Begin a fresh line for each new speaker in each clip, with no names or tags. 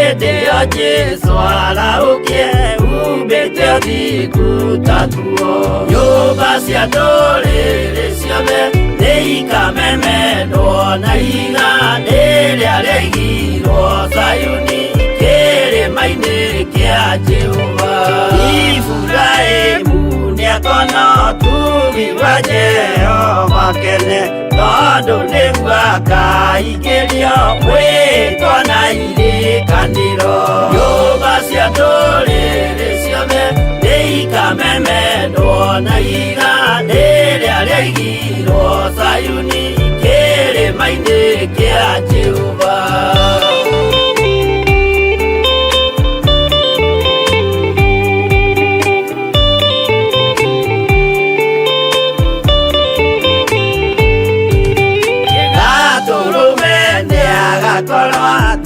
Hĩndĩ Jesũ araũkie umbĩte ũthingu ta tuo. Nyũmba cia ndũrĩrĩ ciothe nĩikamemendwo na iga rĩrĩa rĩaigirwo Zayuni kĩrĩma-inĩ kĩa Jehova. Iburahĩmu nĩakona ũtugi wa Jehova kene, tondũ nĩguo akaingĩrio mwĩtwo na irĩkanĩro. Nyũmba cia ndũrĩrĩ ciothe nĩikamemendwo na iga rĩrĩa rĩaigirwo Zayuni kĩrĩma-inĩ kĩa Jehova.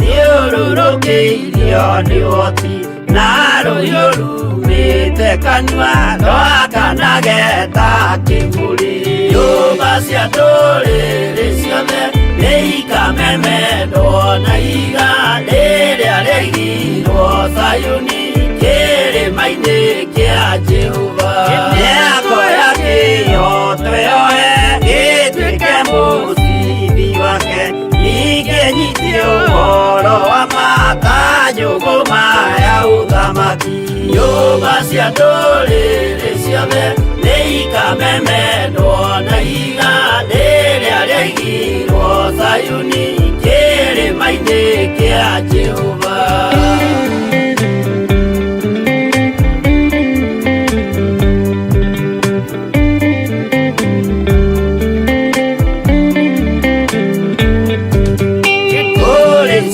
Thiũrũrũkĩirio nĩ ũhoti na rũhiũ rumĩte kanua rwakanage ta kĩmũrĩ. Nyũmba cia ndũrĩrĩ ciothe nĩikamemendwo na iga rĩrĩa rĩaigirwo Zayuni kĩrĩma-inĩ kĩa Jehova. Mĩako ya kĩhooto yohe gĩtuĩke mũcibi wake, ningĩ nyitie ũhoro wa mata nyũngũma ya ũthamaki. Nyũmba cia ndũrĩrĩ ciothe nĩikamemendwo na iga rĩrĩa rĩaigirwo Zayuni kĩrĩma-inĩ kĩa Jehova.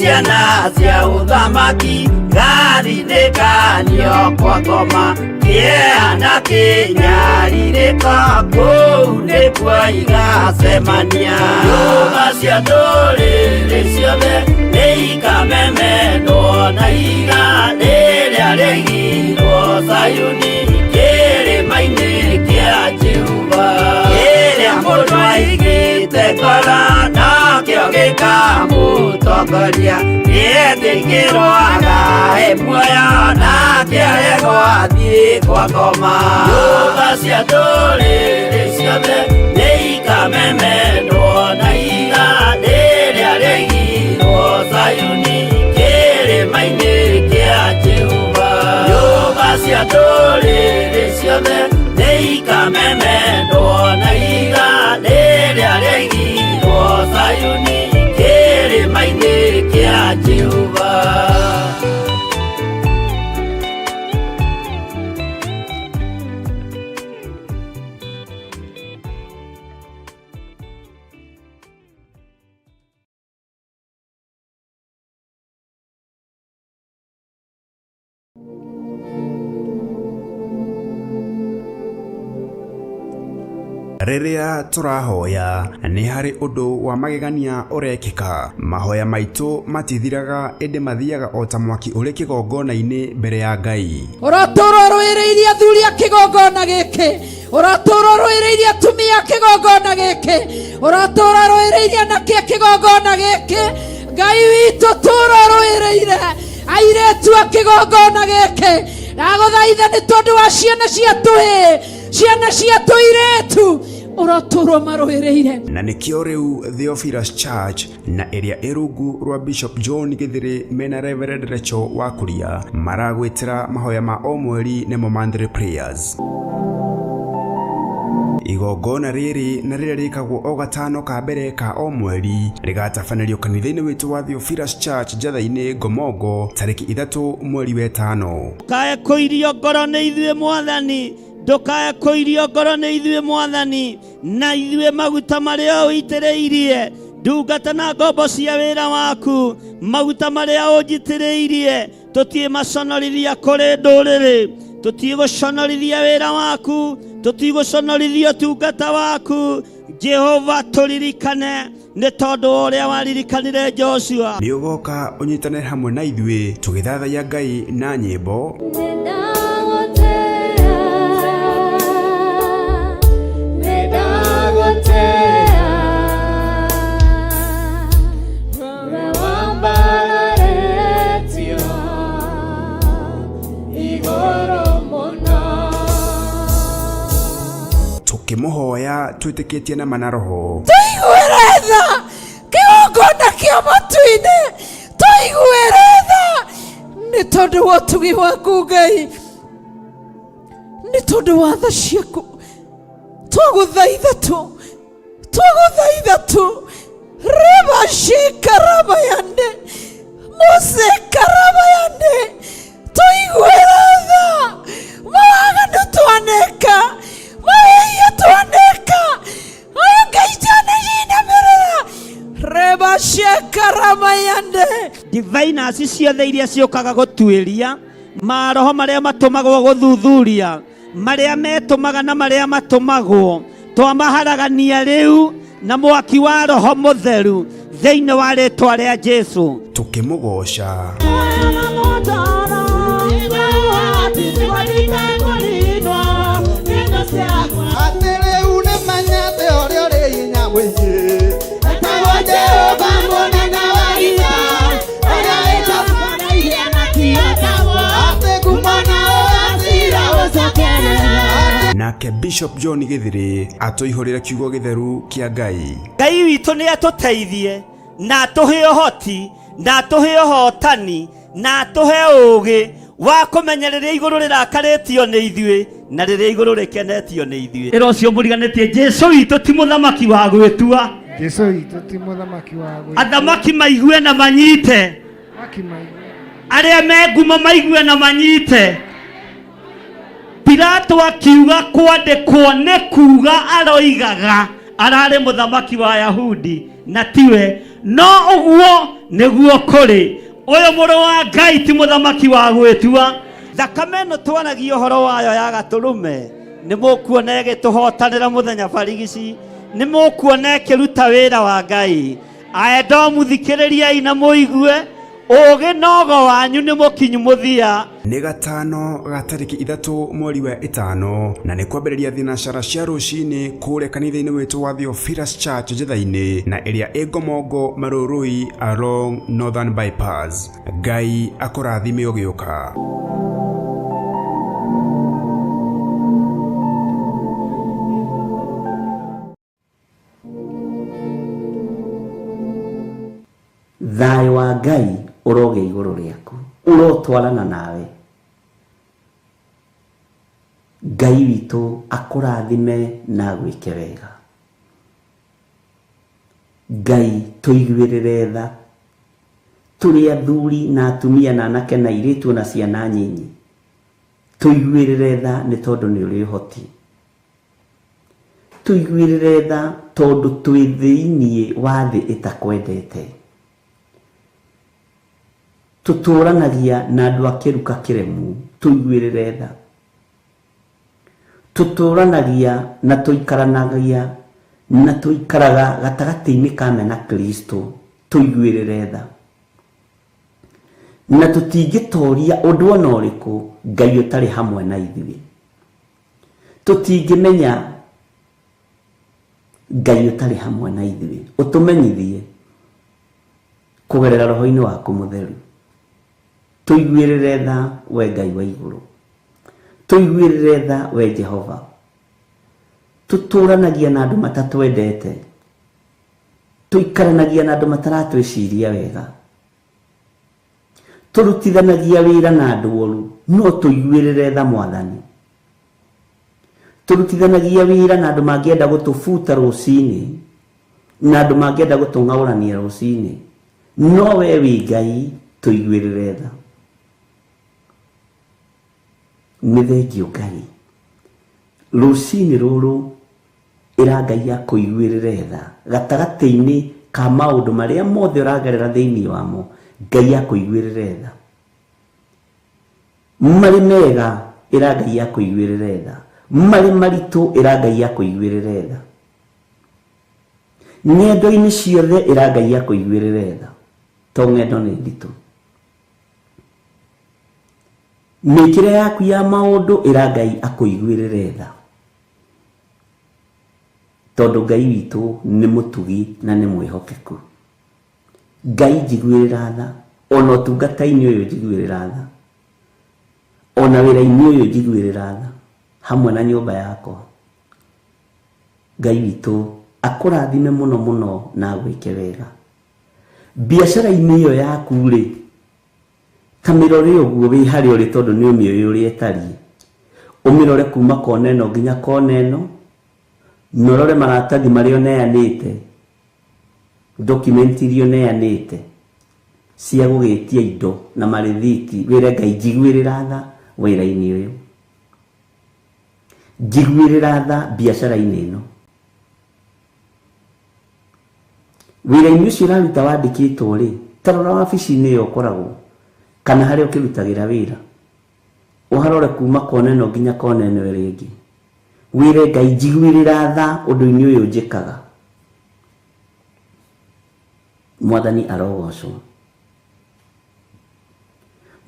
Ciana cia ũthamaki gathinĩkanio kwa ngoma, kĩeha kĩnyarirĩka kũu nĩkuo igacemania. Nyũmba cia ndũrĩrĩ ciothe nĩikamemendwo na iga rĩrĩa rĩaigirwo Zayuni kĩrĩma-inĩ kĩa Jehova. Kĩrĩa mũndũ aigĩte ngoro nakĩo gĩkamũtongoria, gĩetĩkĩrwaga muoyo nake aregwo athiĩ kwa ngoma. Nyũmba cia ndũrĩrĩ ciothe nĩikamemendwo na iga rĩrĩa rĩaigirwo Zayuni kĩrĩma-inĩ kĩa Jehova. Nyũmba cia ndũrĩrĩ ciothe nĩikamemendwo na iga rĩrĩa rĩaigirwo Zayuni kĩrĩma-inĩ kĩa Jehova.
Rĩrĩa tũrahoya nĩ harĩ ũndũ wa magegania ũrekĩka. Mahoya maitũ matithiraga, ĩndĩ mathiaga o ta mwaki ũrĩ kĩgongona-inĩ mbere ya Ngai.
Ũratũũra rũĩrĩirie athuri a kĩgongona gĩkĩ, ũratũũra rũĩrĩirie atumia a kĩgongona gĩkĩ, ũratũũra rũĩrĩirie anake a kĩgongona gĩkĩ. Ngai witũ tũũra rũĩrĩire airĩtu a kĩgongona gĩkĩ. Ndagũthaitha nĩ tondũ wa ciana cia tũhĩĩ, ciana cia tũirĩtu, ũratũũra marũĩrĩire.
Na nĩkĩo rĩu Theophilus Church na ĩrĩa ĩrungu rwa Bishop John Gĩthĩrĩ mena Reverend Rachel Wakuria maragwĩtĩra mahoya ma o mweri nĩmo monthly prayers. Igongona rĩrĩ na rĩrĩa rĩkagwo o gatano ka mbere ka o mweri rĩgatabanĩrio kanitha-inĩ witũ wa Theophilus Church Njatha-inĩ Ngomongo tarĩki 3 mweri wa 5.
Ndũkae kũirio ngoro nĩ ithuĩ Mwathani, ndũkae kũirio ngoro nĩ ithuĩ Mwathani, na ithuĩ maguta marĩa ũitĩrĩirie ndungata na ngombo cia wĩra waku, maguta marĩa ũnjitĩrĩirie tũtimaconorithia kũrĩ ndũrĩrĩ, tũtigũconorithia wĩra waku, tũtigũconorithia ũtungata waku. Jehova tũririkane nĩ tondũ ũrĩa waririkanire Joshua.
Nĩ ũgoka ũnyitanĩre hamwe na ithuĩ tũgĩthathaiya Ngai na nyĩmbo. tukimuhoya twitikitie na manaroho
tuigueretha kigongona kia matu-ini tuigueretha ni tondu wa utugi waku Ngai ni tondu wa tha ciaku twaguthaitha tu reba shikarabayande mose karabayande tuigueretha mawaganu twaneka mawaiya twaneka ayo Ngai jana jina merera reba shikarabayande
diviners ciothe iria ciukaga gutuiria maroho maria matumagwo guthuthuria maria metumaga na maria matumagwo twamaharagania riu na mwaki wa roho mutheru thiini wa ritwa ria Jesu
tukimugoca nake Bishop John Githiri atoihorera kiugo githeru kia Ngai.
Ngai witu ni atuteithie na atuhe uhoti na atuhe uhotani na atuhe ugi wa kumenyereria iguru rirakarĩtio nĩ ithuĩ na rĩrĩa iguru rĩkenetio nĩ ithuĩ. Ĩra ũcio mũriganĩtie Jesu witũ ti mũthamaki wa gwĩtua.
Jesu witũ ti mũthamaki wa gwĩtua.
Athamaki maigue na manyite. Arĩa me ngumo maigue na manyite. Pilato akiuga kwandĩkwo nĩ kuga aroigaga ararĩ mũthamaki wa Ayahudi na tiwe, no ũguo nĩguo kũrĩ. Ũyũ mũrũ wa Ngai ti mũthamaki wa gwĩtua. Thakame ĩno twanagia ũhoro wayo ya gatũrũme nĩ mũkuona ĩgĩtũhotanĩra mũthenya barigici, nĩ mũkuona ĩkĩruta wĩra wa Ngai. Aenda mũthikĩrĩriai na mũigue ũgĩ nogo wanyu nĩ mũkinyu mũthia.
Nĩ gatano ga tarĩki 3 mweri wa 5 na nĩ kwambĩrĩria thinacara cia rũcinĩ kũrĩa kanitha-inĩ witũ wa Theophilus Church Njĩtha-inĩ na ĩrĩa ĩ Ngomongo Marũrũi along Northern Bypass. Ngai akũrathime ũgĩũka.
Thayũ wa Ngai uroge igũrũ rĩaku, urotwarana nawe. Ngai witũ akũrathime na gwĩke wega. Ngai tũiguĩrĩre tha, tũrĩ athuri na atumia na anake na airĩtu na ciana nyinyi, tũiguĩrĩre tha nĩ tondũ nĩ ũrĩ ũhoti. Tũiguĩrĩre tha tondũ twĩ thĩinĩ wa thĩ ĩtakwendete. Tutũranagia na andũ akĩruka kĩremu, tũiguĩrĩre tha. Tutũranagia na tũikaranagia na tũikaraga gatagatĩ-inĩ ka me na Kristo, tũiguĩrĩre tha. Na tũtingĩtoria ũndũ ona ũrĩkũ Ngai ũtarĩ hamwe na ithuĩ. Tũtingĩmenya Ngai ũtarĩ hamwe na ithuĩ. Ũtũmenyithie kũgerera roho-inĩ waku mũtheru. Tũiguĩrĩre tha we Ngai wa igũrũ. Tũiguĩrĩre tha we Jehova. Tutũranagia na andũ matatwendete. Tũikaranagia na andũ mataratwĩciria wega. Tũrutithanagia wĩra na andũ oru, no tũiguĩrĩre tha Mwathani. Tũrutithanagia wĩra na andũ mangĩenda gũtũbuta rũcinĩ na andũ mangĩenda gũtũng'aũrania rũcinĩ, no we wĩ Ngai tũiguĩrĩre tha. Nĩ thengio Ngai. Rũcinĩ rũrũ ĩra Ngai akũiguĩrĩre tha gatagatĩ-inĩ ka maũndũ marĩa mothe ũragerera thĩinĩ wamo. Ngai akũiguĩrĩre tha. Marĩ mega ĩra Ngai akũiguĩrĩre tha. Marĩ maritũ ĩra Ngai akũiguĩrĩre tha. Ng'endo-inĩ ciothe ĩra Ngai akũiguĩrĩre tha. To ng'endo nĩ nditũ. Mĩkĩre yaku ya maũndũ ĩra Ngai akũiguĩrĩre tha. Tondũ Ngai witũ nĩ mũtugi na nĩ mwĩhokeku. Ngai njiguĩrĩra tha, ona ũtungata-inĩ ũyũ njiguĩrĩra tha. ona wĩra-inĩ ũyũ njiguĩrĩra tha hamwe na nyũmba yakwa. Ngai witũ akũrathime mũno mũno na agwĩke wega. Biacara-inĩ ĩyo yaku rĩ, ta mĩrore ũguo wĩ harĩa ũrĩ tondũ nĩ ũmĩũĩ ũrĩa ĩtariĩ. Ũmĩrore kuma kona ĩno nginya kona ĩno, na ũrore maratathi marĩa ũneanĩte, document iria ũneanĩte cia gũgĩtia indo na marĩthiti. Wĩre Ngai njiguĩrĩra tha wĩra-inĩ ũyũ, njiguĩrĩra tha biacara-inĩ ĩno. Wĩra-inĩ ũcio ũraruta wandĩkĩtwo rĩ, ta rora wabici-inĩ ĩyo ũkoragwo kana harĩa ũkĩrutagĩra wĩra, ũharore kuma kona ĩno nginya kona ĩno ĩrĩa ĩngĩ. Wĩre Ngai njiguĩrĩra tha ũndũ-inĩ ũyũ njĩkaga. Mwathani arogocwo.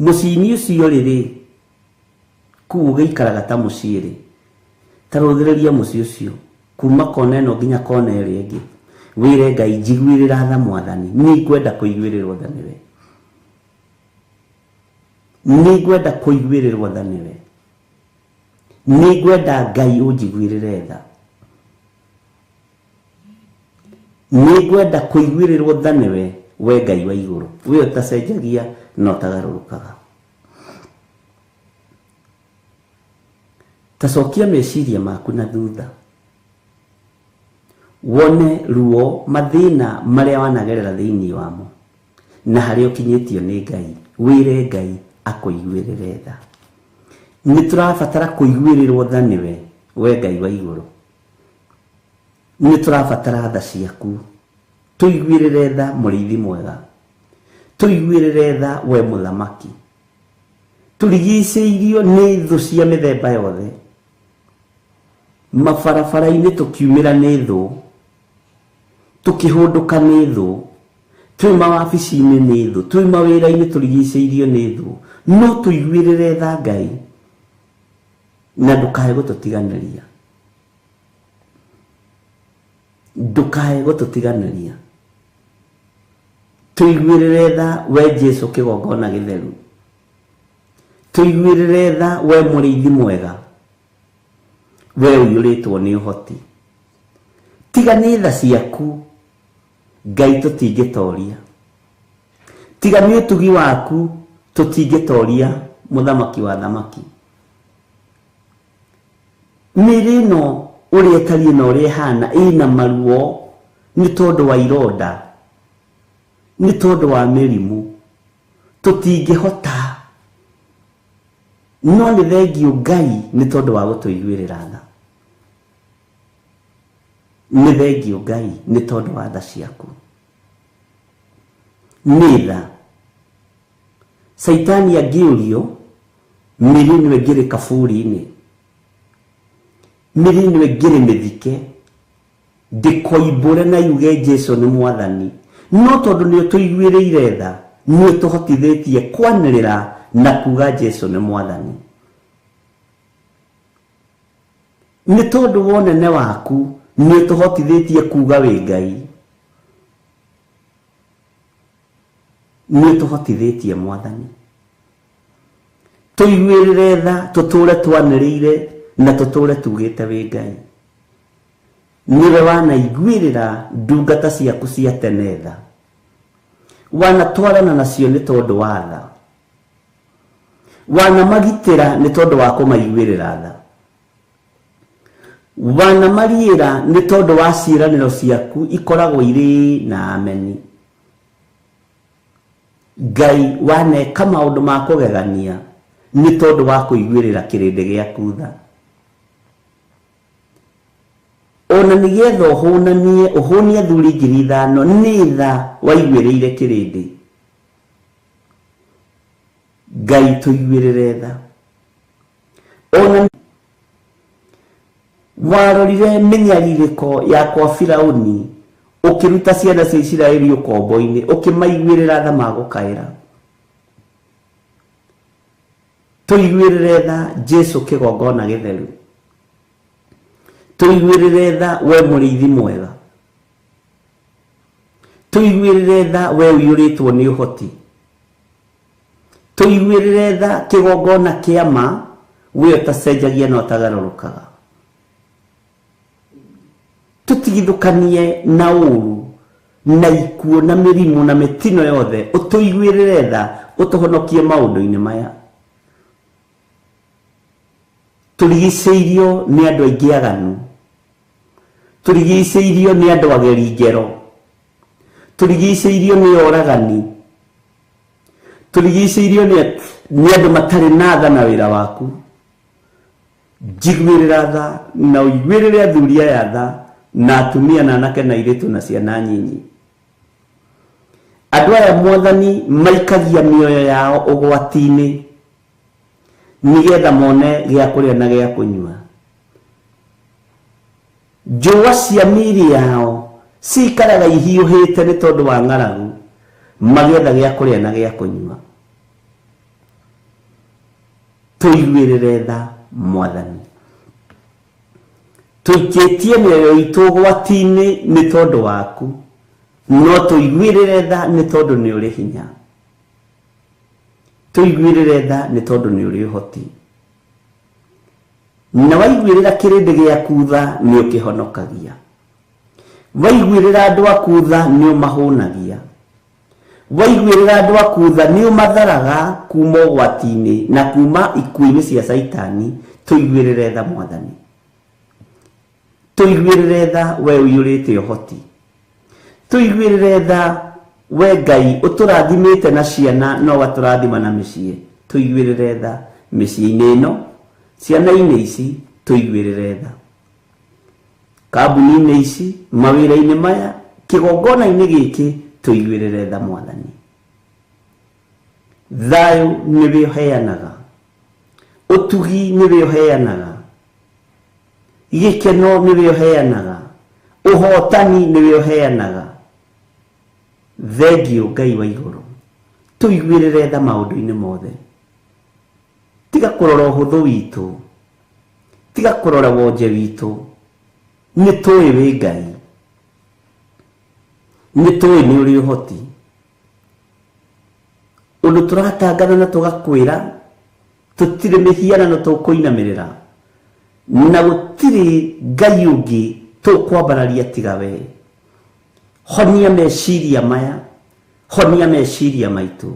Mũciĩ-inĩ ũcio rĩrĩ, kũu ũgĩikaraga ta mũciĩ rĩ, ta rũthĩrĩria mũciĩ ũcio kuma kona ĩno nginya kona ĩrĩa ĩngĩ. Wĩre Ngai njiguĩrĩra tha Mwathani, nĩ ngwenda kũiguĩrĩrwo tha nĩwe, nĩ ngwenda kũiguĩrĩrwo tha nĩwe, nĩ ngwenda Ngai ũnjiguĩrĩre tha, nĩ ngwenda kũiguĩrĩrwo tha nĩwe, we Ngai wa igũrũ, we ũtacenjagia na ũtagarũrũkaga. Tacokia meciria maku na thutha, wone ruo mathĩna marĩa wanagerera thĩinĩ wamo na harĩa ũkinyĩtio nĩ Ngai. Wĩre Ngai akũiguĩrĩre tha. Nĩ tũrabatara kũiguĩrĩrwo tha nĩwe, we Ngai wa igũrũ. Nĩ tũrabatara tha ciaku. Tũiguĩrĩre tha mũrĩithi mwega, tũiguĩrĩre tha we mũthamaki. Tũrigicĩirio nĩ thũ cia mĩthemba yothe, mabarabara-inĩ tũkiumĩra nĩ thũ, tũkĩhũndũka nĩ thũ, twĩ mawabici-inĩ nĩ thũ, twĩ mawĩra-inĩ tũrigicĩirio nĩ thũ. No tũiguĩrĩre tha Ngai na ndũkae gũtũtiganĩria, ndũkae gũtũtiganĩria. Tũiguĩrĩre tha we Jesu kĩgongona gĩtheru, tũiguĩrĩre tha we mũrĩithi mwega, we ũiyũrĩtwo nĩ ũhoti. Tiga nĩ tha ciaku Ngai tũtingĩtoria, tiga nĩ ũtugi waku tũtingĩtoria mũthamaki wa thamaki. Mĩrĩ ĩno ũrĩa ĩtariĩ na ũrĩa ĩhana ĩna maruo nĩ tondũ wa ironda, nĩ tondũ wa mĩrimũ, tũtingĩhota. No nĩ thengiũ Ngai nĩ tondũ wa gũtũiguĩrĩra tha, nĩ thengiũ Ngai nĩ tondũ wa tha ciaku. Nĩ tha. Saitani angĩũrio, mĩrĩ ĩno ĩngĩrĩ kaburi-inĩ, mĩrĩ ĩno ĩngĩrĩ mĩthike, ndĩkoimbũre na yuge Jesu nĩ Mwathani. No tondũ nĩ ũtũiguĩrĩire tha, nĩ ũtũhotithĩtie kwanĩrĩra na kuga Jesu nĩ Mwathani. Nĩ tondũ wa ũnene waku nĩ ũtũhotithĩtie kuga wĩ Ngai, nĩ ũtũhotithĩtie Mwathani. Tũiguĩrĩre tha, tũtũre twanĩrĩire na tũtũre tugĩte wĩ Ngai. Nĩwe wanaiguĩrĩra ndungata ciaku cia tene tha, wanatwarana nacio nĩ tondũ wa tha, wanamagitĩra nĩ tondũ wa kũmaiguĩrĩra tha, wanamariĩra nĩ tondũ wa ciĩranĩro ciaku ikoragwo irĩ na ameni. Ngai waneka maũndũ ma kũgegania nĩ tondũ wa kũiguĩrĩra kĩrĩndĩ gĩaku tha. Ona nĩgetha ũhũnie athuri 5,000 nĩ tha waiguĩrĩire kĩrĩndĩ. Ngai tũiguĩrĩre tha. Ona warorire mĩnyarirĩko yakwa Firaũni ũkĩruta ciana cia Isiraeli ũkombo-inĩ, ũkĩmaiguĩrĩra tha magũkaĩra. Tũiguĩrĩre tha Jesu kĩgongona gĩtheru, tũiguĩrĩre tha we mũrĩithi mwega, tũiguĩrĩre tha we ũiyũrĩtwo nĩ ũhoti, tuiguirire tha kigongona kiama we utacenjagia no tagarũrũkaga. Tutigithukanie na uru na ikuo na mĩrimũ na mĩtino yothe, utuiguirire tha utuhonokie maũndũ-inĩ maya. Turigicĩirio nĩ andũ aingĩ aganu, turigicĩirio nĩ andũ ageri ngero, turigicĩirio nĩ oragani, turigicĩirio nĩ andũ matarĩ na tha na wĩra waku. Njiguĩrĩra tha na ũiguĩrĩre athuri aya tha na atumia na anake na airĩtu na ciana nyinyi. Andũ aya Mwathani maikagia mĩoyo yao ũgwati-inĩ nigetha mone gĩa kũrĩa na gĩa kũnyua. Njũa cia mĩĩrĩ yao cikaraga ihiũhĩte nĩ tondũ wa ng'aragu, magĩetha gĩa kũrĩa na gĩa kũnyua. Tuiguĩrĩre tha Mwathani. Tuikĩtie mĩoyo itũ ũgwati-inĩ nĩ tondũ waku, no tuiguĩrĩre tha nĩ tondũ nĩ ũrĩ hinya. Tuiguĩrĩre tha nĩ tondũ nĩ ũrĩ ũhoti. Na waiguĩrĩra kĩrĩndĩ gĩaku tha nĩ ũkĩhonokagia. Waiguĩrĩra andũ aku tha nĩ ũmahũnagia. Waiguĩrĩra andũ aku tha nĩ ũmatharaga kuma ũgwati-inĩ na kuma ikuũ-inĩ cia Saitani. Tuiguĩrĩre tha Mwathani. Tuiguĩrĩre tha we ũiyũrĩte ũhoti. Tuiguĩrĩre tha we Ngai ũtũrathimĩte na ciana na ũgatũrathima na mĩciĩ. Tuiguĩrĩre tha mĩciĩ-inĩ ĩno, ciana-inĩ ici, tuiguĩrĩre tha kambuni-inĩ ici, mawĩra-inĩ maya, kĩgongona-inĩ gĩkĩ, tuiguĩrĩre tha Mwathani. Thayũ nĩwe ũheanaga, ũtugi nĩwe ũheanaga, gĩkeno nĩwe ũheanaga, ũhotani nĩwe ũheanaga. Thengiũ Ngai wa igũrũ. Tuiguĩrĩre tha maũndũ-inĩ mothe. Tiga kũrora ũhũthũ witũ, tiga kũrora wonje witũ. Nĩ tũĩ wĩ Ngai, nĩ tũĩ nĩ ũrĩ ũhoti. Ũndũ tũratangana na tũgakwĩra tũtirĩ mĩhianano tũkũinamĩrĩra, na gũtirĩ Ngai ũngĩ tũkwambararia tiga we. Honia meciria maya, honia meciria maitũ,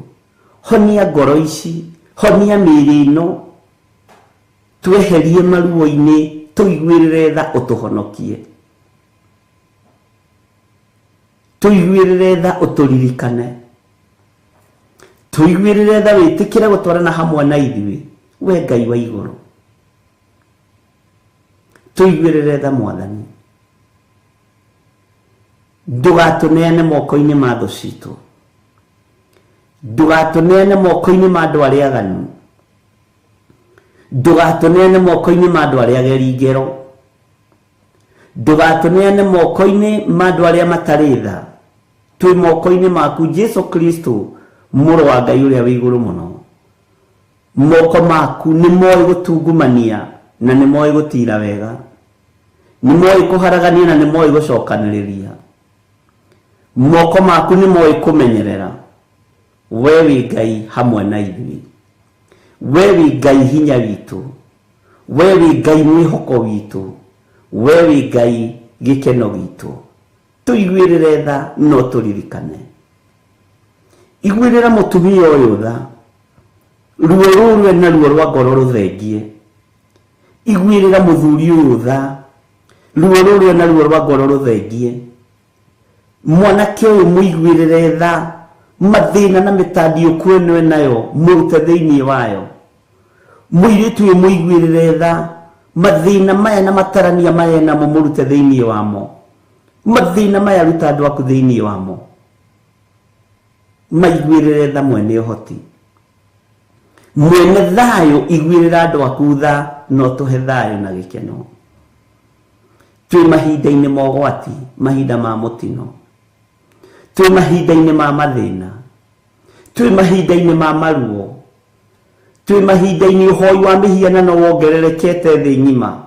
honia ngoro ici, honia mĩĩrĩ ĩno, tweherie maruo-inĩ, tuiguĩrĩre tha ũtũhonokie. Tuiguĩrĩre tha ũtũririkane. Tuiguĩrĩre tha wĩtĩkĩre gũtwarana hamwe na ithuĩ, we Ngai wa igũrũ. Tuiguĩrĩre tha Mwathani. Ndũgatũneane moko-inĩ ma thũ citũ, ndũgatũneane moko-inĩ ma andũ arĩa aganu, ndũgatũneane moko-inĩ ma andũ arĩa ageri ngero, ndũgatũneane moko-inĩ ma andũ arĩa matarĩ tha. Twĩ moko-inĩ maku Jesu Kristo, mũrũ wa Ngai ũrĩa wĩ igũrũ mũno. Moko maku nĩ moĩ gũtungumania na nĩ moĩ gũtira wega, nĩ moĩ kũharagania na nĩ moĩ gũcokanĩrĩria. Moko maku nĩ moĩ kũmenyerera. We wĩ Ngai hamwe na ithuĩ, we wĩ Ngai hinya witũ, we wĩ Ngai mwĩhoko witũ, we wĩ Ngai gĩkeno gitũ. Tuiguĩrĩre tha no tũririkane. Iguĩrĩra mũtumia ũyũ tha, ruo rũrwe na ruo rwa ngoro rũthengie. Iguĩrĩra mũthuri ũyũ tha, ruo rũrwe na ruo rwa ngoro rũthengie. Mwanake ũyũ mũiguĩrĩre tha, mathĩna na mĩtandĩũku ĩno enayo mũrute thĩinĩ wayo. Mũirĩtu ũyũ mũiguĩrĩre tha, mathĩna maya na matarania maya namo mũrute thĩinĩ wamo. Mathĩna maya ruta andũ aku thĩinĩ wamo. Maiguĩrĩre tha mwene ũhoti. Mwene thayũ iguĩrĩra andũ aku tha, no tũhe thayũ na gĩkeno. Twĩ mahinda-inĩ ma ũgwati, mahinda ma mũtino. Twĩ mahinda-inĩ ma mathĩna, twĩ mahinda-inĩ ma maruo, twĩ mahinda-inĩ ũhoi wa mĩhianano wongererekete thĩ ng'ima.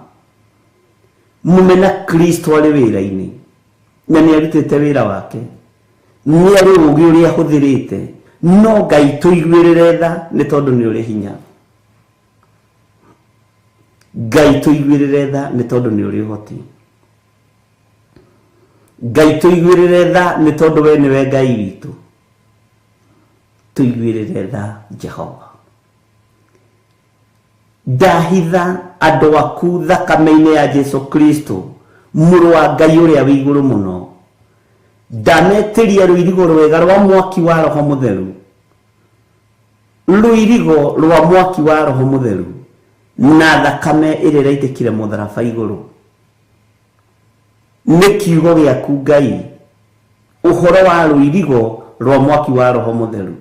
Mũmena Kristo arĩ wĩra-inĩ na nĩ arutĩte wĩra wake, nĩ arĩ ũũgĩ ũrĩa ahũthĩrĩte, no Ngai tuiguirire tha ni tondu ni uri hinya. Ngai tuiguirire tha ni tondu ni uri hoti. Ngai tuiguirire tha ni tondu we niwe Ngai witu. Tuiguirire tha Jehova. Ndahitha andu aku thakame-ini ya Jesu Kristo muru wa Ngai uria wi iguru muno. Ndametiria ruirigo rwega rwa mwaki wa Roho Mutheru. Ruirigo rwa mwaki wa Roho Mutheru na thakame iri raitikire mutharaba iguru. Ni kiugo giaku Ngai uhoro wa ruirigo rwa mwaki wa Roho Mutheru.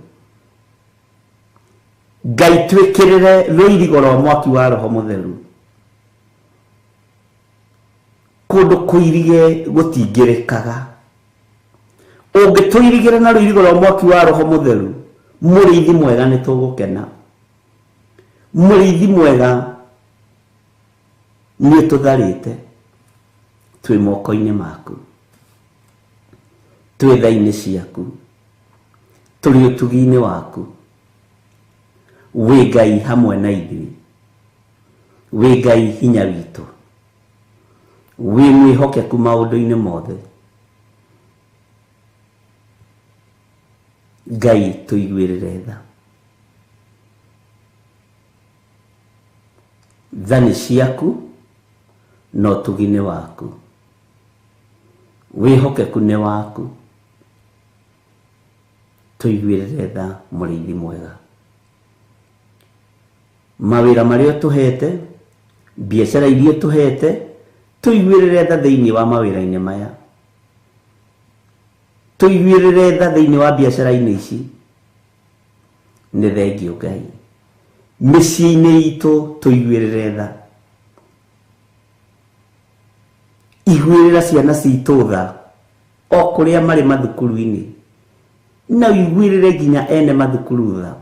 Ngai twikirire ruirigo rwa mwaki wa Roho Mutheru. Kundu kuirige gutingirikaga. Ungituirigira na ruirigo rwa mwaki wa Roho Mutheru, muriithi mwega ni tugukena. Muriithi mwega ni tutharite twi moko-ini maku, twi thaini ciaku, turi utugi-ini waku. Wi Ngai hamwe na ithui, wi Ngai hinya witu, wi mwihokeku maundu-ini mothe. Ngai tuiguirire tha. Thani ciaku no tugine waku, wihokeku ni waku. Tuiguirire tha muriithi mwega. Mawira maria tuhete, biashara iria tuhete, tuiguirire tha thiini wa mawira-ini maya. Tuiguirire tha thiini wa biashara-ini ici. Ni thengio Ngai. Micii-ini itu tuiguirire tha. Iguirira ciana citu tha o kuria mari mathukuru-ini, na iguirire nginya ene mathukuru tha.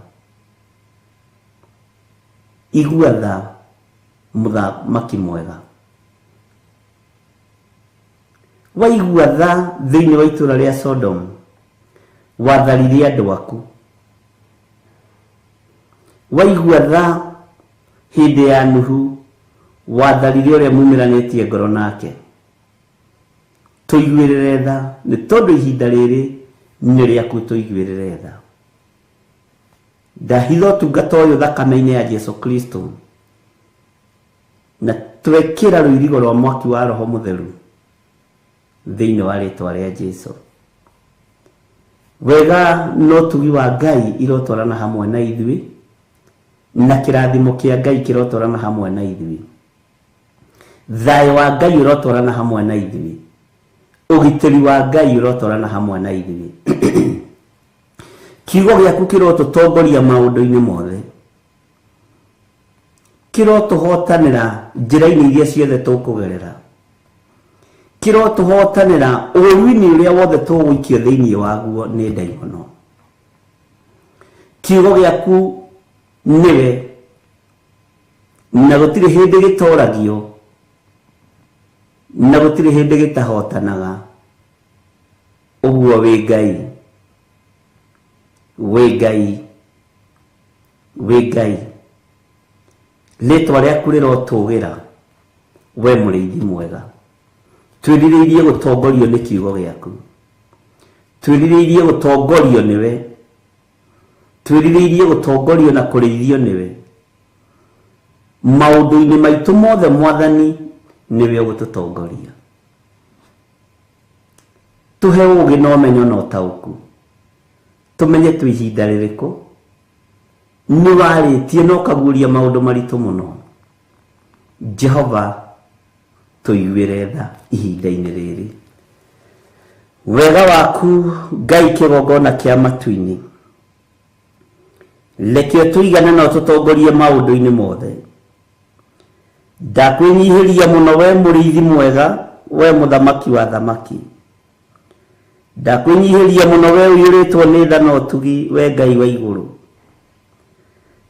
Igua tha muthamaki mwega. Waigua tha thiini wa itura ria Sodom, watharirie andu aku. Waigua tha hindi ya Nuhu, watharirie uria mumiranitie ngoro nake. Tuiguirire tha ni tondu ihinda riri ni riaku. Tuiguirire tha. Ndahitha tungata uyu thakame-ini ya Jesu Kristo, na twekira ruirigo rwa mwaki wa Roho Mutheru thiini wa ritwa ria Jesu. Wega no tugi wa Ngai irotwarana hamwe na ithui, na kirathimo kia Ngai kirotwarana hamwe na ithui. Thayo wa Ngai urotwarana hamwe na ithui. Ugitiri wa Ngai urotwarana hamwe na ithui. Kiugo giaku kirotutongoria maundu-ini mothe. Kirotuhotanira njira-ini iria ciothe tukugerera. Kirotuhotanira uru-ini uria wothe tugwikio thiini waguo ni ndaimono. Kiugo giaku niwe, na gutiri hindi gitoragio, na gutiri hindi gitahotanaga. Uguo wi Ngai. Wi Ngai. Wi Ngai. Ritwa riaku rirotugira, we muriithi mwega. Twiririirie gutongorio ni kiugo giaku. Twiririirie gutongorio niwe. Twiririirie gutongorio na kuriithio niwe. Maundu-ini maitu mothe Mwathani niwe ugututongoria. Tuhe ugi na umenyo na utauku. Tumenye tu ihinda ririku ni waritie no kaguria maundu maritu muno. Jehova tuiguire tha ihinda-ini riri. Wega waku Ngai kigongona kia matu-ini, rekio tuigane no tutongorie maundu-ini mothe. Ndakwinyihiria muno we muriithi mwega, we muthamaki wa thamaki. Ndakwinyihiria muno we uyuritwo ni tha no tugi, we Ngai wa iguru.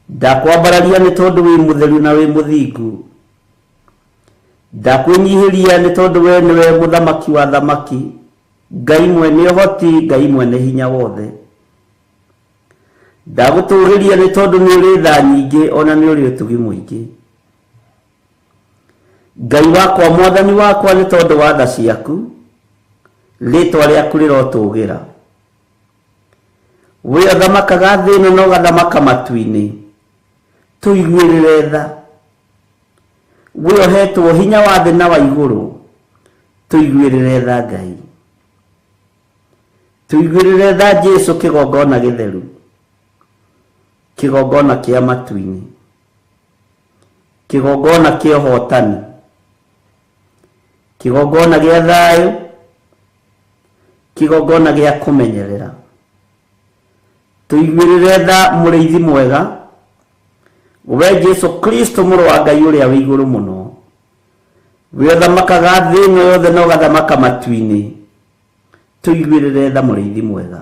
Ndakwambararia ni tondu wi mutheru na wi muthingu. Ndakwinyihiria ni tondu we niwe muthamaki wa thamaki, Ngai mwene uhoti, Ngai mwene hinya wothe. ndagũtũgĩria nĩ tondũ nĩ ũrĩ tha nyingĩ ona nĩ ũrĩ ũtugi mũingĩ. Ngai wakwa mwathani wakwa nĩ tondũ wa tha ciaku rĩtwa rĩaku rĩrotũgĩra. We ũthamakaga thĩ ĩno na ũgathamaka matu-inĩ, tũiguĩrĩre tha. We ũhetwo hinya wa thĩ na wa igũrũ, tũiguĩrĩre tha Ngai. Tũiguĩrĩre tha Jesũ kĩgongona gĩtheru, kĩgongona kĩa matu-inĩ, kĩgongona kĩa ũhotani, kĩgongona gĩa thayũ, kĩgongona gĩa kũmenyerera. Tũiguĩrĩre tha mũrĩithi mwega, we Jesũ Kristo mũrũ wa Ngai ũrĩa wĩ igũrũ mũno. We ũthamakaga thĩ ĩno yothe na ũgathamaka matu-inĩ, tũiguĩrĩre tha mũrĩithi mwega.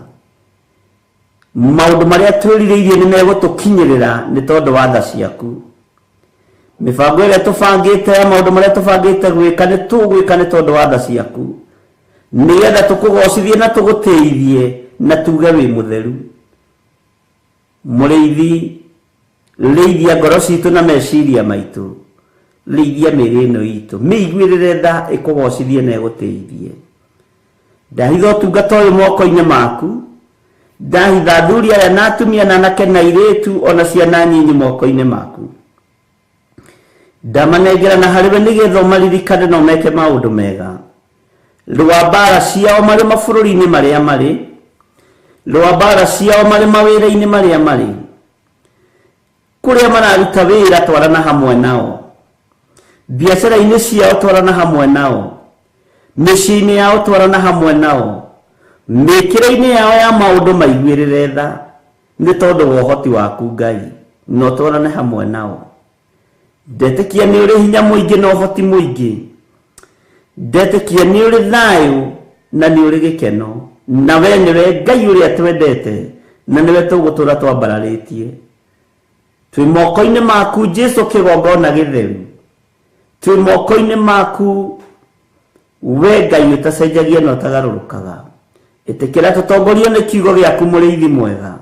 Maũndũ marĩa twĩrirĩirie nĩ megũtũkinyĩrĩra nĩ tondũ wa tha ciaku. Mĩbango ĩrĩa tũbangĩte ya maũndũ marĩa tũbangĩte gwĩka nĩ tũgwĩka nĩ tondũ wa tha ciaku, nĩgetha tũkũgocithie na tũgũteithie na tuge wĩ mũtheru. Mũrĩithi, rĩithia ngoro citũ na meciria maitũ, rĩithia mĩĩrĩ ĩno itũ, mĩiguĩrĩre tha ĩkũgocithie na ĩgũteithie. Ndahitha ũtungata ũyũ moko-inĩ maku, ndahitha athuri aya na atumia na anake na airĩtu ona ciana nyinyi moko-inĩ maku. Ndamanengerana harĩwe nĩgetha ũmaririkane na ũmeke maũndũ mega. Rũa mbara ciao marĩ mabũrũri-inĩ marĩa marĩ, rũa mbara ciao marĩ mawĩra-inĩ marĩa marĩ. Kũrĩa mararuta wĩra twarana hamwe nao, biacara-inĩ ciao twarana hamwe nao, mĩciĩ-inĩ yao twarana hamwe nao, mĩkĩre-inĩ yao ya maũndũ maiguĩrĩre tha nĩ tondũ wa ũhoti waku Ngai, no twarane hamwe nao. Ndetĩkia nĩ ũrĩ hinya mũingĩ na ũhoti mũingĩ, ndetĩkia nĩ ũrĩ thayũ na nĩ ũrĩ gĩkeno, na we nĩwe Ngai ũrĩa twendete na nĩwe tũgũtũra twambararĩtie. Twĩ moko-inĩ maku Jesũ kĩgongona gĩtheru, twĩ moko-inĩ maku we Ngai ũtacenjagia na ũtagarũrũkaga. Ĩtĩkĩra tũtongorio nĩ kiugo gĩaku mũrĩithi mwega,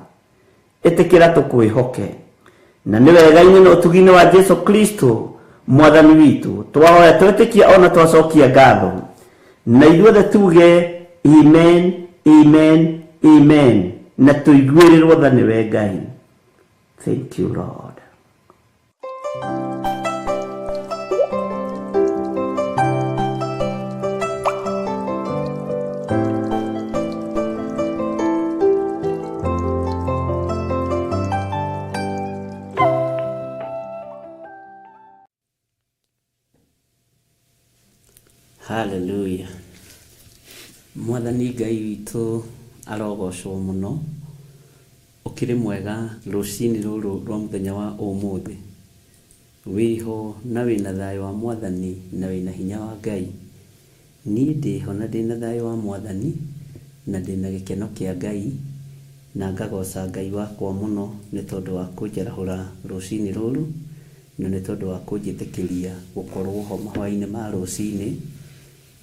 ĩtĩkĩra tũkwĩhoke, na nĩ wega-inĩ na ũtugi-inĩ wa Jesũ Kristo mwathani witũ twahoya twĩtĩkia ona twacokia ngatho, na ithuothe tuge amen, amen, amen, na tũiguĩrĩrwo tha nĩwe Ngai. Thank you, Lord.
Hallelujah. Mwathani Ngai witũ arogocwo mũno. Ũkĩrĩ mwega rũcinĩ rũrũ rwa mũthenya wa ũmũthĩ. Wĩho na wĩna thayũ wa Mwathani na wĩna hinya wa Ngai. Niĩ ndĩho na ndĩna thayũ wa Mwathani na ndĩna gĩkeno kĩa Ngai, na ngagoca Ngai wakwa mũno nĩ tondũ wa kũnjarahũra rũcinĩ rũrũ, na nĩ tondũ wa kũnjĩtĩkĩria gũkorwo ho mahwa-inĩ ma rũcinĩ,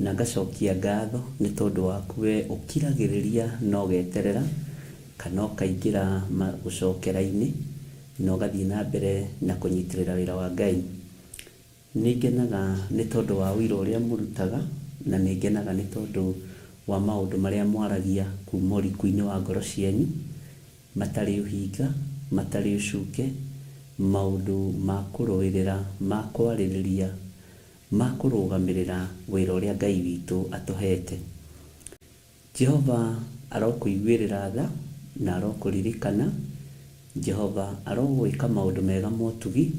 na ngacokia ngatho nĩ tondũ waku we ũkiragĩrĩria na ũgeterera kana ũkaingĩra gũcokera-inĩ na ũgathiĩ na mbere na kũnyitĩrĩra wĩra wa Ngai. Nĩngenaga nĩ tondũ wa wĩra ũrĩa mũrutaga, na nĩngenaga nĩ tondũ wa maũndũ marĩa mwaragia kuma ũriku-inĩ wa ngoro cianyu, matarĩ ũhinga, matarĩ ũcuke, maũndũ ma kũrũĩrĩra, ma kwarĩrĩria, ma kũrũgamĩrĩra wĩra ũrĩa Ngai witũ atũhete. Jehova arokũiguĩrĩra tha na arokũririkana. Jehova arogwĩka maũndũ mega motugi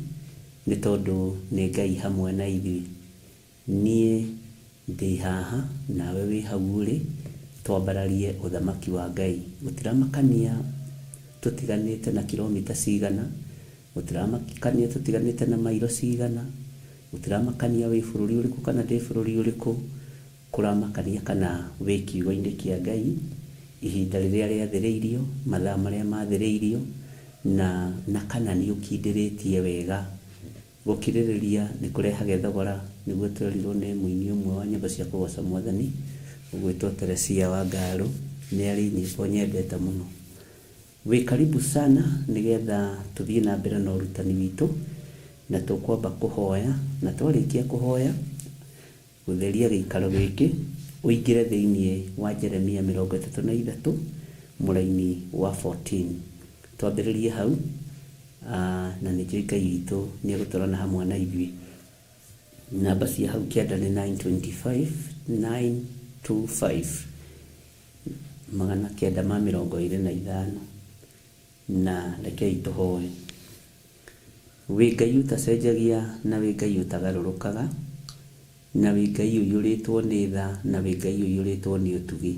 nĩ tondũ nĩ Ngai hamwe na ithuĩ. Niĩ ndĩ haha nawe wĩ hau ũrĩ, twambararie ũthamaki wa Ngai. Gũtiramakania tũtiganĩte na kilomita cigana, gũtiramakania tũtiganĩte na mairo cigana, gũtiramakania wĩ bũrũri ũrĩkũ kana ndĩ bũrũri ũrĩkũ, kũramakania kana wĩ kiugo-inĩ kĩa Ngai, ihinda rĩrĩa rĩathĩrĩirio, mathaa marĩa mathĩrĩirio, na kana nĩ ũkindĩrĩtie wega. Gũkirĩrĩria nĩ kũrehaga thogora, nĩguo twerirwo nĩ mũini ũmwe wa nyĩmbo cia kũgoca Mwathani ũgwĩtwo Teresia wa Ngarũ. Nĩ arĩ nyĩmbo nyendete mũno.
We karibu sana nigetha tuthie na mbere na urutani witu na tukwamba kuhoya na twarikia kuhoya gutheria giikaro giki uingire thiini wa Jeremia 33 muraini wa 14 twambiririe hau na nijui Ngai witu ni gutorana hamwe na ithui. Namba cia hau kienda ni 925 magana kenda ma 25 na rekei tuhoe. We Ngai utacenjagia na we Ngai utagarurukaga na we Ngai uyuritwo ni tha na we Ngai uyuritwo ni utugi.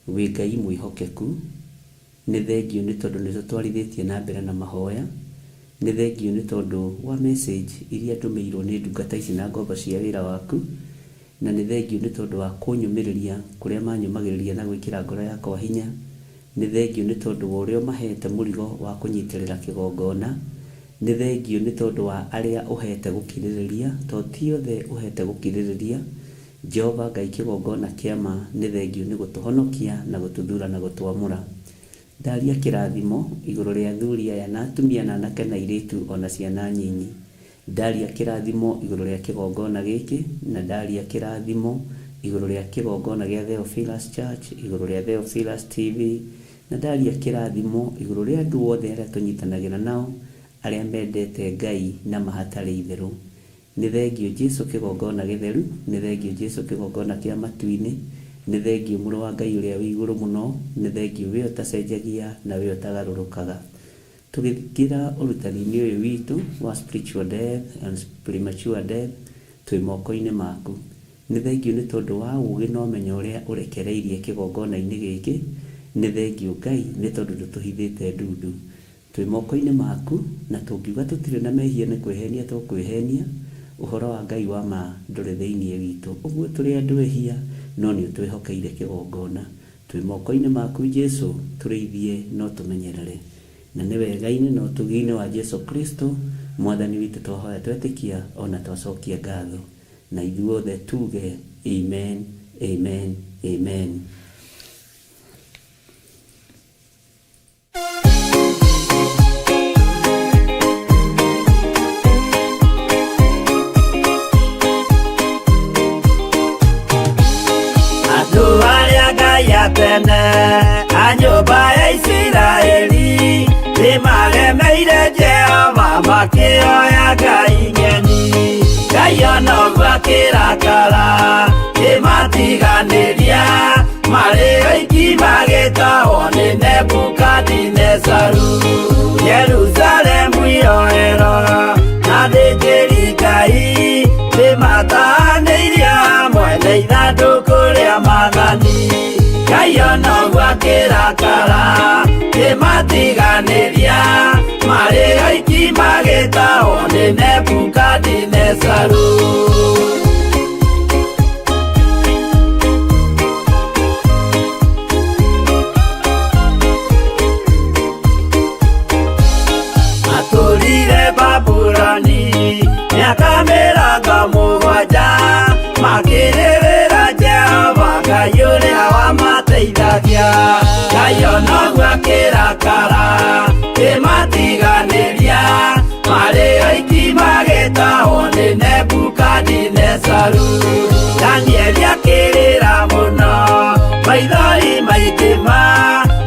We Ngai mwihokeku ni thengio ni tondu ni tutwarithitie na mbere na mahoya. Ni thengio ni tondu wa message iria ndumirwo ni ndungata ici na ngombo cia wira waku, na ni thengio ni tondu wa kunyumiriria kuria manyumagiriria na gwikira ngoro yakwa hinya. Ni thengio ni tondu wa uria mahete murigo wa kunyitirira kigongona. Ni thengio ni tondu wa aria uhete gukiririria to ti othe uhete gukiririria. Jehova Ngai kigongona kiama ni thengio ni gutuhonokia na gututhura na gutwamura. Ndaria kirathimo iguru ria thuri aya na atumia na anake na iritu ona ciana nyinyi. Ndaria kirathimo iguru ria kigongona giki na ndaria kirathimo iguru ria kigongona gia Theophilus Church, iguru ria Theophilus TV, na ndaria kirathimo iguru ria andu othe aria tunyitanagira nao aria mendete Ngai na mahatari itheru. Ni thengio Jesu kigongona githeru, ni thengio Jesu kigongona kia matuini, ni thengio muro wa Ngai uria wi iguru muno, ni thengio we utacenjagia na we utagarurukaga. Tugigira urutani-ini uyu witu wa spiritual death and premature death twi moko-ini maku. Ni thengio ni tondu wa ugi no menyo uria urekereirie kigongona-ini giki. Ni thengio Ngai ni tondu ndutuhithite ndundu twi moko-ini maku, na tungiuga tutire na mehia ni kwihenia tukwihenia. Uhoro wa Ngai wa ma nduri thiini witu, uguo turi andu ehia no ni utwihokeire kigongona. Twi moko-ini maku Jesu, turithie no tumenyerere, na ni wega-ini no tugi-ini wa Jesu Kristo mwathani witu twahoya twetikia ona twacokia ngatho, na ithuothe tuge amen, amen, amen.
Tene a nyumba ya Isiraeli nimagemeire Jehova makioya Ngai ng'eni. Ngai ona ũguo akĩrakara kĩmatiganĩria marĩ oiki magĩtahwo nĩ Nebukadinezaru. Jerusalemu iroero na thĩnjĩri Ngai nĩmatahanĩirie hamwe na ithandũkũ rĩa maathani. Ngai ona ũguo akĩrakara kĩmatiganĩria marĩ oiki magĩtahwo nĩ Nebukadinezaru. Matũrire Babuloni mĩaka 70 makĩrĩrĩra Jehova Ngai ũrĩa wamateithagia. Ngai ona ũguo akĩrakara kĩmatiganĩria marĩ oiki magĩtahwo nĩ Nebukadinezaru. Danieli akĩrĩra mũno maithori maitĩma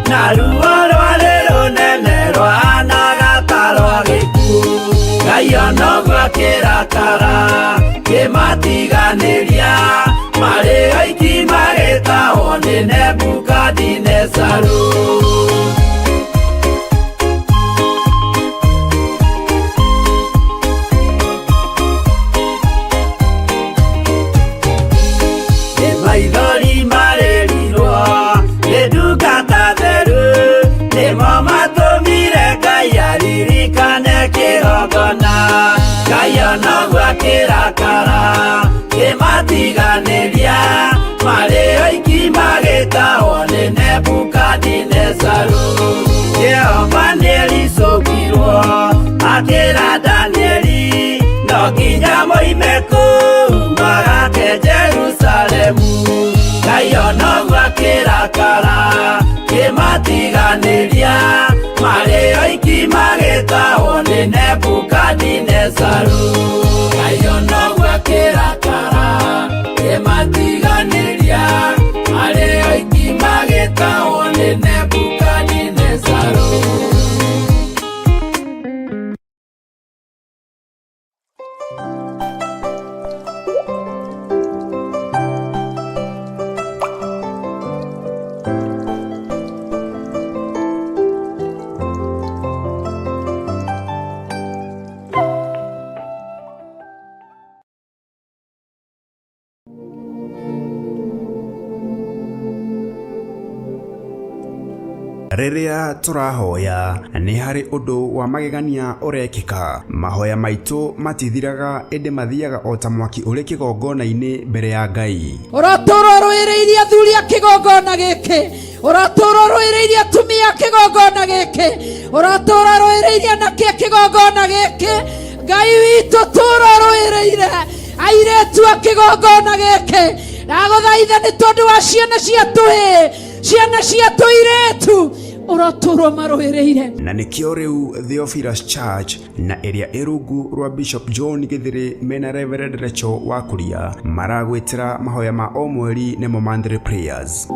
na ruo rwarĩ rũnene rwahanaga ta rwa gĩkuũ. Ngai ona ũguo akĩrakara kĩmatiganĩria marĩ oiki magĩtahwo nĩ Nebukadinezaru. Nĩ maithori marĩrirwo nĩ ndungata theru, nĩmo matũmire Ngai aririkane kĩgongona. Ngai ona ũguo akĩrakara kĩmatiganĩria marĩ oiki magĩtahwo nĩ Nebukadinezaru. Jehova nĩericũkirwo akĩra Danieli no nginya moime kũu magake Jerusalemu. Ngai ona ũguo akĩrakara
matiganĩria marĩ oiki magĩtahwo nĩ Nebukadinezaru. Ngai onoguo akĩrakara matiganĩria marĩ oiki magĩtahwo nĩ Nebukadinezaru.
Rĩrĩa tũrahoya nĩ harĩ ũndũ wa magegania ũrekĩka. Mahoya maitũ matithiraga, ĩndĩ mathiaga o ta mwaki ũrĩ kĩgongona-inĩ mbere ya Ngai.
Ũratũũra rũĩrĩirie athuri a kĩgongona gĩkĩ, ũratũũra rũĩrĩirie atumia a kĩgongona gĩkĩ, ũratũũra rũĩrĩirie anake a kĩgongona gĩkĩ. Ngai witũ tũũra rũĩrĩire airĩtu a kĩgongona gĩkĩ. Ndagũthaitha nĩ tondũ wa ciana cia tũhĩĩ, ciana cia tũirĩtu, ũratũũra marũĩrĩire.
Na nĩkĩo rĩu Theophilus Church na ĩrĩa ĩrungu rwa Bishop John Gĩthĩrĩ mena Reverend Rachel Wakuria maragwĩtĩra mahoya ma o mweri nĩmo monthly prayers.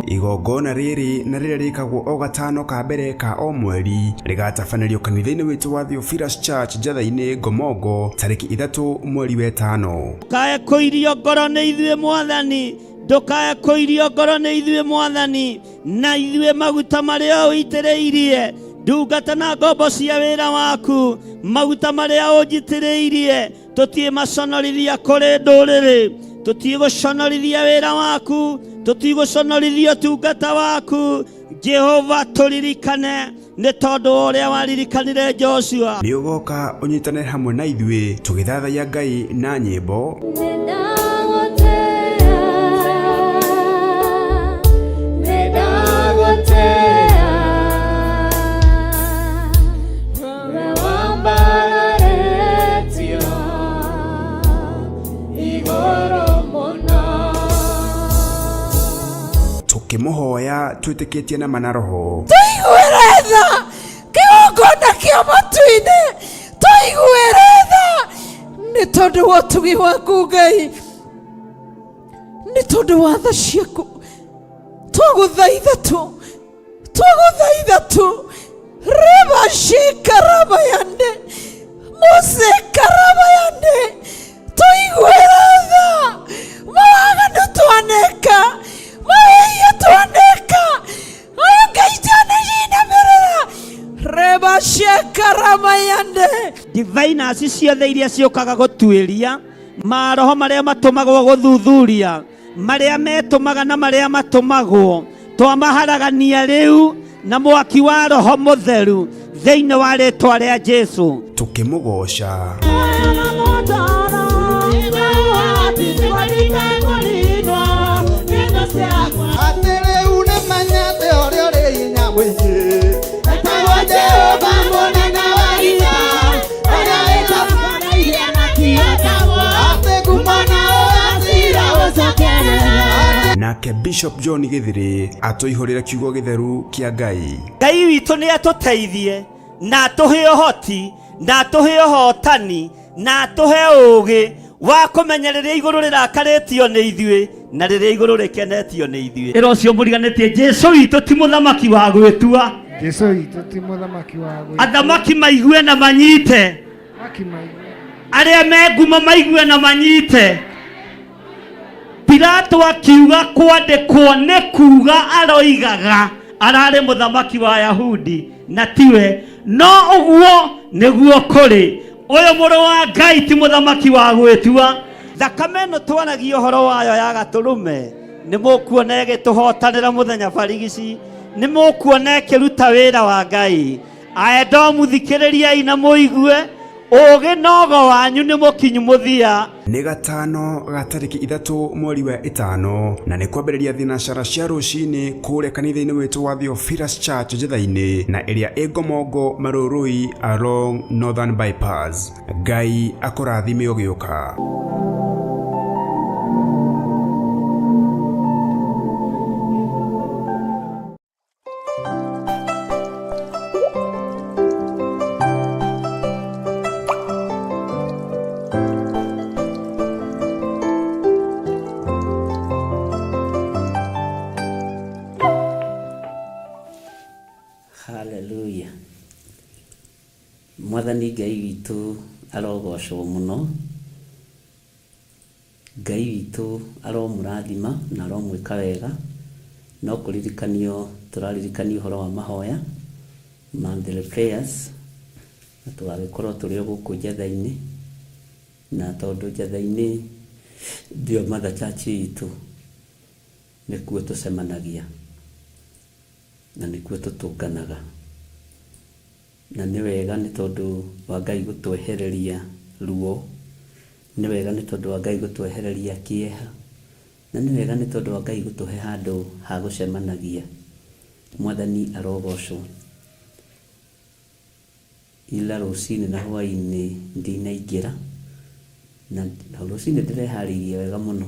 Igongona rĩrĩ na rĩrĩa rĩkagwo o gatano ka mbere ka o mweri rĩgatabanĩrio kanitha-inĩ witũ wa Theophilus Church Njatha-inĩ Ngomongo tarĩki 3 mweri wa 5.
Ndũkae kũirio ngoro nĩ ithuĩ Mwathani, ndũkae kũirio ngoro nĩ ithuĩ Mwathani, na ithuĩ maguta marĩa ũitĩrĩirie ndungata na ngombo cia wĩra waku, maguta marĩa ũnjitĩrĩirie tũtiĩmaconorithia kũrĩ ndũrĩrĩ, tũtigũconorithia wĩra waku, tũtigũconorithia ũtungata waku. Jehova tũririkane nĩ tondũ ũrĩa waririkanire Joshua.
Nĩ ũgoka ũnyitanĩre hamwe na ithuĩ tũgĩthathaiya Ngai na nyĩmbo. Tukĩmũhoya twĩtĩkĩtie na mana roho.
Tũiguĩre tha kĩgongona kĩa matu-inĩ, tũiguĩre tha nĩ tondũ wa ũtugi waku Ngai, nĩ tondũ wa tha ciaku. Twagũthaitha tu reba shikarabayande mose karabayande, tũiguĩre tha mawaganu twaneka, mawĩia twaneka, Ngai twanejinamĩrĩra reba shikarabayande.
Diviners ciothe iria ciũkaga gũtuĩria, maroho marĩa matũmagwo gũthuthuria, marĩa metũmaga na marĩa matũmagwo, twamaharagania rĩu na mwaki wa Roho Mũtheru thĩinĩ wa rĩĩtwa rĩa Jesũ.
Tukĩmũgoca nake Bishop John Gĩthĩrĩ atũihũrĩra kiugo gĩtheru kĩa Ngai.
Ngai witũ nĩ atũteithie na atũhe ũhoti na atũhe ũhotani na atũhe ũũgĩ wa kũmenyerera igũrũ rĩrakarĩtio nĩ ithuĩ na rĩrĩa igũrũ rĩkenetio nĩ ithuĩ. Ĩra ũcio mũriganĩtie, Jesũ witũ ti mũthamaki wa gwĩtua.
Jesũ witũ ti mũthamaki wa gwĩtua.
Athamaki maigue na manyite, arĩa me ngumo maigue na manyite. Pilato akiuga kwandĩkwo nĩ kuuga aroigaga ararĩ mũthamaki wa Ayahudi na tiwe, no ũguo nĩguo kũrĩ. Ũyũ mũrũ wa Ngai ti mũthamaki wa gwĩtua. Thakame ĩno twanagia ũhoro wayo ya gatũrũme, nĩ mũkuona ĩgĩtũhotanĩra mũthenya barigici, nĩ mũkuona ĩkĩruta wĩra wa Ngai. Aendo mũthikĩrĩriai na mũigue, ũũgĩ nogo wanyu nĩ mũkinyu mũthia.
Nĩ gatano ga tarĩki 3 mweri wa 5 na nĩ kwambĩrĩria thinacara cia rũcinĩ kũrĩa kanitha-inĩ witũ wa Theophilus Church Njatha-inĩ na ĩrĩa ĩ Ngomongo Marũrũi along Northern Bypass. Ngai akũrathime ũgĩũka.
Mwathani Ngai witũ arogocwo mũno. Ngai witũ aromũrathima na aromwĩka wega. No kũririkanio tũraririkanio ũhoro wa mahoya, monthly prayers, na tũgagĩkorwo tũrĩ gũkũ Njatha-inĩ, na tondũ Njatha-inĩ ndio Mother Church itũ, nĩkuo tũcemanagia na nĩkuo tũtũnganaga, na nĩ wega nĩ tondũ wa Ngai gũtwehereria ruo, nĩ wega nĩ tondũ wa Ngai gũtwehereria kĩeha, na nĩ wega nĩ tondũ wa Ngai gũtũhe handũ ha gũcemanagia. Mwathani arogocwo. Ila rũcinĩ na hwaĩ-inĩ ndinaingĩra, na rũcinĩ ndĩreharĩirie wega mũno,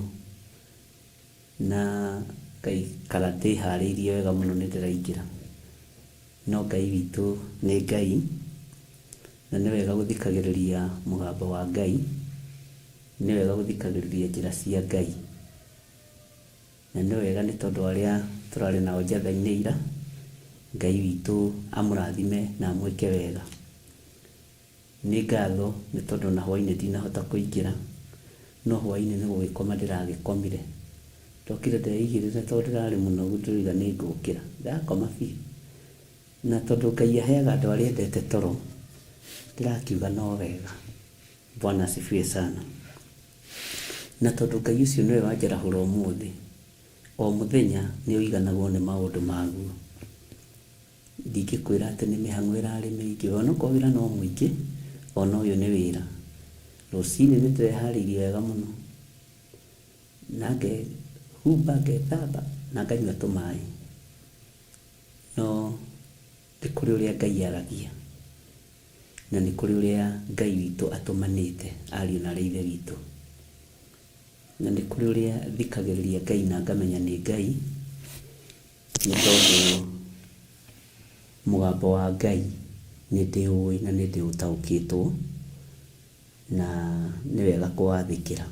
na ngaikara ndĩharĩirie wega mũno nĩndĩraingĩra. No Ngai witũ nĩ Ngai, na nĩ wega gũthikagĩrĩria mũgambo wa Ngai, nĩ wega gũthikagĩrĩria njĩra cia Ngai, na nĩ wega nĩ tondũ arĩa tũrarĩ nao Njatha-inĩ ira, Ngai witũ amũrathime na amwĩke wega. Nĩ ngatho nĩ tondũ na hwaĩ-inĩ ndinahota kũingĩra, no hwaĩ-inĩ nĩ gũgĩkoma ndĩragĩkomire. Ndokire ndeigĩrĩre tondũ ndĩrarĩ mũnogu, ndĩroiga nĩ ngũkĩra, ndakoma biũ. Na tondũ Ngai aheaga andũ arĩa endete toro, ndĩrakiuga no wega. Bwana asifiwe sana. Na tondũ Ngai ũcio nĩwe wanjarahũra ũmũthĩ, o mũthenya nĩ ũiganagwo nĩ maũndũ maguo. Ndingĩkwĩra atĩ nĩ mĩhang'o ĩrarĩ mĩingĩ, onokorwo wĩra no mũingĩ, ona ũyũ nĩ wĩra. Rũcinĩ nĩ ndĩreharĩirie wega mũno, na ngehumba, ngethamba, na nganyua tũmaĩ. No nĩ kũrĩ ũrĩa Ngai aragia, na nĩ kũrĩ ũrĩa Ngai witũ atũmanĩte, ariũ na arĩa ithe witũ. Na nĩ kũrĩ ũrĩa thikagĩrĩria Ngai na ngamenya nĩ Ngai, nĩ tondũ mũgambo wa Ngai nĩ ndĩũĩ na nĩ ndĩũtaũkĩtwo, na nĩ wega kũwathĩkĩra.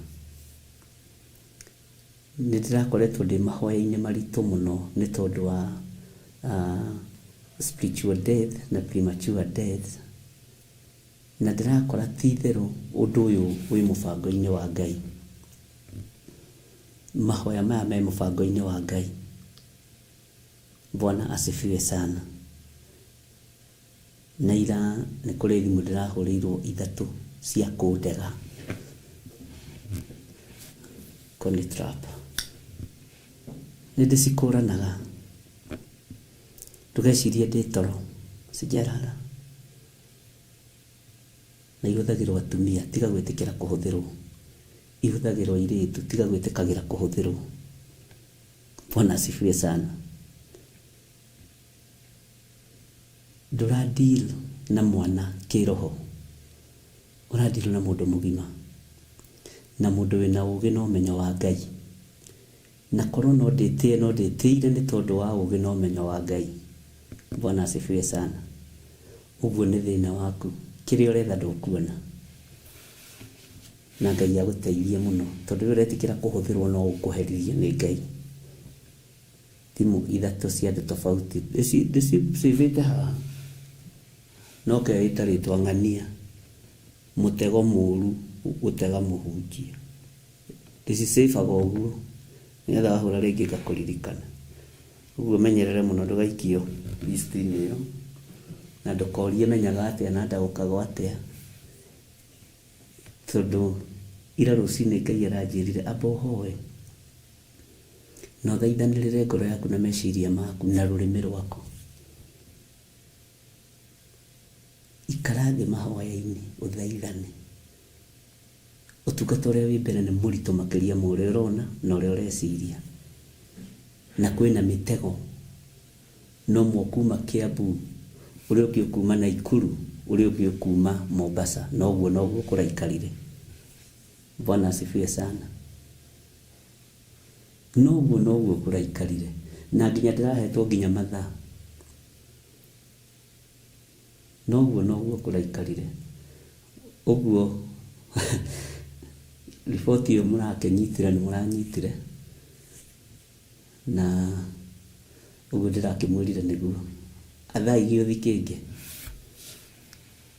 Nĩ ndĩrakoretwo ndĩ mahoya-inĩ maritũ mũno nĩ tondũ wa spiritual death na premature death, na ndĩrakora ti itherũ ũndũ ũyũ wĩ mũbango-inĩ wa Ngai. Mahoya maya me mũbango-inĩ wa Ngai. Bwana asifiwe sana. Na ira nĩ kũrĩ thimũ ndĩrahũrĩirwo 3 cia kũndega. Conny Trap. Nĩ ndĩcikũranaga. Ndũgecirie ndĩ toro, sijarara. Na ihũthagĩrwo atumia, tiga gwĩtĩkĩra kũhũthĩrwo. Ihũthagĩrwo airĩtu, tiga gwĩtĩkagĩra kũhũthĩrwo. Bwana asifiwe sana. Ndũradeal na mwana kĩroho, ũradeal na mũndũ mũgima, na mũndũ wĩna ũũgĩ na ũmenyo wa Ngai. Na korwo no ndĩtĩire nĩ tondũ wa ũũgĩ na ũmenyo wa Ngai. Bwana asifiwe sana. Ũguo nĩ thĩna waku, kĩrĩa ũretha ndũkuona. Na Ngai agũteithie mũno, tondũ ũretikĩra kũhũthĩrwo no ũkũherithio nĩ Ngai. Thimũ 3 cia andũ tofauti ndĩcivĩte haha, no Ngai ĩtarĩtwo ng'ania, mũtego mũũru gũtega mũhunjia. Ndĩcicabaga ũguo, nĩgetha wahũra rĩngĩ ngakũririkana. Ũguo menyerere mũno ndũgaikio list-inĩ ĩyo, na ndũkorie menyaga atĩa na ndaũkaga atĩa, tondũ ira rũcinĩ Ngai aranjĩrire amba ũhoe, na ũthaithanĩrĩre ngoro yaku na meciria maku na rũrĩmĩ rwaku. Ikara thĩ mahoya-inĩ ũthaithane. Ũtungata ũrĩa wĩ mbere nĩ mũritũ makĩria ma ũrĩa ũrona na ũrĩa ũreciria. Na kwĩna mĩtego, no mũkuma Kiambu, ũrĩa ũngĩ kuma Naikuru, ũrĩa ũngĩ kuma Mombasa, noguo kũraikarire. Bwana asifiwe sana. Noguo kũraikarire, na nginya ndĩrahetwo nginya mathaa. Noguo kũraikarire. Ũguo riboti ĩyo mũrakĩnyitire nĩ mũranyitire, na ũguo ndĩrakĩmwĩrire nĩguo athaigĩ ũthi kĩngĩ.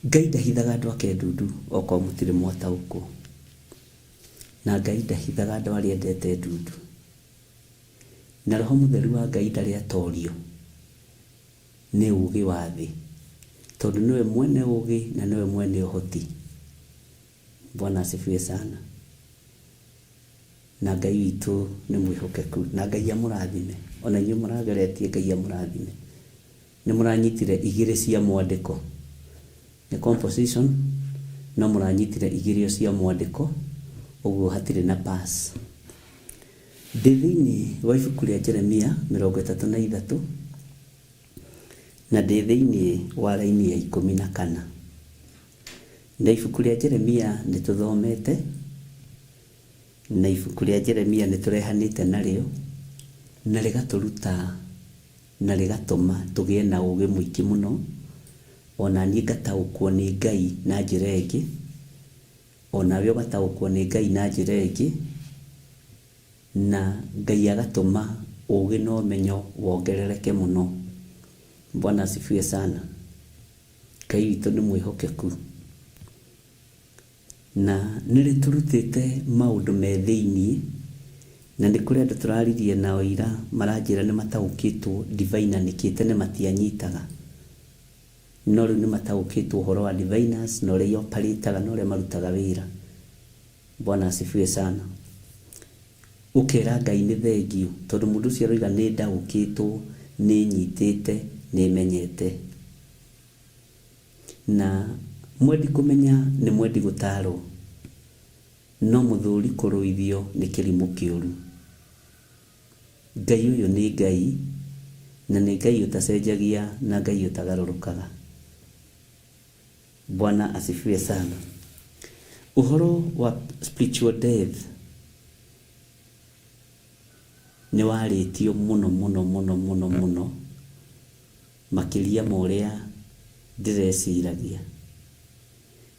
Ngai ndahithaga andũ ake ndundu okorwo mũtirĩ mwataũkwo, na Ngai ndahithaga andũ arĩa endete ndundu, na Roho Mũtheru wa Ngai ndarĩ atorio nĩ ũũgĩ wa thĩ, tondũ nĩwe mwene ũũgĩ na nĩwe mwene ũhoti. Bwana asifiwe sana. Na Ngai witũ nĩ mwĩhokeku, na Ngai amũrathime. Ona inyuĩ mũrageretie, Ngai amũrathime. Nĩ mũranyitire igĩrĩ cia mwandĩko, nĩ composition, no mũranyitire igĩrĩ cia mwandĩko, ũguo hatirĩ na pass. Ndĩ thĩinĩ wa ibuku rĩa Jeremia 33 na ndĩ thĩinĩ wa raini ya 14. Na ibuku rĩa Jeremia nĩ tũthomete, na ibuku rĩa Jeremia nĩ tũrehanĩte narĩo, na rĩgatũruta na rĩgatũma tũgĩe na ũũgĩ mũingĩ mũno, ona niĩ ngataũkwo nĩ Ngai na njĩra ĩngĩ, onawe ũgataũkwo nĩ Ngai na njĩra ĩngĩ, na Ngai agatũma ũũgĩ na ũmenyo wongerereke mũno. Bwana asifiwe sana. Ngai witũ nĩ mwĩhokeku, na nĩrĩ tũrutĩte maũndũ me thĩinĩ, na nĩ kũrĩ andũ tũraririe nao ira maranjĩra nĩ mataũkĩtwo divinanĩkĩte nĩ matianyitaga, no rĩu nĩ mataũkĩtwo ũhoro wa diviners na ũrĩa operataga na ũrĩa marutaga wĩra. Bwana asifiwe sana. Ũkera Ngai nĩ thengio, tondũ mũndũ ũcio aroiga nĩ ndaũkĩtwo, nĩ nyitĩte, nĩ menyete. Na mwendi kũmenya nĩ mwendi gũtarwo, no mũthuri kũrũithio nĩ kĩrimũ kĩũru. Ngai ũyũ nĩ Ngai, na nĩ Ngai ũtacenjagia na Ngai ũtagarũrũkaga. Bwana asifiwe sana. Ũhoro wa spiritual death nĩ warĩtio mũno mũno mũno mũno mũno, makĩria ma ũrĩa ndĩreciragia.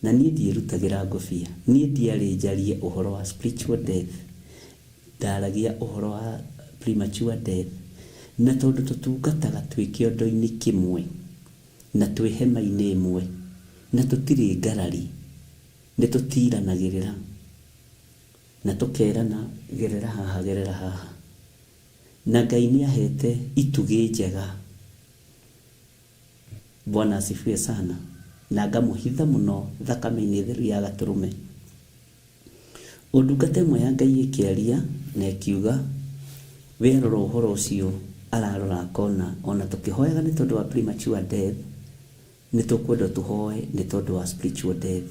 Na niĩ ndiĩrutagĩra ngũbia, niĩ ndiarĩ njarie ũhoro wa spiritual death, ndaragia ũhoro wa premature death, na tondũ tũtungataga twĩ kĩondo-inĩ kĩmwe na twĩ hema-inĩ ĩmwe na tũtirĩ ngarari, nĩ tũtiranagĩrĩra na tũkerana gerera haha gerera haha, na Ngai nĩ ahete itugĩ njega. Bwana asifiwe sana. Na ngamũhitha mũno thakame-inĩ theru ya Gatũrũme. Ũndungata ĩmwe ya Ngai ĩkĩaria na ĩkiuga, we arora ũhoro ũcio ararora akona ona tũkĩhoyaga nĩ tondũ wa premature death, nĩ tũkwenda tũhoe nĩ tondũ wa spiritual death.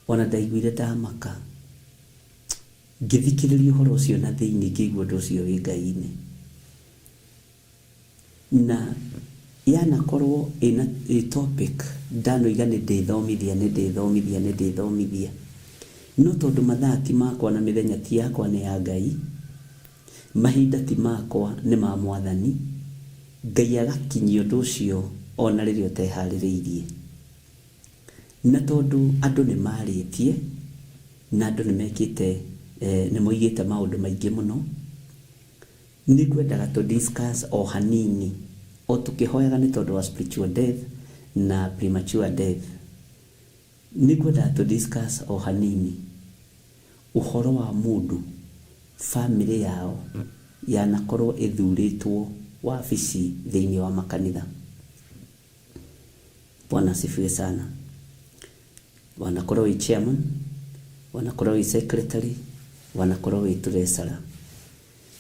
Ona ndaiguire ndamaka, ngĩthikĩrĩria ũhoro ũcio na thĩinĩ ngĩigua ũndũ ũcio wĩ Ngai-inĩ. Na yanakorwo ĩna topic ndanoiga nĩ ndĩthomithia, no tondũ mathaa ti makwa na mĩthenya ti yakwa nĩ ya Ngai, mahinda ti makwa nĩ ma Mwathani, Ngai agakinyia ũndũ ũcio ona rĩrĩa ũteharĩrĩirie. Na tondũ andũ nĩ marĩtie na andũ nĩ mekĩte nĩ moigĩte maũndũ maingĩ mũno, nĩ ngwendaga tũ discuss o hanini, o tũkĩhoyaga nĩ tondũ wa spiritual death na premature death. Nĩ ngwendaga tũ discuss o hanini ũhoro wa mũndũ family yao yanakorwo ĩthurĩtwo wabici thĩinĩ wa makanitha. Bwana asifiwe sana. Wanakorwo wĩ chairman, wanakorwo wĩ secretary, wanakorwo wĩ treasurer,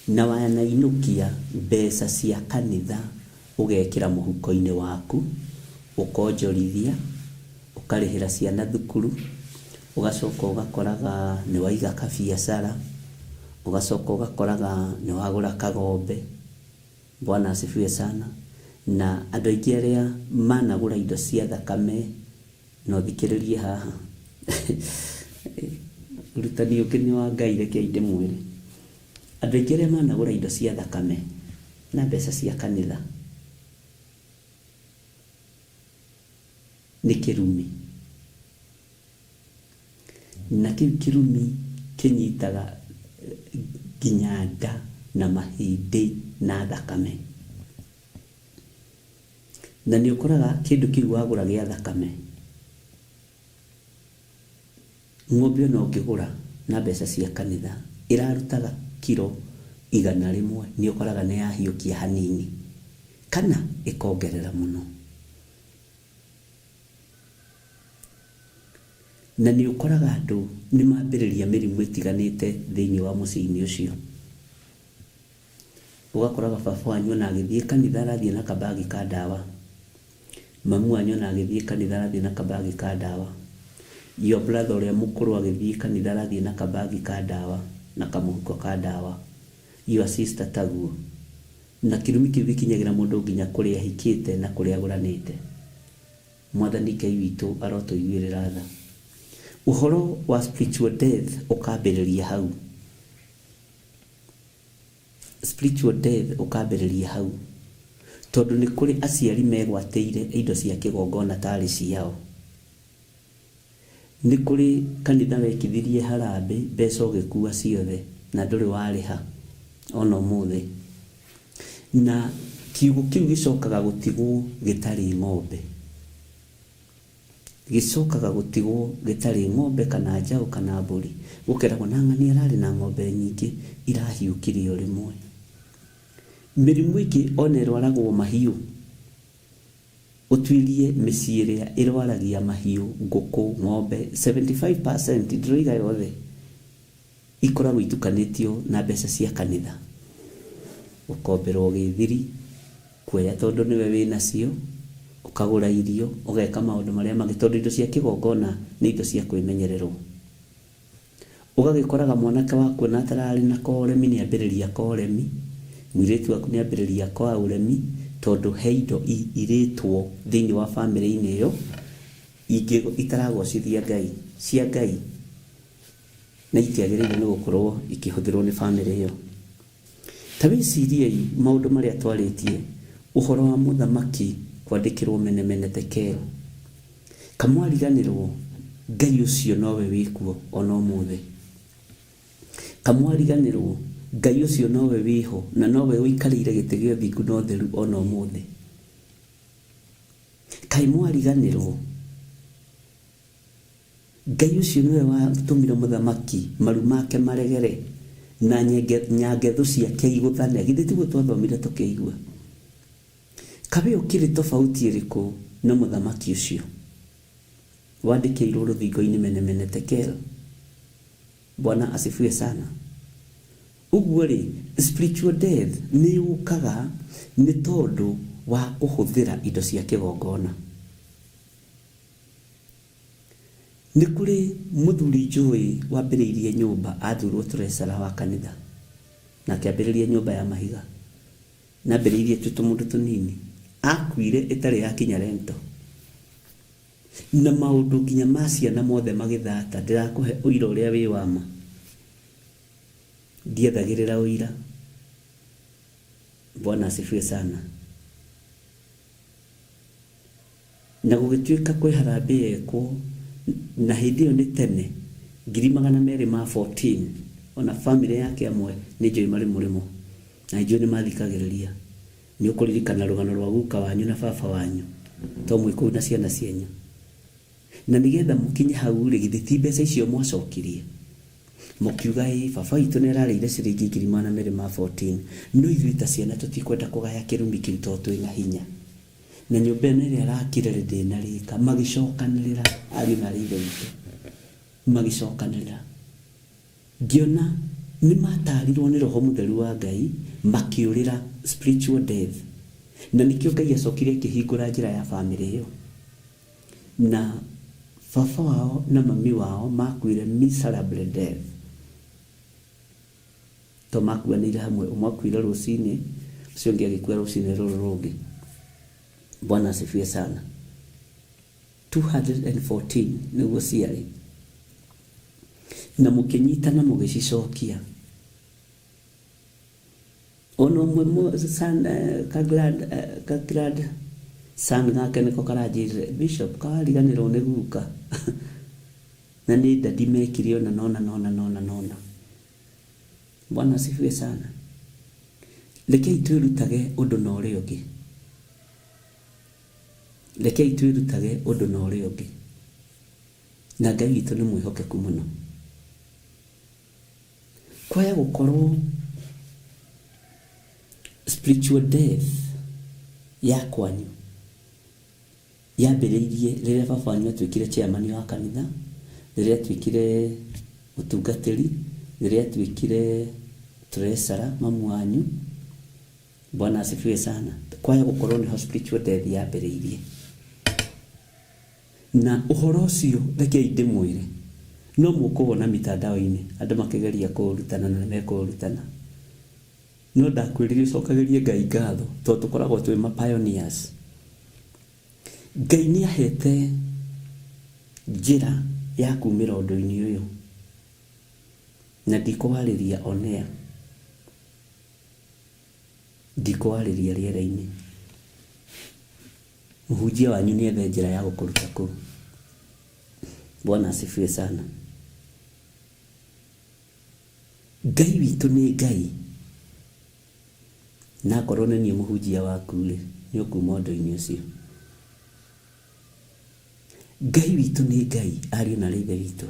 na wanainukia mbeca cia kanitha ũgekĩra mũhuko-inĩ waku, ũkonjorithia, ũkarĩhĩra ciana thukuru, ũgacoka ũgakoraga nĩ waiga kabiacara, ũgacoka ũgakoraga nĩ wagũra kagombe. Bwana asifiwe sana. Na andũ aingĩ arĩa managũra indo cia thakame, no thikĩrĩrie haha rutani ũngĩ nĩ wa Ngai, reke ndĩmwĩre, andũ aingĩ arĩa managũra indo cia thakame na mbeca cia kanitha nĩ kĩrumi, na kĩu kĩrumi kĩnyitaga nginya nda na mahĩndĩ na thakame. Na nĩ ũkoraga kĩndũ kĩu wagũra gĩa thakame ng'ombe no ngĩgũra na mbeca cia kanitha irarutaga kilo 100 nĩ ũkoraga nĩ yahiũkia hanini kana ĩkongerera mũno, na nĩ ũkoraga andũ nĩ mambĩrĩria mĩrimũ ĩtiganĩte thĩinĩ wa mũciĩ-inĩ ũcio. Ũgakoraga baba wanyu na agĩthiĩ kanitha arathiĩ na kabagi ka ndawa, mamu wanyu na agĩthiĩ kanitha arathiĩ na kabagi ka ndawa, your brother ũrĩa mũkũrũ agĩthiĩ kanitha arathiĩ na kabagi ka ndawa na kamũhuko ka ndawa, your sister taguo, na kĩrumi kĩu gĩkinyagĩra mũndũ nginya kũrĩa ahikĩte na kũrĩa agũranĩte. Mwathani Ngai witũ arotũiguĩrĩra tha. Ũhoro wa spiritual death ũkambĩrĩria hau. Spiritual death ũkambĩrĩria hau tondũ nĩ kũrĩ aciari megwatĩire indo cia kĩgongona tarĩ ciao. Nĩ kũrĩ kanitha wekithirie harambĩ mbeca ũgĩkua ciothe na ndũrĩ warĩha ona ũmũthĩ, na kiugo kĩu gĩcokaga gũtigwo gĩtarĩ ng'ombe, gĩcokaga gũtigwo gĩtarĩ ng'ombe kana njaũ kana mbũri. Gũkeragwo na ng'ani ararĩ na ng'ombe nyingĩ irahiũkire o rĩmwe. Mĩrimũ ĩngĩ ona ĩrwaragwo mahiũ, ũtuĩrie mĩciĩ ĩrĩa ĩrwaragia mahiũ, ngũkũ, ng'ombe, 75% ndĩroiga yothe ikoragwo itukanĩtio na mbeca cia kanitha. Ũkomberwo gĩthiri kuoya tondũ nĩwe wĩnacio, ũkagũra irio, ũgeka maũndũ marĩa mangĩ tondũ indo cia kĩgongona nĩ indo cia kwĩmenyererwo. Ũgagĩkoraga mwanake waku na atararĩ na koremi nĩ ambĩrĩria koremi, mũirĩtu waku nĩ ambĩrĩria kwa ũremi tondũ he indo irĩtwo thĩinĩ wa famĩlĩ-inĩ ĩyo itaragocithia Ngai, cia Ngai, na itiagĩrĩire nĩ gũkorwo ikĩhũthĩrwo nĩ famĩlĩ ĩyo. Ta wĩciriei maũndũ marĩa twarĩtie, ũhoro wa mũthamaki kwandĩkĩrwo Menemene Tekel, kamwariganĩrwo Ngai ũcio nowe wĩkuo ona ũmũthĩ, kamwariganĩrwo Ngai ũcio nowe wĩho na nowe ũikarĩire gĩtĩ gĩa ũthingu na ũtheru ona ũmũthĩ. Kaĩ mwariganĩrwo Ngai ũcio nĩwe watũmire mũthamaki maru make maregere na nyangetho ciake igũthane, githĩ tiguo twathomire tũkĩigua? Kabe ũkĩrĩ tofauti ĩrĩkũ na mũthamaki ũcio wandĩkĩirwo rũthingo-inĩ Menemene Tekel? Bwana asifiwe sana. Ũguo rĩ, spiritual death nĩ yũkaga nĩ tondũ wa kũhũthĩra indo cia kĩgongona. Nĩ kũrĩ mũthuri njũĩ wambĩrĩirie nyũmba, athurwo treasurer wa kanitha na akĩambĩrĩria nyũmba ya mahiga, na ambĩrĩirie tũmũndũ tũnini, akuire ĩtarĩ yakinya rento, na maũndũ nginya ma ciana mothe magĩthata. Ndĩrakũhe ũira ũrĩa wĩ wa ma, ndiethagĩrĩra ũira. Bwana asifiwe sana. Na gũgĩtuĩka kwĩ harambĩ yekwo, na hĩndĩ ĩyo nĩ tene 214, ona famĩlĩ yake amwe nĩ njũĩ marĩ mũrĩmo na njũĩ nĩ mathikagĩrĩria. Nĩ ũkũririkana rũgano rwa guka wanyu na baba wanyu to mwĩ kũu na ciana cianyu, na nĩgetha mũkinye hau rĩ, githĩ ti mbeca icio mwacokirie mũkiuga baba witũ nĩ ararĩire ciringi 214, no ithuĩ ta ciana tũtikwenda kũgaya kĩrumi kĩu tondũ twĩna hinya, na nyũmba ĩno ĩrĩa arakire rĩ ndĩnarĩka. Magĩcokanĩrĩra ariũ na aarĩ a Ithe witũ, magĩcokanĩrĩra. Ngĩona nĩ matarirwo nĩ Roho Mũtheru wa Ngai makĩũrĩra spiritual death, na nĩkĩo Ngai acokire akĩhingũra njĩra ya famĩlĩ ĩyo, na baba wao na mami wao makuire miserable death. To makuanĩire hamwe, ũmwe akuire rũcinĩ, ũcio ũngĩ agĩkua rũcinĩ rũrũ rũngĩ. Bwana asifiwe sana. 214 nĩguo ciarĩ, na mũkĩnyitana mũgĩcicokia. Ono ũmwe kagrad san gake nĩko karanjĩrire, Bishop kariganĩrwo nĩ guka na nĩ ndadi mekire ona nona. Bwana asifiwe sana. Rekei twĩrutage ũndũ na ũrĩa ũngĩ, rekei twĩrutage ũndũ na ũrĩa ũngĩ. na Ngai witũ nĩ mwĩhokeku mũno. Kwaya gũkorwo spiritual death ya kwanyu yambĩrĩirie rĩrĩa baba wanyu atuĩkire chairman wa kanitha, rĩrĩa atuĩkire mũtungatĩri, rĩrĩa atuĩkire treasurer mamu wanyu. Bwana asifiwe sana. Kwaya gũkorwo nĩho spiritual death yambĩrĩirie. Na ũhoro ũcio rekei ndĩmwĩre, no mũkũwona mitandao-inĩ andũ makĩgeria kũrutana na nĩmekũrutana. No ndakwĩrire ũcokagĩrie Ngai ngatho tondũ tũkoragwo twĩ ma pioneers. Ngai nĩ ahete njĩra ya kumĩra ũndũ-inĩ ũyũ, na ndikũwarĩria onea, ndikũwarĩria rĩera-inĩ. Mũhunjia wanyu nĩ ethe njĩra ya gũkũruta kũu. Bwana asifiwe sana. Ngai witũ nĩ Ngai, na korwo nĩ niĩ mũhunjia waku rĩ, nĩ ũkuma ũndũ-inĩ ũcio. Ngai witũ nĩ Ngai, ariũ na ithe witũ.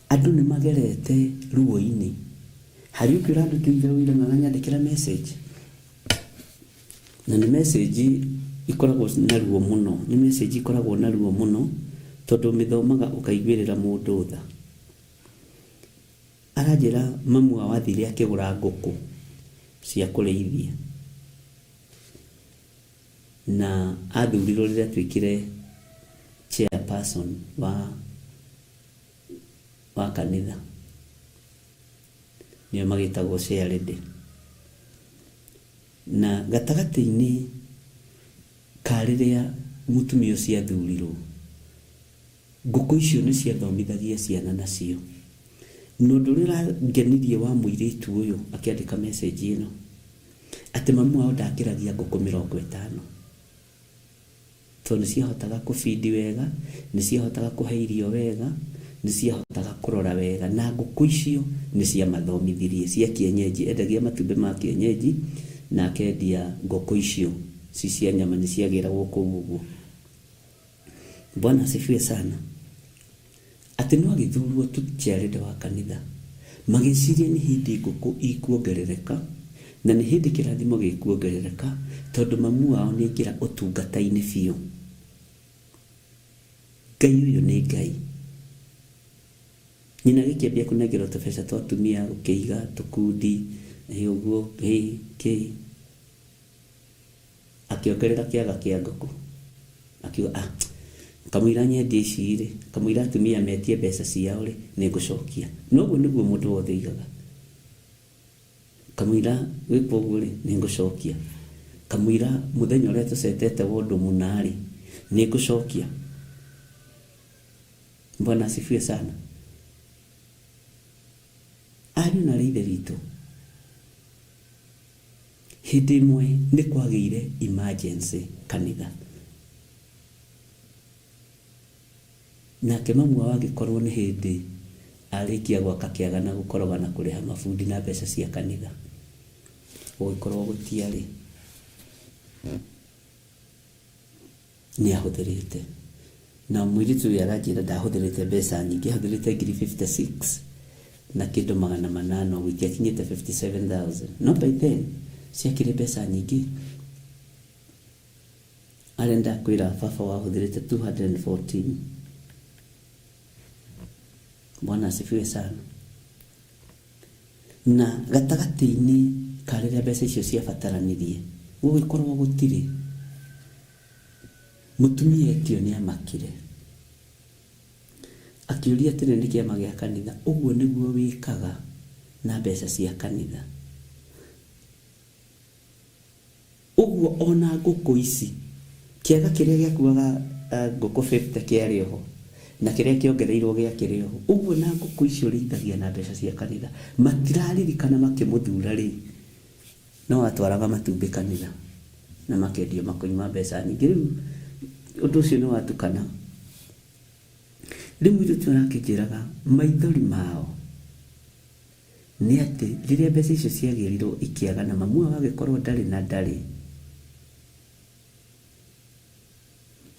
Andũ nĩ magerete ruo-inĩ. Harĩ ũngĩ ũrandĩkĩire wĩra na nyandĩkĩra message, na nĩ message ikoragwo na ruo mũno, nĩ message ikoragwo na ruo mũno tondũ mĩthomaga ũkaiguĩrĩra mũndũ tha. Aranjĩra mamu wa wathire akĩgũra ngũkũ cia kũrĩithia, na athurirwo rĩrĩa atuĩkire chairperson wa kanitha, nĩo magĩtagwo shareD. Na gatagatĩ-inĩ ka rĩrĩa mũtumia ũcio athurirwo, ngũkũ icio nĩ ciathomithagia ciana nacio. Na ũndũ ũrĩa ũrangenirie wa mũirĩtu ũyũ akĩandĩka message ĩno, atĩ mamu wao ndakĩragia ngũkũ 50, tondũ nĩ ciahotaga kũbindi wega, nĩ ciahotaga kũhe irio wega, nĩ ciahotaga kũrora wega, na ngũkũ icio nĩ ciamathomithirie, cia kienyeji. Endagia matumbĩ ma kienyeji na akendia ngũkũ icio ci cia nyama, nĩ ciagĩragwo kũu ũguo. Bwana asifiwe sana. Atĩ no agĩthurwo tu chairman wa kanitha, magĩciria nĩ hĩndĩ ngũkũ ikuongerereka, na nĩ hĩndĩ kĩrathimo gĩkuongerereka tondũ mamu wao nĩ aingĩra ũtungata-inĩ biũ. Ngai ũyũ nĩ Ngai. Nyina gĩkĩambia kũnengerwo tũbeca twa atumia, gũkĩiga tũkundi ũguo kĩ akĩongerera kĩaga kĩa ngũkũ, akiuga kamũira nyendie ici rĩ, kamũira atumia metie mbeca ciao rĩ, nĩ ngũcokia. Noguo nĩguo mũndũ wothe aigaga, kamũira wĩkwo ũguo rĩ, nĩ ngũcokia. Kamũira mũthenya ũrĩa tũcetete wondũ mũna rĩ, nĩ ngũcokia. Bwana asifiwe sana. Ariũ na ithe witũ, hĩndĩ ĩmwe nĩ kwagĩire emergency kanitha, nake mamu wao agĩkorwo nĩ hĩndĩ arĩkia gwaka kĩaga na gũkoroga na kũrĩha mabundi na mbeca cia kanitha, gũgĩkorwo gũtiarĩ, nĩ ahũthĩrĩte. Na mũirĩtu ũyũ aranjĩra ndahũthĩrĩte mbeca nyingĩ, ahũthĩrĩte ngiri 56 na kĩndũ 800, ũguo itiakinyĩte 57,000. No by then ciakĩrĩ mbeca nyingĩ. Arenda kwĩra baba wahũthĩrĩte 214. Bwana asifiwe sana. Na gatagatĩ-inĩ ka rĩrĩa mbeca icio ciabataranirie, gũgĩkorwo gũtirĩ. Mũtumia etio nĩ amakire, akĩũria atĩ nĩ kĩama gĩa kanitha, ũguo nĩguo wĩkaga na mbeca cia kanitha? Ũguo ona ngũkũ ici, kĩaga kĩrĩa gĩakuaga ngũkũ 50 kĩarĩ ho, na kĩrĩa kĩongereirwo gĩakĩrĩ ho, ũguo na ngũkũ icio ũrĩithagia na mbeca cia kanitha. Matiraririkana makĩmũthura rĩ, no atwaraga matumbĩ kanitha na makendio makonywa mbeca nyingĩ. Rĩu ũndũ ũcio nĩ watukana. Rĩu mũirĩtu arakĩnjĩraga maithori mao nĩ atĩ rĩrĩa mbeca icio ciagĩrirwo ikĩaga na mamu wao agĩkorwo ndarĩ na ndarĩ,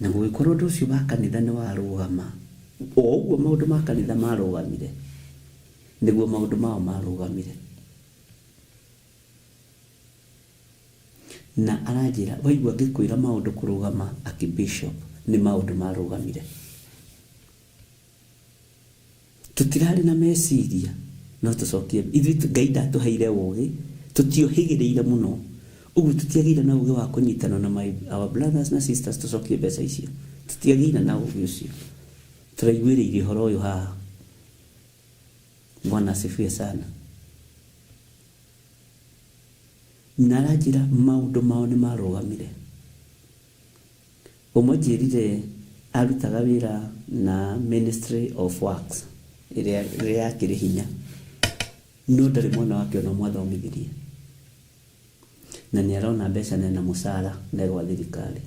na gũgĩkorwo ũndũ ũcio wa kanitha nĩ warũgama o ũguo maũndũ ma kanitha marũgamire nĩguo maũndũ mao marũgamire. Na aranjĩra waigua ngĩkwĩra maũndũ kũrũgama akibishop nĩ maũndũ marũgamire. Tũtirarĩ na meciria no tũcokie ithuĩ Ngai ndatũheire ũũgĩ tũtiohĩgĩrĩire mũno ũguo tũtiagĩire na ũũgĩ wa kũnyitana na our brothers na sisters tũcokie mbeca icio tũtiagĩire na ũũgĩ ũcio tũraiguĩrĩire ũhoro ũyũ haha. Bwana asifiwe sana. Na aranjĩra maũndũ mao nĩ marũgamire. Ũmwe njĩrire arutaga wĩra na Ministry of Works ĩrĩa yakĩrĩ hinya no ndarĩ mwana wake ona mwathomithirie na nĩ arona mbeca na mũcara na gwa thirikari.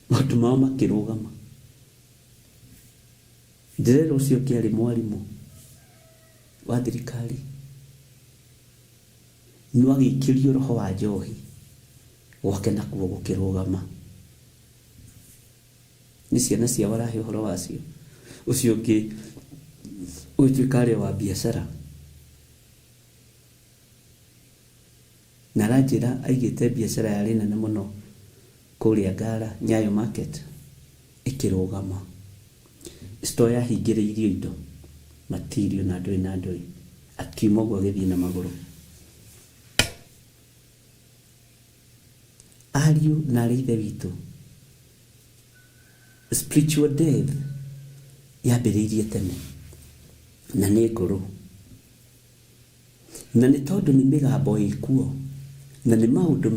Maũndũ mao makĩrũgama. Ndĩrerwo ũcio kĩarĩ mwarimũ wa thirikari no agĩikĩrio roho wa njohi gwake nakuo gũkĩrũgama. Nĩ ciana cia warahe ũhoro wacio. Ũcio ũngĩ ũtuĩka arĩ wa biacara na aranjĩra aigĩte biacara yarĩ nene mũno kũrĩa Ngara Nyayo Market ĩkĩrũgama. Store yahingĩrĩirio indo material na ndũĩ akiuma ũguo agĩthiĩ na magũrũ. Ariũ na arĩ ithe witũ, spiritual death yambĩrĩirie tene na nĩ ngũrũ na nĩ tondũ nĩ mĩgambo ĩkuo na nĩ maũndũ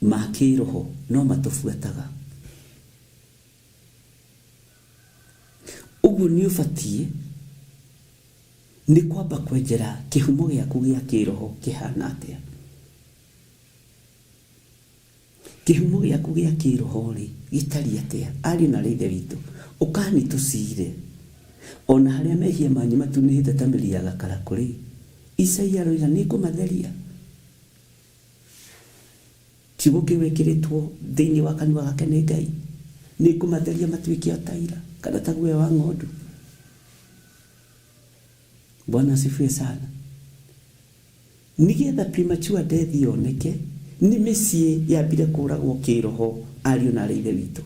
ma kĩroho no matũbuataga. Ũguo nĩ ũbatiĩ nĩ kwamba kwenjera kĩhumo gĩaku gĩa kĩroho kĩhana atĩa. Kĩhumo gĩaku gĩa kĩroho rĩ gĩtariĩ atĩa. Ariũ na ithe witũ, ũkani tũcire ona harĩa mehia manyu matunĩhĩte ta mĩri ya gakarakũrĩ. Isaia aroiga nĩ ngũmatheria. Kiugo kĩu gĩkĩrĩtwo thĩinĩ wa kanua gake nĩ Ngai. Nĩ ngũmatheria matuĩke o ta ira kana ta guoya wa ng'ondu. Bwana asifiwe sana. Nĩgetha premature death yoneke nĩ mĩciĩ yambire kũragwo kĩroho ariũ na ithe witũ.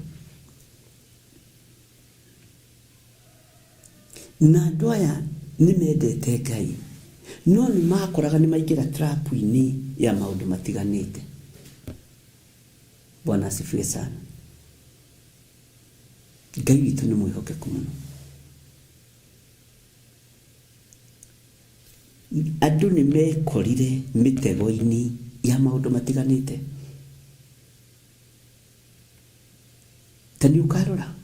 Na andũ aya nĩ mendete Ngai no nĩ makoraga nĩ maingĩra trap-inĩ ya maũndũ matiganĩte. Bwana asifiwe sana. Ngai witũ nĩ mwĩhokeku mũno. Andũ nĩ mekorire mĩtego-inĩ ya maũndũ matiganĩte. Tani ukarora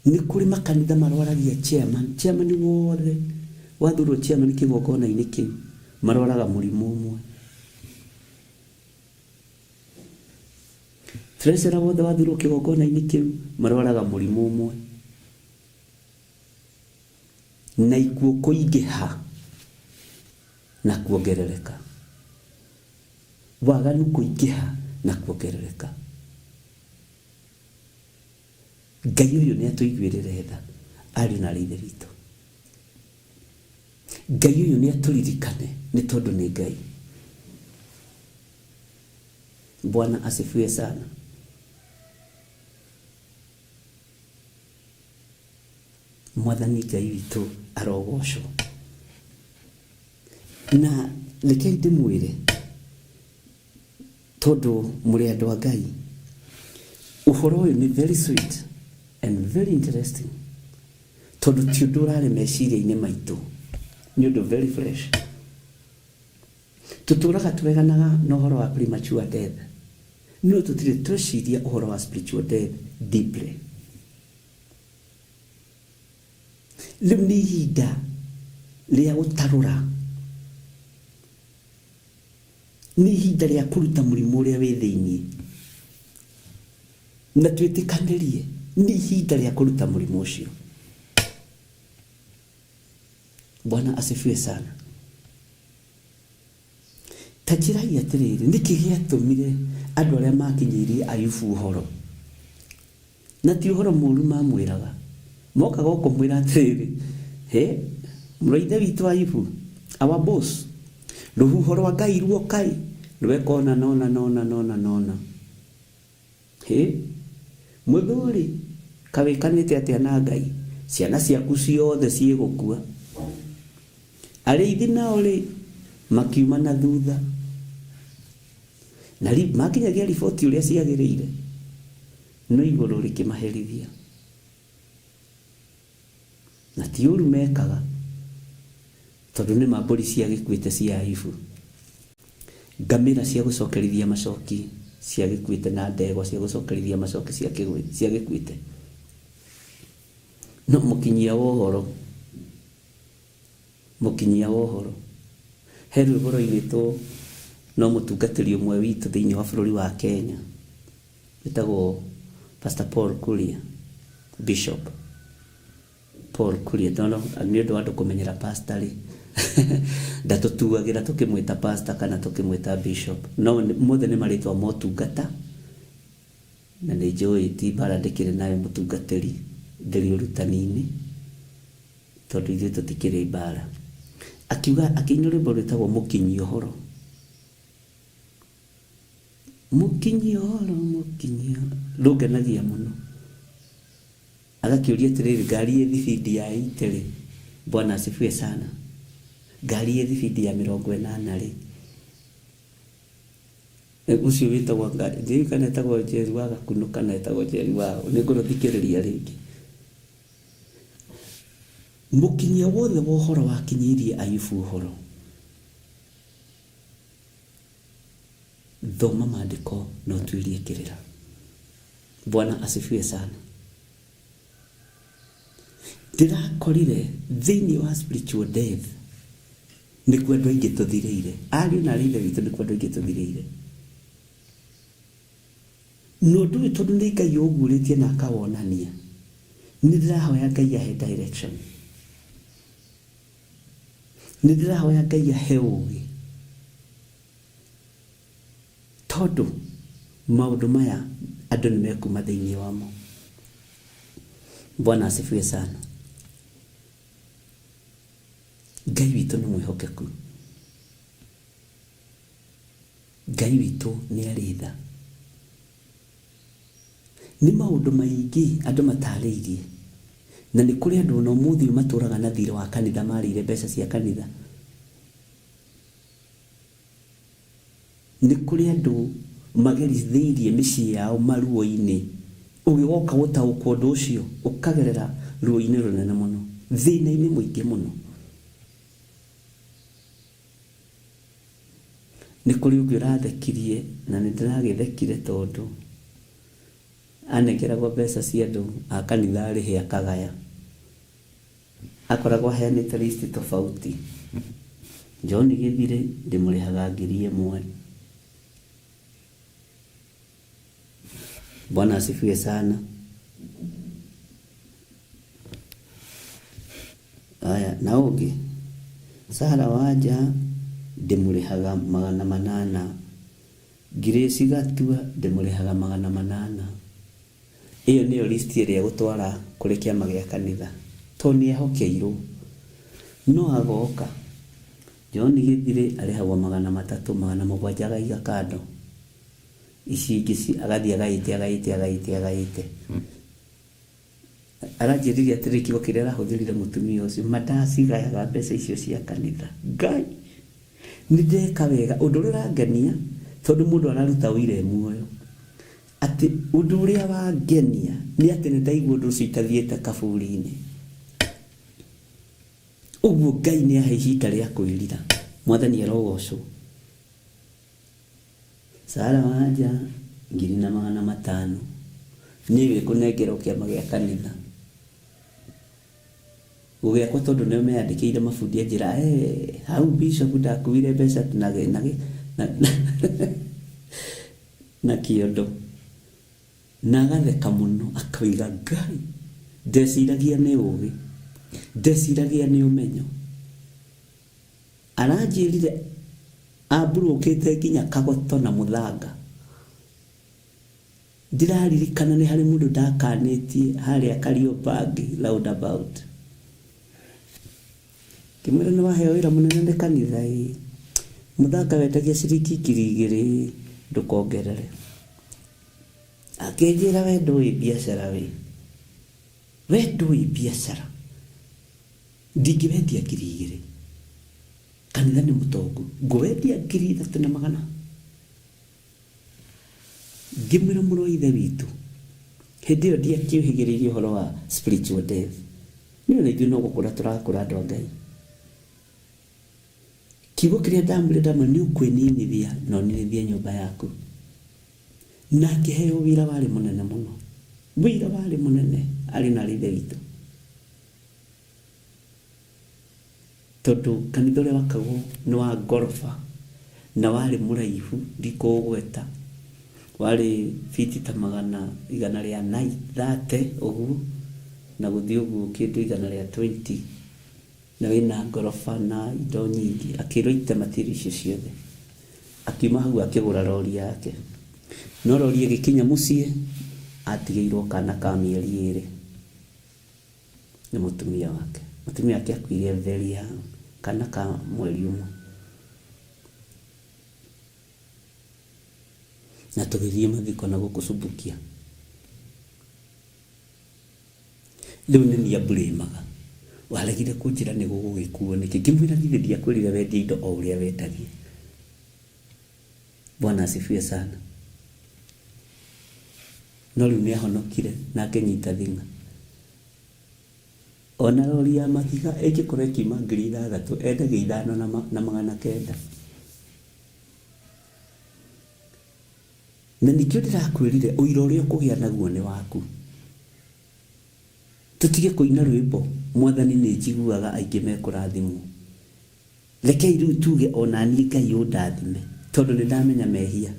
nĩ kũrĩ makanitha marwaragia chairman wothe wathurwo chairman kĩgongona-inĩ kĩu marwaraga mũrimũ ũmwe. Treasurer wothe wathurwo kĩgongona-inĩ kĩu marwaraga mũrimũ ũmwe. Na ikuũ kũingĩha na kuongerereka. Waganu kũingĩha na kuongerereka. Ngai ũyũ nĩ atũiguĩrĩre tha ariũ na ithe witũ. Ngai ũyũ nĩ atũririkane nĩ tondũ nĩ Ngai. Bwana asifiwe sana. Mwathani Ngai witũ arogocwo. Na reke ndĩmwĩre tondũ mũrĩ andũ a Ngai, ũhoro ũyũ nĩ very sweet and very interesting tondũ ti ũndũ ũrarĩ meciria-inĩ maitũ, nĩ ũndũ very fresh. Tũtũraga tweganaga na ũhoro wa premature death no tũtirĩ tweciria ũhoro wa spiritual death deeply. Rĩu nĩ ihinda rĩa gũtarũra, nĩ ihinda rĩa kũruta mũrimũ ũrĩa wĩ thĩinĩ na twĩtĩkanĩrie nĩ ihinda rĩa kũruta mũrimũ ũcio. Bwana asifiwe sana. Ta njĩrai atĩrĩrĩ, nĩkĩ gĩatũmire andũ arĩa makinyĩirie Ayubu ũhoro, na ti ũhoro mũũru mamwĩraga, mokaga kũmwĩra atĩrĩrĩ, mũrũ-ithe witũ Ayubu, our boss, rũhuho rwa Ngai ruokai, rwekona nona mũthuri kawĩkanĩte atĩa na Ngai, ciana ciaku ciothe ciĩgũkua. Arĩithi nao rĩ makiuma na thutha, na makinyagia riboti ũrĩa ciagĩrĩire, no igũrũ rĩkĩmaherithia. Na ti ũru mekaga, tondũ nĩ mbũri ciagĩkuĩte cia Ayubu, ngamĩra cia gũcokerithia macoki ciagĩkuĩte, na ndegwa cia gũcokerithia macoki ciagĩkuĩte. No mũkinyia wohoro he rwĩmbo rũinĩtwo no mũtungatĩri ũmwe witũ thĩinĩ wa bũrũri wa Kenya, wĩtagwo Pastor Paul Kuria, Bishop Paul Kuria. Nĩ ũndũ wa andũ kũmenyera pastor rĩ ndatũtuagĩra tũkĩmwĩta pastor kana tũkĩmwĩta bishop, no mothe nĩ marĩtwa motungata, na nĩ njũĩ ti mbara ndĩkĩrĩ nayo mũtungatĩri ndĩrĩ ũrutani-inĩ, tondũ ithuĩ tũtikĩrĩ mbara. Akiuga akĩina rwĩmbo rwĩtagwo mũkinyi ũhoro, rũngenagia mũno. Agakĩũria atĩrĩrĩ, ngari ĩ thibindi ya 80 rĩ, Bwana asifiwe sana, ngari ĩ thibindi ya 80 rĩ, ũcio wĩtagwo njeri kana etagwo njeri wa Gakunũ kana etagwo njeri wao, nĩ ngũrũthikĩrĩria rĩngĩ. Mũkinyia wothe wa ũhoro wakinyĩirie Ayubu ũhoro, thoma maandĩko na ũtuĩrie kĩrĩra. Bwana asifiwe sana. Ndĩrakorire thĩinĩ wa spiritual death nĩkuo andũ aingĩ tũthirĩire, ariũ na arĩa witũ nĩkuo andũ aingĩ tũthirĩire. No ndũĩ tondũ nĩ Ngai ũgurĩtie na akawonania, nĩ ndĩrahoya Ngai ahe direction, nĩ ndĩrahoya Ngai ahe ũũgĩ, tondũ maũndũ maya andũ nĩ mekuma thĩinĩ wamo. Bwana asifiwe sana. Ngai witũ nĩ mwĩhokeku, Ngai witũ nĩ arĩ tha. Nĩ maũndũ maingĩ andũ matarĩirie, na nĩ kũrĩ andũ na ũmũthĩ matũraga na thirĩ wa kanitha marĩire mbeca cia kanitha. Nĩ kũrĩ andũ magerithĩirie mĩciĩ yao maruo-inĩ, ũgĩgoka gũtaũkwo ũndũ ũcio ũkagerera ruo-inĩ rũnene mũno, thĩna-inĩ mũingĩ mũno. Nĩ kũrĩ ũngĩ ũrathekirie, na nĩ ndĩragĩthekire tondũ anegeragwo mbeca cia andũ a kanitha arĩhe akagaya, akoragwo aheanĩte list tofauti. John Gĩthire ndĩmũrĩhaga 1,000. Bwana asifiwe sana. Aya, na ũngĩ Sara Wanja ndĩmũrĩhaga 800, Grace Gatua ndĩmũrĩhaga 800. Iyo nĩyo list ĩrĩa gũtwara kũrĩ kĩama gĩa kanitha, to nĩ ehokeirwo. No agoka John Gĩthire arĩhagwo 300, 700 agaiga kando, ici ingĩ agathiĩ agaite. Aranjĩrĩria atĩrĩ kiugo kĩrĩa arahũthĩrire mũtumia ũcio, madacigayaga mbeca icio cia kanitha. Ngai nĩ ndeka wega, ũndũ ũrĩa ũrangenia tondũ mũndũ araruta ũira muoyo, atĩ ũndũ ũrĩa wangenia nĩ atĩ nĩ ndaigua ũndũ ũcio itathiĩte kaburi-inĩ. Ũguo Ngai nĩ ahe ihinda rĩa kwĩrira. Mwathani arogocwo. Sara Wanja 500 niĩ kũnengerwo kĩama gĩa kanitha gũgĩakwo, tondũ nĩo meyandĩkĩire mabundi a njĩra, hau bishop ndakuire mbeca na kĩondo, na agatheka mũno akoiga, Ngai ndeciragia nĩ ũũgĩ, ndeciragia nĩ ũmenyo. Aranjĩrire amburũkĩte nginya kagoto na mũthanga, ndiraririkana nĩ harĩ mũndũ ndakanĩtie harĩa Kariobangi roundabout. Kĩmwĩra nĩ waheo wĩra mũnene nĩ kanitha mũthanga wendagia ciringi 2,000 ndũkongerere. Akĩnjĩra we ndũĩ biacara we ndũĩ biacara ndingĩwendia 2,000 kanitha nĩ mũtongu ngũwendia 3,500. Ngĩmwĩra mũrũ ithe witũ hĩndĩ ĩyo ndiakĩũhĩgĩrĩirie ũhoro wa spiritual death. Nĩ ona ithuĩ no gũkũra tũrakũra andũ a Ngai. Kiugo kĩrĩa ndamwĩra nĩ ũkwĩninithia na ũninithie nyũmba yaku. Na akĩheo wĩra warĩ mũnene mũno. Wĩra warĩ mũnene arĩ na ithe witũ. Tondũ kanitha ũrĩa wakagwo nĩ wa ngoroba na warĩ mũraihu ndikũgweta. Warĩ fiti ta 130 ũguo na gũthiĩ ũguo kĩndũ 120 na wĩna ngoroba na indo nyingĩ. Akĩrwo ite matiri icio ciothe. Akiuma hau akĩgũra rori yake. No rori ĩgĩkinya mũciĩ atigĩirwo kana ka mĩeri 2 nĩ mũtumia wake. Mũtumia wake akuire very young kana ka mweri 1. Na tũgĩthiĩ mathiko na gũkũcumbukia. Rĩu nĩ niĩ mbũrĩmaga. Waregire kũnjĩra nĩ gũgũgĩkuo nĩkĩ. Ngĩmwĩra githĩ ndiakwĩrire wendie indo o ũrĩa wendagia. Bwana asifiwe sana. No rĩu nĩahonokire na akĩnyita thing'a. Ona rori ya mahiga ĩngĩkorwo ĩkiuma 6,000 endagia 5,900. Na nĩkĩo ndĩrakwĩrire ũira ũrĩa ũkũgĩa naguo nĩ waku. Tũtige kũina rwĩmbo Mwathani nĩ njiguaga aingĩ mekũrathimwo. Rekei rĩu tuge ona niĩ Ngai ũndathime tondũ nĩ ndamenya mehia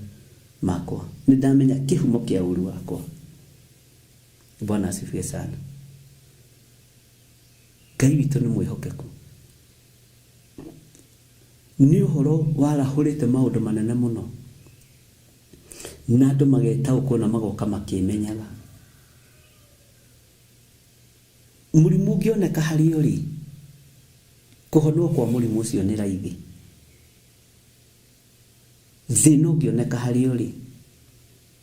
makwa. Nĩ ndamenya kĩhumo kĩa ũru wakwa. Bwana asifiwe sana. Ngai witũ nĩ mwĩhokeku. Nĩ ũhoro warahũrĩte maũndũ manene mũno. Na andũ magetaũkwo na magoka makĩmenyaga. Mũrimũ ũngĩoneka harĩ ũrĩ kũhonwo kwa mũrimũ ũcio nĩ raithi. Thĩna ũngĩoneka harĩ ũrĩ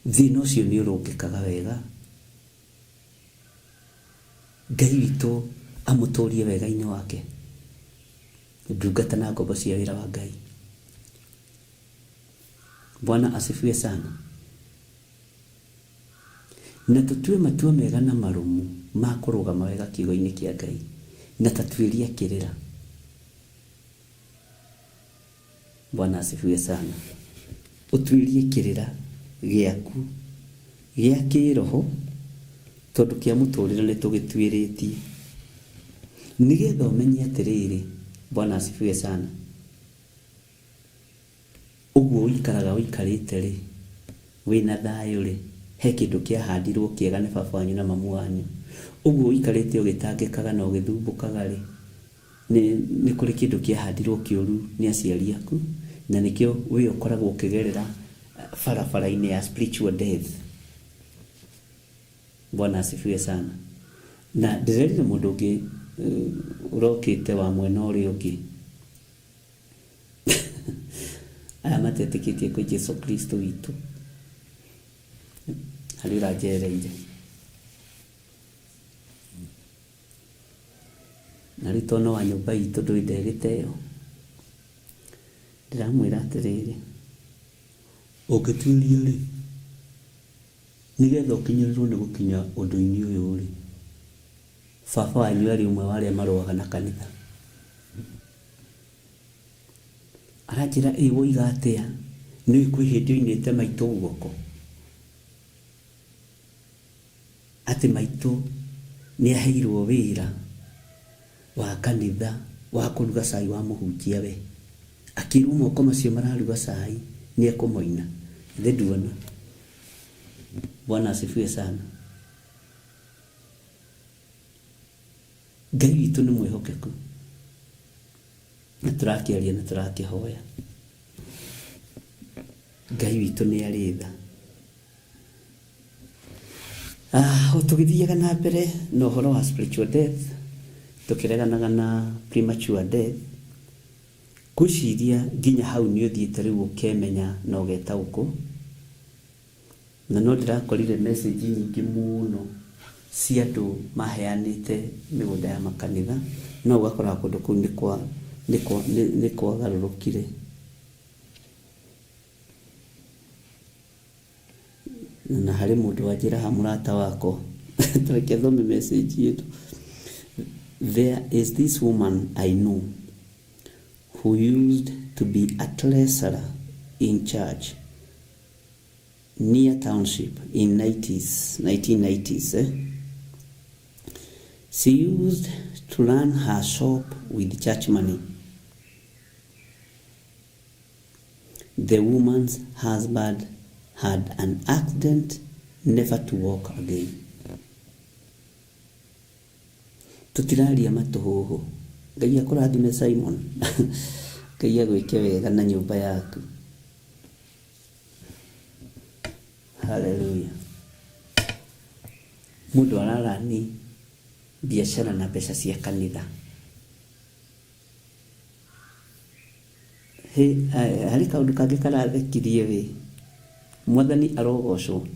thĩna ũcio nĩ ũrũngĩkaga wega. Ngai witũ amũtũrie wega-inĩ wake. Ndungata na ngombo cia wĩra wa Ngai. Bwana asifiwe sana. Na tutue matua mega na marumu ma kũrũgama wega kiugo-inĩ kĩa Ngai na tatuĩrie kĩrĩra. Bwana asifiwe sana. Utuĩrie kĩrĩra gĩaku gĩa kĩroho tondũ kĩa mũtũrĩre nĩ tũgĩtuĩrĩtie. Nĩgetha ũmenye atĩrĩrĩ. Bwana asifiwe sana. Ũguo ũikaraga ũikarĩte rĩ wĩna thayũ rĩ he kĩndũ kĩahandirwo kĩega nĩ baba wanyu na mamu wanyu. Ũguo ũikarĩte ũgĩtangĩkaga na ũgĩthumbũkaga rĩ nĩ kũrĩ kĩndũ kĩahandirwo kĩũru nĩ aciari aku na nĩkĩo wĩ ũkoragwo ũkĩgerera barabara-inĩ ya spiritual death. Bwana asifiwe sana. Na ndĩrerire mũndũ ũngĩ ũrokĩte wa mwena ũrĩa ũngĩ. Aya matetĩkĩtie kwĩ Jesũ Kristo witũ. Harĩ ũranjereire. Na rĩu tono wa nyũmba itũ ndũĩ gĩtĩo. Ndĩramwĩra atĩrĩrĩ. Ũngĩtuĩria rĩ nĩgetha ũkinyĩrĩrwo nĩ gũkinya ũndũ-inĩ ũyũ rĩ baba wanyu arĩ ũmwe wa arĩa marũaga na kanitha. Aranjĩra woiga atĩa nĩ kwĩ hĩndĩ oinĩte maitũ guoko atĩ maitũ nĩ aheirwo wĩra wa kanitha wa kũruga cai wa mũhunjia we. Akĩrwo moko macio mararuga cai nĩ ekũmoina. Ithe nduona. Bwana asifiwe sana. Ngai witũ nĩ mwĩhokeku. Na tũrakĩaria na tũrakĩhoya. Ngai witũ nĩ arĩ tha. Tugithiaga na mbere no horo wa spiritual death tukireganaga na premature death kuciria nginya hau ni uthiite riu ukemenya na ugetaũkũ na no ndirakorire message nyingi muno cia andu maheanite migunda ya makanitha no ugakora kundu kuu ni kwa garurukire na hari mundu wajira ha murata wako tureke thome message yetu. There is this woman I know who used to be a treasurer in church near township in 1990s. She used to run her shop with church money. The woman's husband had an accident, never to walk again. Tutiraria matuhuhu. Ngai akurathime Simon. Ngai agwike wega na nyumba yaku. Hallelujah. Mundu ararani biashara na pesa cia kanitha. Hari kaundu kangi karathekirie we. Mwathani arogocwo.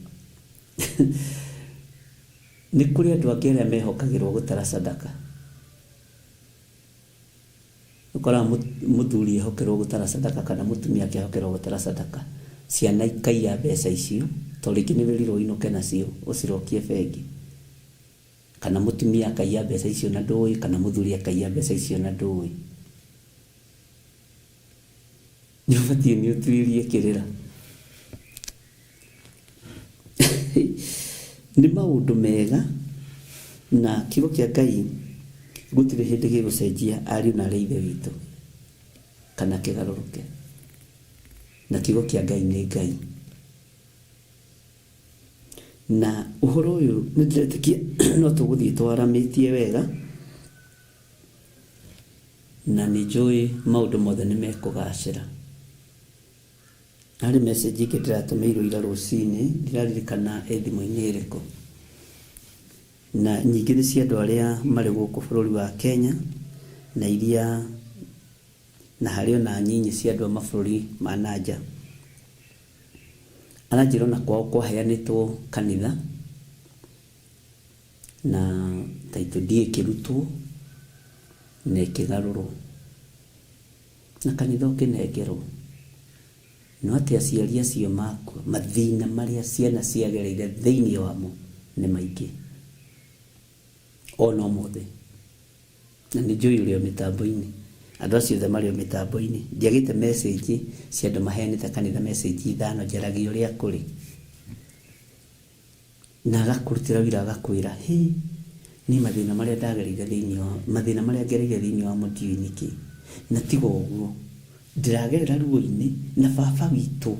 Ni kuri andu angi aria mehokagirwo gutara sadaka. Ukora muthuri ehokerwo gutara sadaka kana mutumia akehokerwo gutara sadaka. Ciana ikaiya mbeca icio to ringi ni wirirwo inoke nacio ucirokie bengi. Kana mutumia akaiya mbeca icio na ndui kana muthuri akaiya mbeca icio na ndui. Ni ubatie ni utwirie kirira. Ni maundu mega na kigo kia Ngai gutire hindi gigucenjia ari na reithe witu kana kigaruruke na kigo kia Ngai ni Ngai na uhoro uyu nidiretikia no tuguthie twaramitie wega na ni joy maundu mothe ni mekugacira. Hari message ikitiratumiro ira rucini ndiraririkana thimo-ini iriku na nyingi ni cia andu aria mari guku bururi wa Kenya na iria na hario na nyinyi cia andu mabururi ma nanja anajiro na kwao kwaheanitwo kanitha na taito die kirutwo ne kigaruru na kanitha ukinengerwo no ati aciari acio makwa mathina maria ciana ciagereire thiini wamo ni maingi ono mothe na ni njui urio mitambo-ini andu acio the mario mitambo-ini ndiagite message cia andu maheanite kanitha message ithano njaragia uria kuri na agakurutira wira agakwira ni mathina maria ndagereire thiini wa mathina maria ngereire thiini wa muthio-ini ki na tigo uguo ndiragerera ruo-ini na baba witu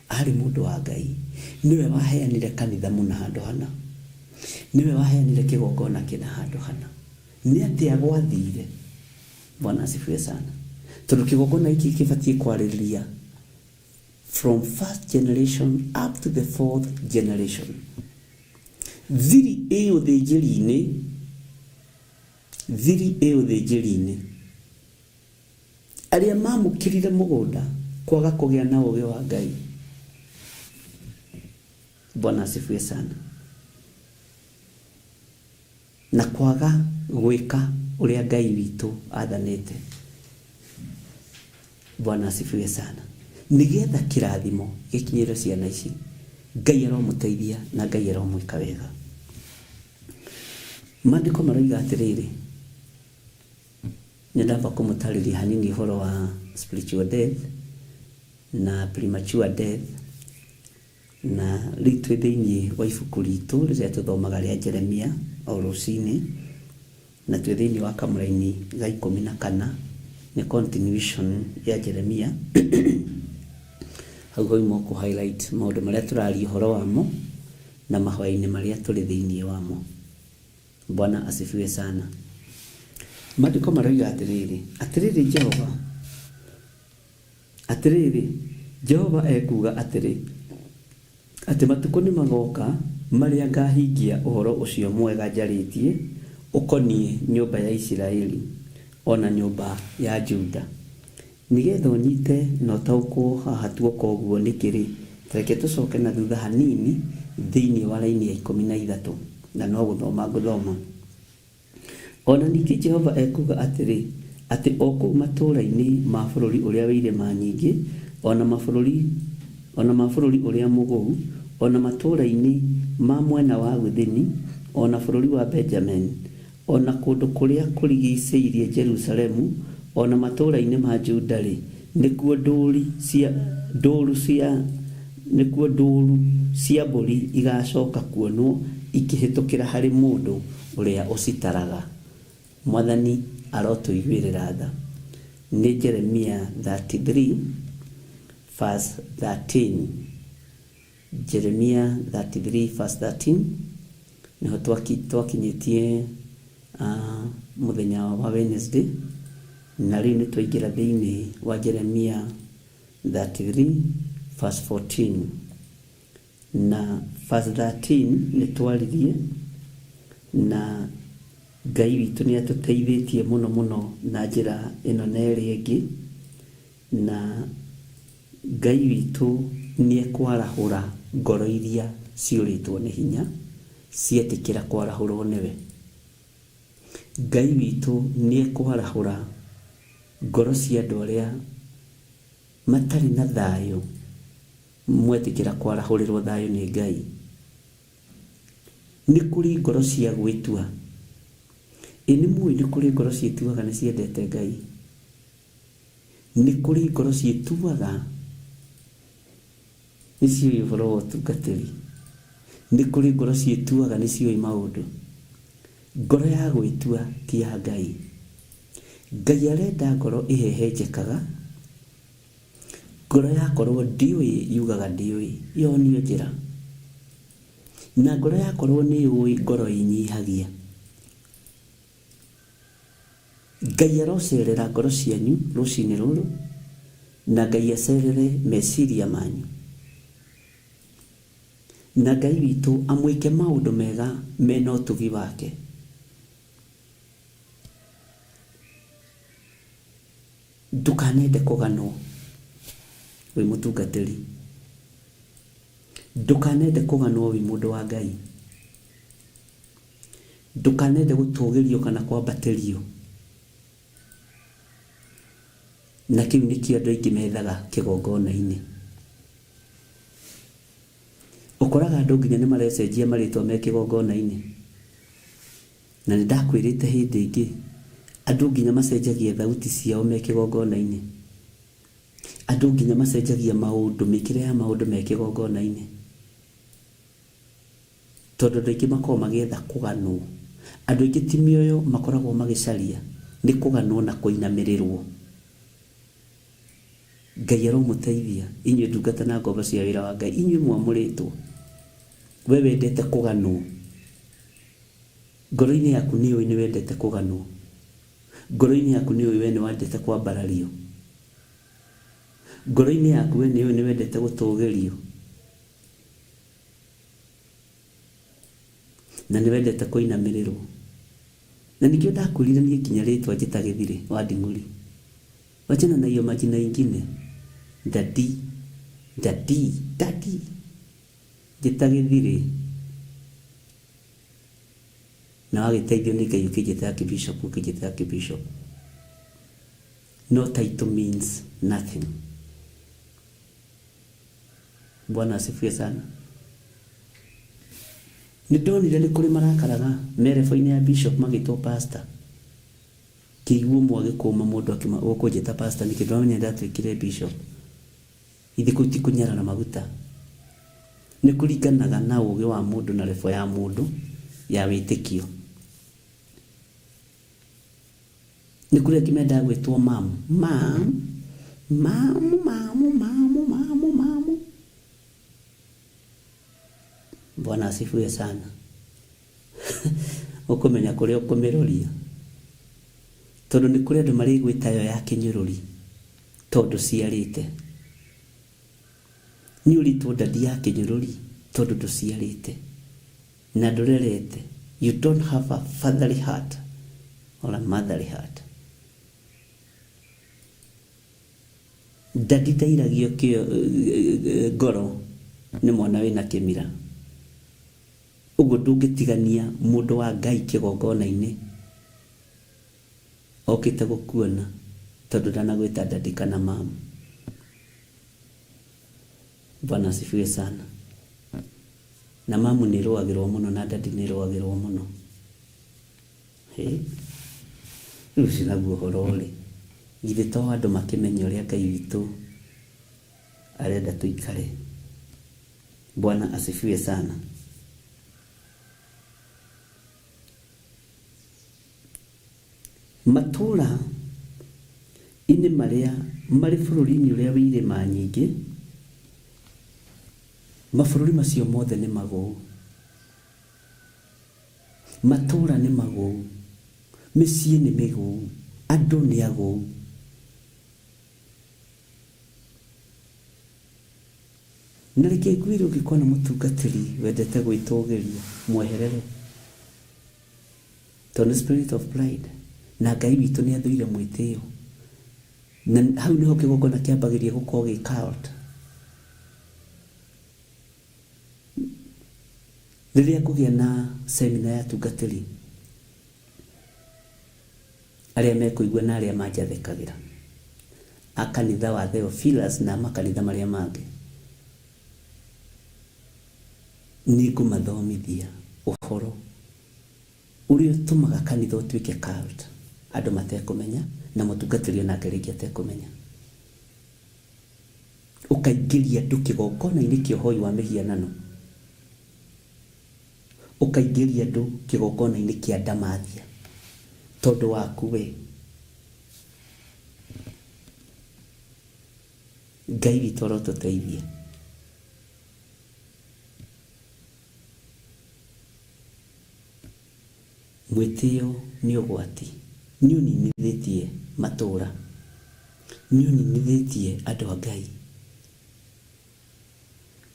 ari mundu wa Ngai niwe waheanire kanitha muna handu hana niwe waheanire kigongona kina handu hana ni ati agwathire. Bwana asifiwe sana. Tondu kigongona iki kibatie kwaririria from first generation up to the fourth generation. Thiri eo thijiri-ini aria mamukirire mugunda kwaga kugia na uge wa Ngai. Bwana asifiwe sana. Na kwaga gwika uria Ngai witu athanite. Bwana asifiwe sana. Nigetha kirathimo gikinyire ciana ici Ngai aromuteithia na Ngai aromwika wega. Maandiko maroiga atiriri nindamba kumutariria hanini horo wa spiritual death na premature death na ritwe thiini wa ibuku ritu riria tuthomaga ria Jeremia o rucini na twe thiini wa kamuraini ga 14 ni continuation ya Jeremia. Hau hoimo ku highlight maundu maria turaria horo wamo na mahoya-ini maria turi thiini wamo. Bwana asifiwe sana. Maandiko maroiga atiriri Jehova ekuga atiri ati matuko ni magoka maria ngahingia uhoro ucio mwega njaritie ukonie nyumba ya Isiraeli ona nyumba ya Juda nigetha unyite no tauko haha tuoka uguo nikiri reke tucoke na thutha hanini thiini wa laini ya 13 na no guthoma ona niki Jehova ekuga atiri ati oku matũra-inĩ ma bũrũri ũrĩa wĩ irĩma nyingĩ ona mabũrũri ũrĩa mũgũu ona matũra-inĩ ma mwena wa gũthini ona bũrũri wa Benjamin ona kũndũ kũrĩa kũrigicĩirie Jerusalemu ona matũra-inĩ ma Juda rĩ nĩkuo ndũũru cia mbũri igacoka kuonwo ikĩhĩtũkĩra harĩ mũndũ ũrĩa ũcitaraga. Mwathani arotũiguĩrĩra tha. Nĩ Jeremia 33 verse 13. Jeremia 33 verse 13 niho twakinyĩtie muthenya wa Wednesday na rĩu nĩ twaingĩra thĩinĩ wa Jeremia 33 verse 14 na verse 13 nĩ twaririe na Ngai witũ nĩ atũteithĩtie mũno na njĩra ĩno na ĩrĩa ĩngĩ na Ngai witũ nĩ ekwarahũra ngoro iria ciũrĩtwo nĩ hinya cietĩkĩra kwarahũrwo nĩwe. Ngai witũ nĩ ekwarahũra ngoro cia andũ arĩa matarĩ na thayũ mwetĩkĩra kwarahũrĩrwo thayũ nĩ Ngai. Nĩ kũrĩ ngoro cia gwĩtua nĩ mũĩ nĩ kũrĩ ngoro ciĩtuaga nĩ ciendete Ngai. Nĩ kũrĩ ngoro ciĩtuaga nĩ ciũĩ ũhoro wa ũtungatĩri. Nĩ kũrĩ ngoro ciĩtuaga nĩ ciũĩ maũndũ. Ngoro ya gwĩtua ti ya Ngai. Ngai arenda ngoro ĩhehenjekaga. Ngoro yakorwo ndiũĩ yugaga ndiũĩ yonio njĩra. Na ngoro yakorwo nĩ yũĩ ngoro inyihagia. Ngai arocerera ngoro cianyu rũcinĩ rũrũ na Ngai acerere meciria manyu. Na Ngai witũ amwĩke maũndũ mega mena ũtugi wake. Ndukanende kũganwo wĩ mũtungatĩri. Ndukanende kũganwo wĩ mũndũ wa Ngai. Ndukanende gũtũgĩrio kana kwambatĩrio. Na kĩu nĩkĩo andũ aingĩ methaga kĩgongona-inĩ. Ũkoraga andũ nginya nĩ marecenjia marĩtwa me kĩgongona-inĩ. Na nĩ ndakwĩrĩte hĩndĩ ĩngĩ andũ nginya macenjagia thauti ciao me kĩgongona-inĩ. Andũ nginya macenjagia maũndũ mĩkĩre ya maũndũ me kĩgongona-inĩ. Tondũ andũ aingĩ makoragwo magĩetha kũganwo. Andũ aingĩ ti mĩoyo makoragwo magĩcaria nĩ kũganwo na kũinamĩrĩrwo. Ngai aromũteithia inyuĩ ndungata na ngombo cia wĩra wa Ngai inyuĩ mwamũrĩtwo. We wendete kũganwo. Ngoro-inĩ yaku nĩ ũĩ nĩ wendete kũganwo. Ngoro-inĩ yaku nĩ ũĩ we nĩ wendete kwambarario. Ngoro-inĩ yaku we nĩ ũĩ nĩ wendete gũtũgĩrio. Na nĩ wendete kũinamĩrĩrwo. Na nikio ndakwĩrire niĩ nginya rĩtwa njĩtagĩthire wa Nding'uri. Wachana na hiyo majina ingine. Dadi. Njĩtagĩthire. Na wagĩteithio nĩ Ngai ũkĩnjĩta Archbishop. No title means nothing. Bwana asifiwe sana. Nĩndonire nĩ kũrĩ marakaraga merebo-inĩ ya bishop magĩtwo pastor. Kĩiguo mwagĩkũma mũndũ akĩnjĩta pastor nĩkĩ ndĩramenya ndatwĩkire bishop. Ithe kũu ti kũnyara na maguta. Nĩ kũringanaga na ũũgĩ wa mũndũ na rebo ya mũndũ ya wĩtĩkio. Nĩ kũrĩ angĩ mendaga gwĩtwo mamu. Bwana asifiwe sana. Ũkũmenya kũrĩa ũkũmĩroria. Tondũ nĩ kũrĩ andũ marĩ gwĩta yo ya kĩnyũrũri tondũ ciarĩte. Nĩ ũritwo ndadi ya kĩnyũrũri tondũ ndũciarĩte. na ndurerete, you don't have a fatherly heart or a motherly heart. Dadi ndairagio kio ngoro nĩ mwana wĩna kĩmira. Ũguo ndũngĩtigania mũndũ wa Ngai kĩgongona-inĩ okĩte gũkuona tondũ ndanagwĩta dadi kana mama. Bwana asifiwe sana. Na mamu nĩ rũagĩrwo mũno na dadi nĩ rũagĩrwo mũno. Rĩu cinaguo ũhoro ũrĩ. Githĩ to andũ makĩmenya ũrĩa Ngai witũ arenda tũikare. Bwana asifiwe sana. Matũra inĩ marĩa marĩ bũrũri-inĩ ũrĩa wĩ irĩma nyingĩ, mabũrũri macio mothe nĩ magũu. Matũra nĩ magũu, mĩciĩ nĩ mĩgũu, andũ nĩ agũu. Na reke ngwĩre ũngĩkorwo na mũtungatĩri wendete gwĩtũgĩria, mweherere. Tondũ spirit of pride. Na Ngai witũ nĩ athũire mwĩtĩo. Na hau nĩho kĩgongona kĩambagĩria gũkorwo gĩ cult. Rĩrĩa kũgĩa na semina ya tungatĩri, arĩa mekũigua na arĩa manjathĩkagĩra, a kanitha wa Theophilus na makanitha marĩa mangĩ, nĩ ngũmathomithia ũhoro ũrĩa ũtũmaga kanitha ũtuĩke cult, andũ matekũmenya na mũtungatĩri onake rĩngĩ atekũmenya. Ũkaingĩria andũ kĩgongona-inĩ kĩa ũhoi wa mĩhianano, ũkaingĩria andũ kĩgongona-inĩ kĩa ndamathia tondũ waku we. Ngai witũ arotũteithia. Mwĩtĩo nĩ ũgwati. Nĩ ũninithĩtie matũra, nĩ ũninithĩtie andũ a Ngai.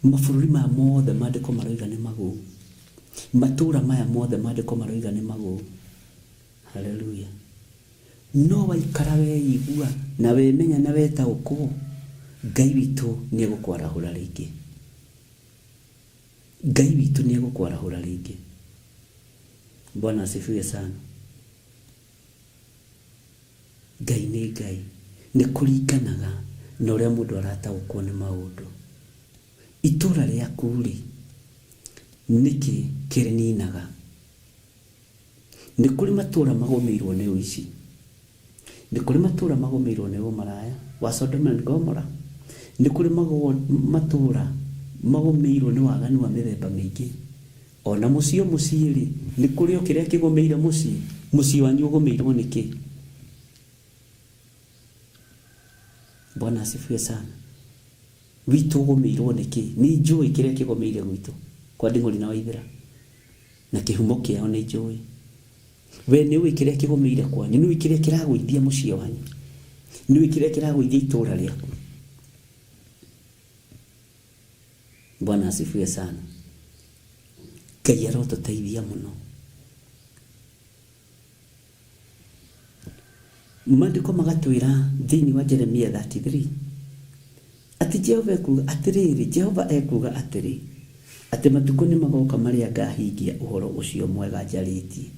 Mabũrũri maya mothe maandĩko maroiga nĩ magũu. Matũra maya mothe maandĩko maroiga nĩ magũu. Haleluya. No waikara weigua na wemenya na wetaũkwo, Ngai witũ nĩ egũkwarahũra rĩngĩ. Ngai witũ nĩ egũkwarahũra rĩngĩ. Bwana asifiwe sana. Ngai nĩ Ngai. Nĩ kũringanaga na ũrĩa mũndũ arataũkwo nĩ maũndũ. Itũra rĩaku rĩ, nĩkĩ kĩrĩninaga? Nĩ kũrĩ matũra magũmĩirwo nĩ ũici. Nĩ kũrĩ matũra magũmĩirwo nĩ ũmaraya wa Sodoma na Gomora. Nĩ kũrĩ matũra magũmĩirwo nĩ waganu wa mĩthemba mĩingĩ. Ona mũciĩ rĩ, nĩ kũrĩ o kĩrĩa kĩgũmĩire mũciĩ. Mũciĩ wanyu ũgũmĩirwo nĩkĩ? Bwana asifiwe sana. Witũ ũgũmĩirwo nĩkĩ? Nĩ njũĩ kĩrĩa kĩgũmĩire gwitũ kwa Nding'uri na Waithĩra, na kĩhumo kĩao nĩ njũĩ. We nĩ ũĩ kĩrĩa kĩgũmĩire kwanyu, nĩ ũĩ kĩrĩa kĩragũithia mũciĩ wanyu, nĩ ũĩ kĩrĩa kĩragũithia itũra rĩaku. Bwana asifiwe sana. Ngai arotũteithia mũno. Maandĩko magatwĩra thĩinĩ wa Jeremia 33 atĩ Jehova ekuga atĩrĩrĩ, Jehova ekuga atĩrĩ, atĩ matukũ nĩ magoka marĩa ngahingia ũhoro ũcio mwega njarĩtie.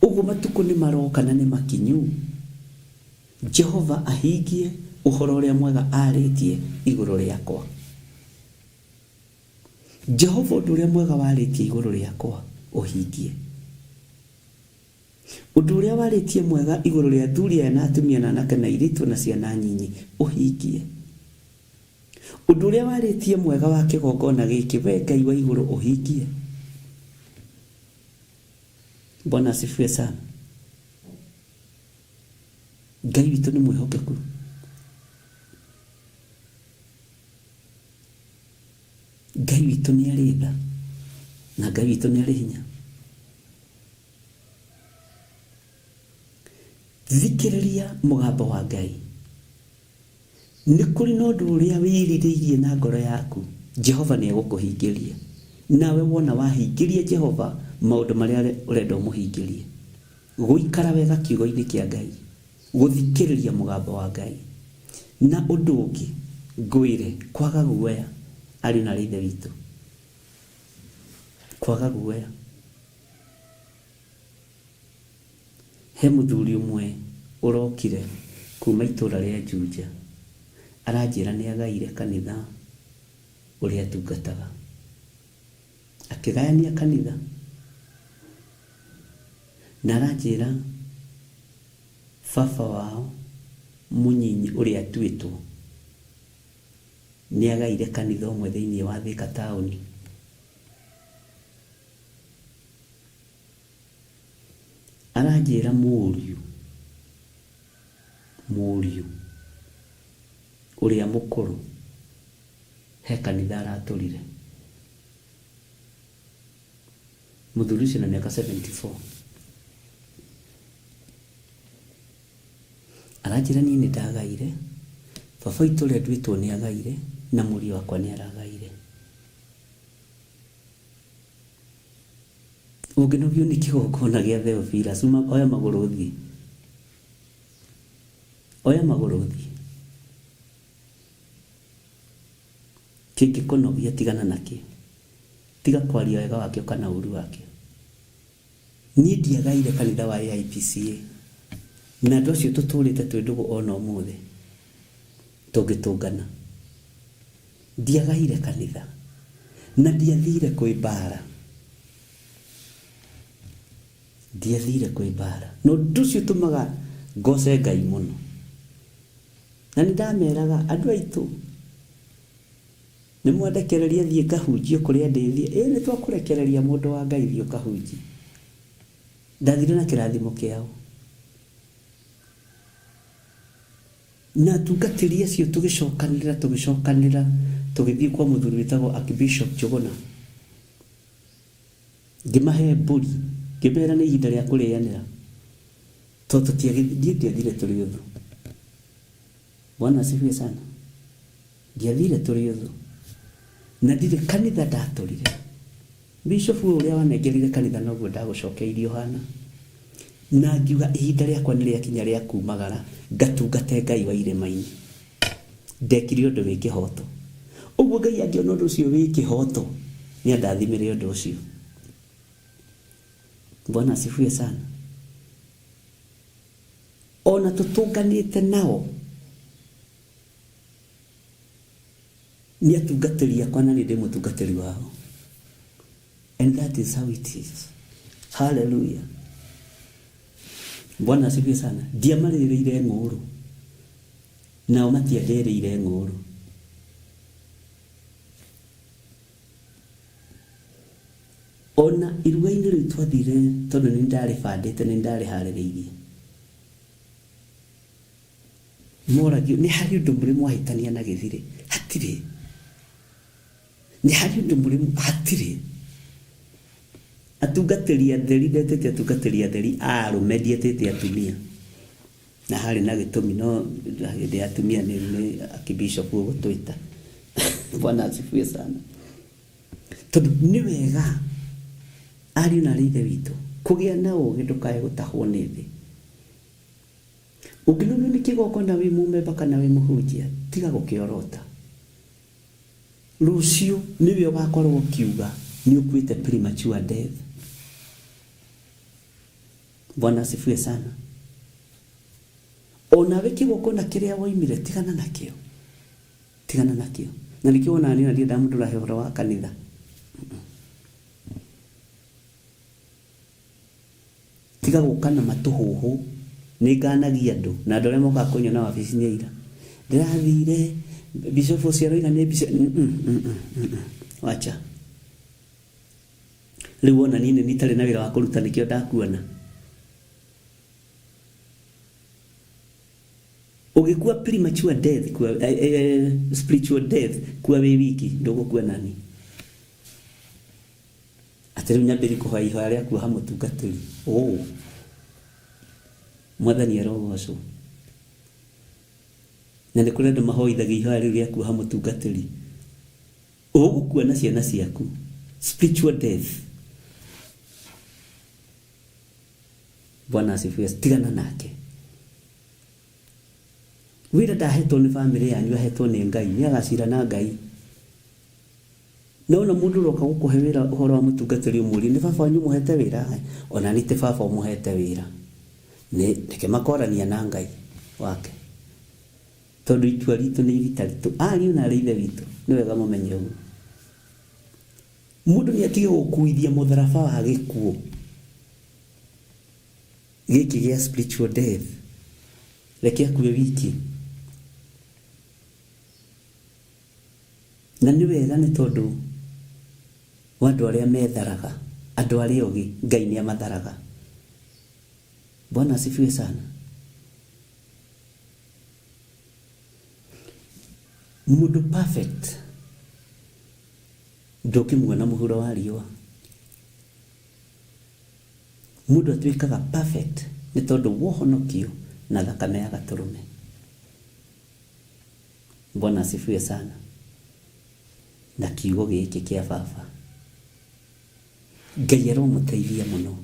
Ũguo matukũ nĩ maroka na nĩ makinyu, Jehova ahingie ũhoro ũrĩa mwega arĩtie igũrũ rĩakwa. Jehova ũndũ ũrĩa mwega warĩtie igũrũ rĩakwa ũhingie. Ũndũ ũrĩa warĩtie mwega igũrũ rĩa athuri na atumia na anake na airĩtu na ciana nyinyi ũhingie. Ũndũ ũrĩa warĩtie mwega wa kĩgongona gĩkĩ, we Ngai wa igũrũ ũhingie. Bwana asifiwe sana. Ngai witũ nĩ mwĩhokeku. Ngai witũ nĩ arĩ tha na Ngai witũ nĩ arĩ hinya. Thikĩrĩria mũgambo wa Ngai. Nĩ kũrĩ na ũndũ ũrĩa wĩrirĩirie na ngoro yaku, Jehova nĩ egũkũhingĩria. nawe wona wahingirie Jehova maundu maria urenda umuhingirie guikara wega kiugo-ini kia Ngai guthikiriria mugambo wa Ngai na undu ungi ngwire kwaga guoya ari na rithe witu kwaga guoya he muthuri umwe urokire kuma itura ria Juja aranjira ni agaire kanitha uria tungataga akigayania kanitha na aranjira baba wao munyinyi uria twitwo ni agaire kanitha umwe thiini wa Thika town aranjira muriu uria mukuru he kanitha araturire muthuri ucio na miaka 74 aranjira ni ndagaire baba itu uria ndwitwo ni agaire na muri wakwa ni aragaire uginovio ni kigokona gia Theophilus oya maguruthi kiki kono bia tigana nake tiga kwaria wega wake kana uru wake ni ndiagaire kanitha wa IPCA na ndocio tuturite twindugu ona umuthe tugitungana ndiagaire kanitha na ndiathire kwibara no nducio tumaga ngose Ngai muno na ndameraga andu aitu ni mwandekereria thie kahunjio kuria ndithie ni twakurekereria mundu wa Ngai thio kahunji ndathire na kirathimo kiao na tugatiria cio tugicokanira tugithie kwa muthuri witagwo Archbishop Njuguna ngimahe mburi ngibera ni ihinda ria kurianira toto ndiathire turi uthu Bwana asifiwe sana ndiathire turi uthu na ndire kanitha ndaturire bishop uria wanengerire kanitha noguo ndagucokeirio hana na ngiuga ihinda riakwa ni riakinya ria kumagara ngatungate Ngai wa irema-ini ndekire undu wi kihoto uguo Ngai angiona undu ucio wi kihoto ni andathimire undu ucio Bwana asifiwe sana ona tutunganite nao ni atungatĩri akwa na nĩ mũtungatĩri wao and that is how it is hallelujah Bwana asifiwe sana ndiamarĩrĩire ng'ũrũ nao matiandereire ng'ũrũ ona iruga-inĩ rĩu twathire tondũ nĩ ndarĩbandĩte nĩ ndarĩharĩrĩirie moragio nĩ harĩ ũndũ mũrĩ mwahĩtania na gĩthirĩ hatirĩ ni hari undu muri hatiri atungatĩri atheri ndetete atungatĩri atheri arume ndietete atumia na hari na gĩtũmi no hĩndĩ atumia ni Archbishop gũtwĩta Bwana asifiwe sana tondũ nĩ wega ari na rithe witũ kũgĩa na ũgĩ ndũkae gũtahwo nĩ thĩ ũngĩnũmio nĩ kĩgongona wĩ mũmemba kana wĩ mũhunjia tiga gũkĩorota Lucio niwe ugakorwo kiuga ni ukuite premature death Bwana asifiwe sana ona wiki gukona kiria woimire tigana nakio na nikiona ni ndia damu ndura hehora wa kanitha tiga gukana matuhuhu ni nganagia andu na andu aria moka kunyona wabici ni ira ndirathire Bishop Osiaroiga ni bishop wacha riu ona nini nitari na wira wa kuruta nikio ndakuona ugikua premature death kwa spiritual death kwa wiki ndugukua nani atari nyambiri kuhaiha aria kwa hamutungatiri mwathani arogoco na nĩ kũrĩ andũ mahoithagia ihoya rĩu rĩa kuoha mũtungatĩri ũgũkua na ciana ciaku spiritual death. Bwana asifiwe. Tigana nake. Wira ndahetwo ni family yanyu, ahetwo ni Ngai, ni agacira na Ngai. Naona mundu roka gukuhe wira uhoro wa mutungatiri umuri ni baba wanyu muhete wira, ona ni te baba umuhete wira. Nike makorania na Ngai wake. Tondu itua ritu ni ritaritu, ariu na rithe witu, ni wega mumenye uguo. Mundu ni atige gukuithia mutharaba wa gikuo. Giki gia spiritual death. Reke akue wiki. Na ni wega ni tondu wandu aria metharaga, andu aria ogi, Ngai ni amatharaga. Bwana asifiwe sana. Mundu perfect ndukimwona muhuro wa riua. Mundu atuikaga perfect ni tondu wohonokio na thakame ya gaturume. Bwana asifiwe sana. Na kiugo giki kia baba, Ngai aromuteithia muno,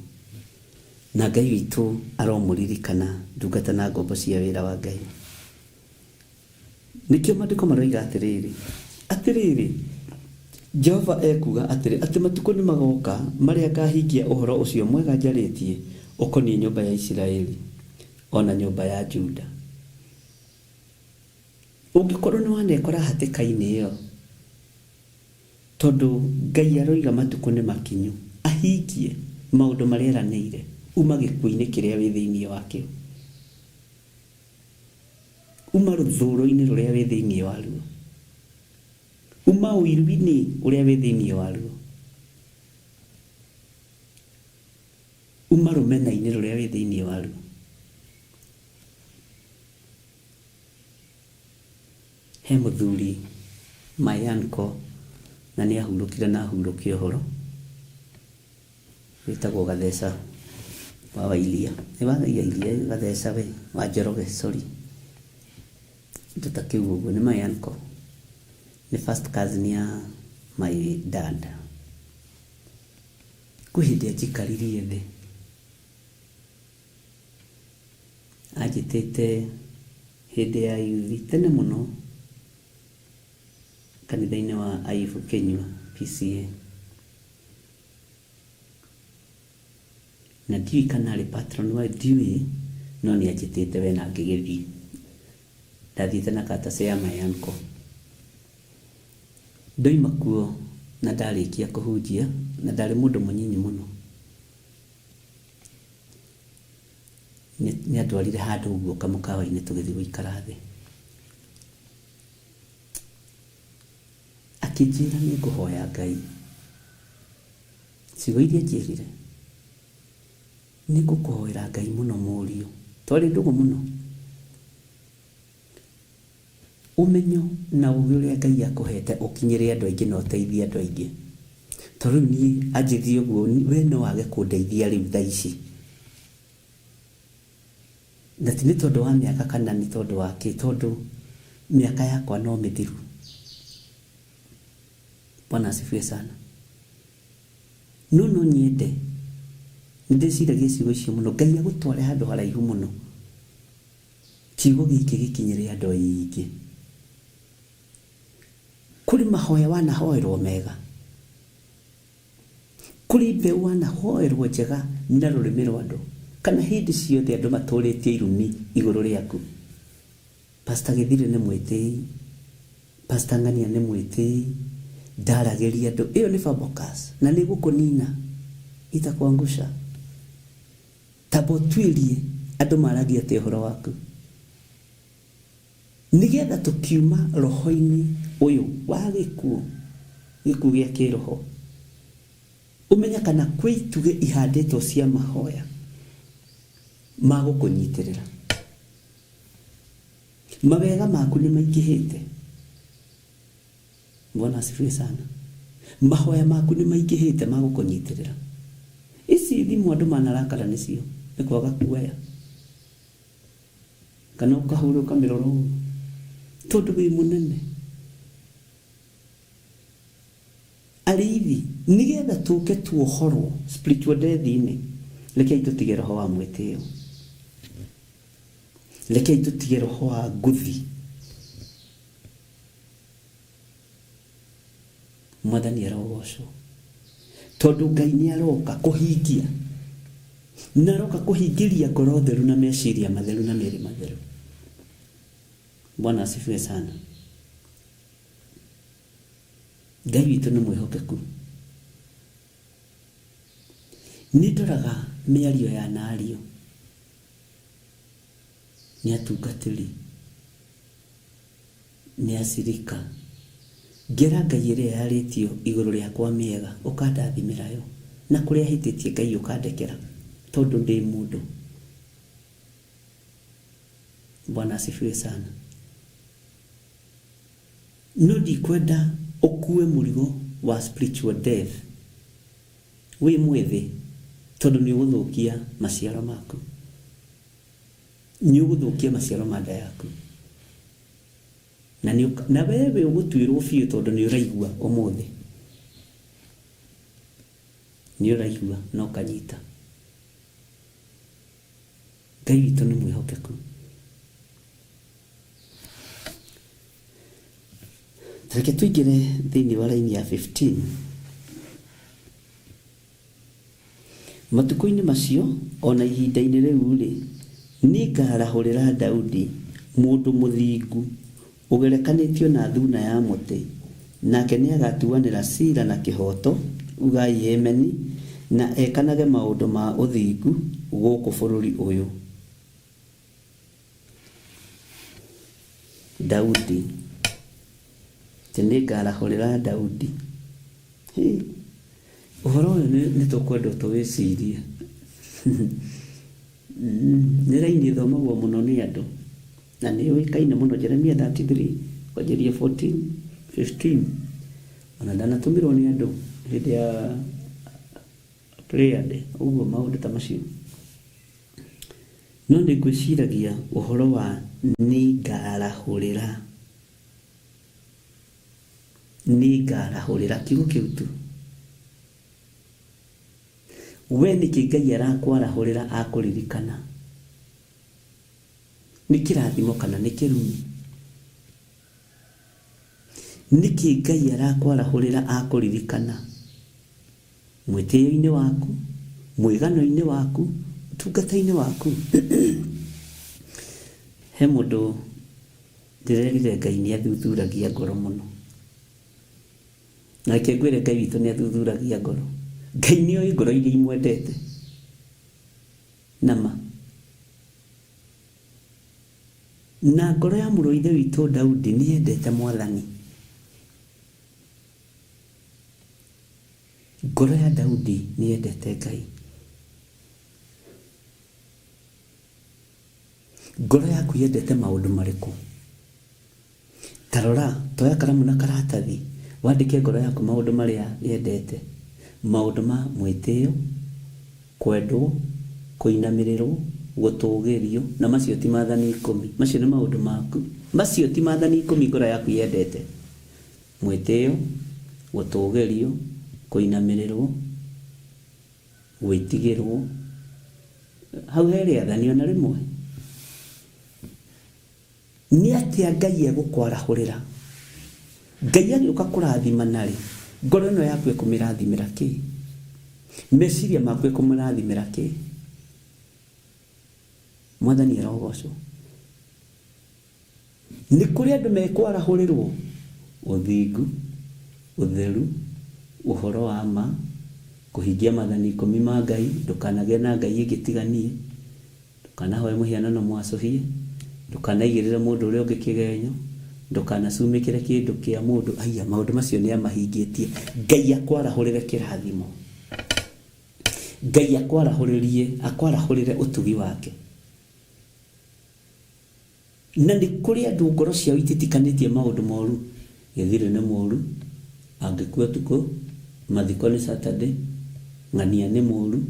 na Ngai witu aromuririkana ndungata na ngombo cia wira wa Ngai. Nikio mandiko maroiga atiriri Jehova ekuga ati matuko ni magoka maria ngahingia uhoro ucio mwega njaritie ukoni nyumba ya Isiraeli ona nyumba ya Juda. Ungikorwo ni wanekora hatikaini iyo, tondu Ngai aroiga matuko ni makinyu ahingie maundu maria eranire uma gikuini kiria wi thiini wake, uma ruthuro-ini ruria wi thiini waruo, uma uiru-ini uria wi thiini waruo, uma rumena-ini ruria wi thiini waruo. He muthuri Mayanko na ni ahurukire na ahurukio horo witagwo Gatheca wa Ilia. Ni wa Ilia Gatheca we wa Njoroge, sorry tutakiugo uguo. Ni Mayanko, ni first cousin ya my dad. Kuhindi ajikaririe thi ajitete hindi ya yuthi tene muno kanitha-ini wa Aifu Kenyua PCA. Na ndiui kana ari patron wa ndiui, no ni ajitete we na ngigithii ndathite na katase ya Mayanko. Ndoima kuo na ndarikia kuhunjia na ndari mundu munyinyi muno, ni atwarire handu uguo kamukawa-ini tugithi guikara thi, akinjira ni nguhoya Ngai ciugo iria njirire, ni ngukuhoera Ngai muno muriu twari ndugu muno, umenyo na ugi uria Ngai akuhete ukinyire andu aingi na uteithie andu aingi. Tondu ni anjithie uguo we no wage kundeithia riu thaa ici, na ti ni tondu wa miaka kana ni tondu wa ki, tondu miaka yakwa no mithiru. Bwana asifiwe sana. No nyende ndiciragia ciugo icio muno, Ngai agutware handu haraihu muno, kiugo giki gikinyire andu aingi. Kuri mahoya wanahoerwo mega, kuri mbeu wanahoerwo njega na rurimi rwa andu, kana hindi ciothe andu maturitie irumi iguru riaku. Pastor Githire ni mwitii, Pastor Ngania ni mwitii, ndarageria andu, iyo ni fabocus na ni gukunina itakuangusha. Tabo twirie andu maragia te horo waku, nigetha tukiuma roho-ini uyu wa gikuo gia kiroho, umenya kana kwituge ihanditwo cia mahoya magukunyitirira, mawega maku ni maingihite. Bwana asifiwe sana. Mahoya maku ni maingihite magukunyitirira. Ici thimu andu manarakara nicio ni kwaga kuoya, kana ukahuruka miroro tondu wi munene. Arithi nigetha tuke tuohorwo spiritual death-inĩ, rekei tutige roho wa mwĩtĩo, rekei tutige roho wa nguthi. Mwathani arogocwo, tondu Ngai nĩ aroka kũhingia, na aroka kũhingĩria ngoro theru na meciria matheru na mĩĩrĩ matheru. Bwana asifiwe sana. Ngai witũ nĩ mwĩhokeku. Nĩ ndoraga mĩario ya Nario, nĩ atungatĩri, nĩ acirika, ngera Ngai ĩrĩa yarĩtio igũrũ rĩakwa mĩega, ũkandathimĩra yo, na kũrĩa hĩtĩtie Ngai ũkandekera, tondũ ndĩ mũndũ. Bwana asifiwe sana. No ndikwenda ũkue mũrigo wa spiritual death wĩ mwĩthĩ, tondũ nĩ ũgũthũkia maciaro maku, nĩ ũgũthũkia maciaro ma nda yaku, na wewe ũgũtuĩrwo biũ tondũ nĩ ũraigua ũmũthĩ, nĩ ũraigua na ũkanyita. Ngai witũ nĩ mwĩhokeku. Reke tuingĩre thĩinĩ wa raini ya 15. Matukũ-inĩ macio, ona ihinda-inĩ rĩu-rĩ, nĩ ngarahũrĩra Daudi mũndũ mũthingu ũgerekanĩtio na thuna ya mũtĩ, nake nĩ agatuanĩra cira na kĩhoto, ugai ameni, na ekanage maũndũ ma ũthingu gũkũ bũrũri ũyũ. Daudi, nĩ ngarahũrĩra Daudi. Ũhoro ũyũ nĩ tũkwenda tũwĩcirie. Nĩ raini ĩthomagwo mũno nĩ andũ, na nĩ yũĩkaine mũno. Jeremia 33 kwanjĩria 14, 15, ona ndanatũmirwo nĩ andũ hĩndĩ ya prayer day, ũguo maũndũ ta macio. No nĩ ngwĩciragia ũhoro wa nĩ ngarahũrĩra, nĩ ngarahũrĩra, kiugo kĩu tu. We nĩkĩ Ngai arakwarahũrĩra akũririkana? Nĩ kĩrathimo kana nĩ kĩrumi? Nĩkĩ Ngai arakwarahũrĩra akũririkana? Mwĩtĩo-inĩ waku, mwĩgano-inĩ waku, ũtungata-inĩ waku. He mũndũ ndĩrerire Ngai nĩ athuthuragia ngoro mũno, na reke ngwĩre Ngai witũ nĩ athuthuragia ngoro. Ngai nĩ oĩ ngoro iria imwendete nama, na ngoro ya mũrũ ithe witũ Daudi nĩ yendete Mwathani. Ngoro ya Daudi nĩ yendete Ngai. Ngoro yaku yendete maũndũ marĩkũ? Tarora, toya karamu na karatathi, wandĩke ngoro yaku maũndũ marĩa yendete. Maũndũ ma mwĩtĩo, kwendwo, kũinamĩrĩrwo, gũtũũgĩrio, na macio ti maathani 10. Macio nĩ maũndũ maku. Macio ti maathani 10 ngoro yaku yendete. Mwĩtĩo, gũtũũgĩrio, kũinamĩrĩrwo, gwĩtigĩrwo. Hau he rĩathani ona rĩmwe. Nĩ atĩa Ngai egũkwarahũrĩra? Ngai agĩũka kũrathima narĩ, ngoro ĩno yaku ĩkũmĩrathimĩra kĩ? Meciria maku ĩkũmĩrathimĩra kĩ? Mwathani arogocwo. Nĩ kũrĩ andũ mekwarahũrĩrwo ũthingu, ũtheru, ũhoro wa ma, kũhingia maathani 10 ma Ngai, ndũkanagĩe na ngai ĩngĩtiganie, ndũkanahoe mũhianano mwacũhie, ndũkanaigĩrĩre mũndũ ũrĩa ũngĩ kĩgenyo, ndũkanacumĩkĩre kĩndũ kĩa mũndũ. Aya, maũndũ macio nĩ amahingĩtie. Ngai akwarahũrĩre kĩrathimo, Ngai akwarahũrĩre ũtugi wake. Na nĩ kũrĩ andũ ngoro ciao ititikanĩtie maũndũ moru. Gĩthirĩ nĩ mũru, angĩkua tukũ, mathiko nĩ Saturday, ng'ania nĩ mũru,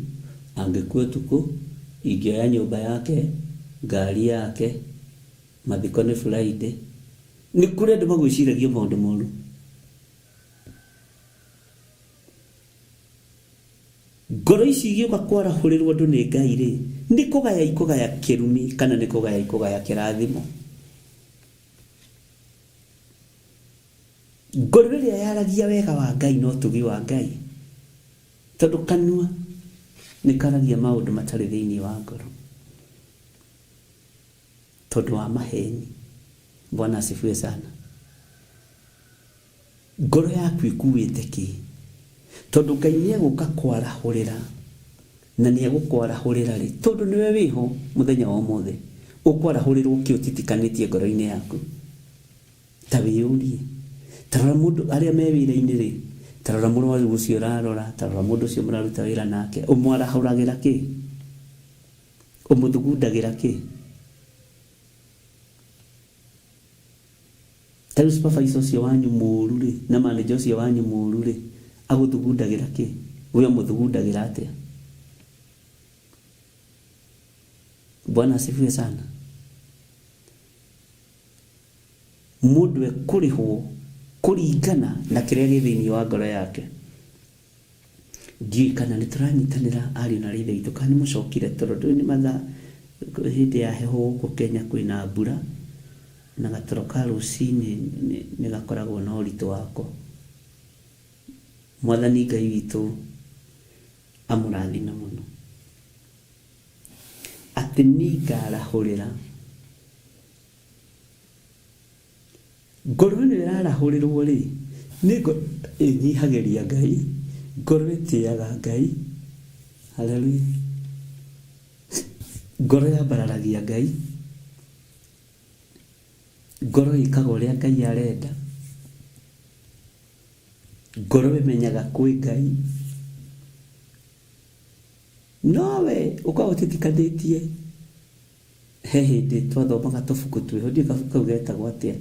angĩkua tukũ, ingĩoya nyũmba yake, ngari yake, mathiko nĩ Friday. Nĩ kũrĩ andũ magwĩciragia maũndũ moru. ngoro ici igĩũka kwarahũrĩrwo andũ nĩ Ngai rĩ, nĩ kũgaya ikũgaya kĩrumi kana nĩ kũgaya ikũgaya kĩrathimo? Ngoro ĩrĩa yaragia wega wa Ngai no tugi wa Ngai, tondũ kanua nĩ karagia maũndũ matarĩ thĩinĩ wa ngoro tondũ wa maheni. Bwana asifiwe sana. Ngoro yaku ĩkuĩte kĩ? Tondũ Ngai nĩ egũka kwarahũrĩra, na nĩ egũkwarahũrĩra rĩ, tondũ nĩwe wĩho mũthenya wa ũmũthĩ, ũkwarahũrĩrwo kĩ ũtitikanĩtie ngoro-inĩ yaku? Ta wĩyũrie, tarora mũndũ arĩa me wĩra-inĩ rĩ, tarora mũrwaru ũcio ũrarora, tarora mũndũ ũcio mũraruta wĩra nake, ũmwarahũragĩra kĩ? Ũmũthugundagĩra kĩ? Tarĩ supervisor ũcio wanyu mũũru rĩ, na manager ũcio wanyu mũũru rĩ, agũthugundagĩra kĩ? We mũthugundagĩra atĩa? Bwana asifiwe sana. Mũndũ ekũrĩhwo kũringana na kĩrĩa gĩ thĩinĩ wa ngoro yake. Ndiũĩ kana nĩ tũranyitanĩra ariũ na aithe aitũ, kana nĩ mũcokire, tondũ nĩ mathaa hĩndĩ ya heho gũkũ Kenya kwĩna mbura, na gatoro ka rũcinĩ nĩ gakoragwo na ũritũ wako. Mwathani Ngai witũ amũrathime mũno, atĩ nĩ ngarahũrĩra ngoro ĩno ĩrarahũrĩrwo rĩ, nĩ ĩnyihagĩria Ngai, ngoro ĩtĩaga Ngai. Haleluya. Ngoro yambararagia Ngai, ngoro ĩkaga ũrĩa Ngai arenda, ngoro ĩmenyaga kwĩ Ngai. Nowe ũkorwo ũtitikanĩtie. He hĩndĩ twathomaga tũbuku twĩho, ndiũĩ gabuku kau getagwo atĩa,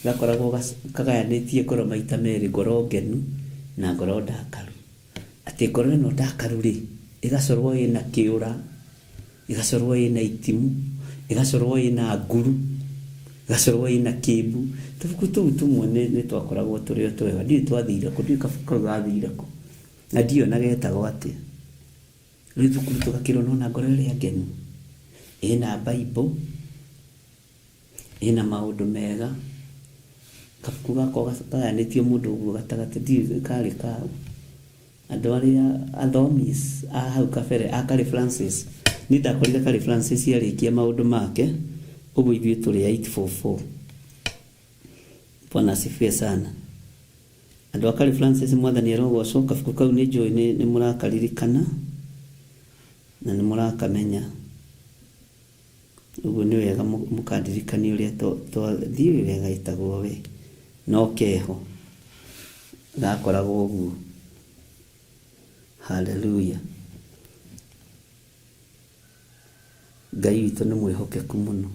gakoragwo kagayanĩtie ngoro maita merĩ, ngoro ngenu na ngoro ndakaru. Atĩ ngoro ĩno ndakaru rĩ, ĩgacorwo ĩna kĩũra, ĩgacorwo ĩna itimu, ĩgacorwo ĩna nguru, ĩgacorwo ĩna kĩmbu. Tũbuku tũu tũmwe nĩ twakoragwo tũrĩ o twega, ndiũĩ twathire kũ, ndiũĩ gabuku kau gathire kũ, na ndiũĩ ona getagwo atĩa. Rĩu thukuru tũgakĩrwo na ngoro ĩrĩa ngenu, ĩna Bible, ĩna maũndũ mega. Kabuku gako gayanĩtio mũndũ ũguo gatagatĩ, ndiũĩ karĩ kao. Andũ arĩa athomis a hau kabere a Carey Francis, nĩ ndakorire Carey Francis arĩkia maũndũ make, ũguo ithuĩ tũrĩ 844. Bwana asifiwe sana. Andũ a Carey Francis mwathani arogocwo, kabuku kau nĩ njũĩ nĩ mũrakaririkana na nĩ mũrakamenya. Ũguo nĩ wega mũkandirikania ũrĩa twathiĩ wega ĩtagwo we, no keho gakoragwo ũguo. Haleluya. Ngai witũ nĩ mwĩhokeku mũno,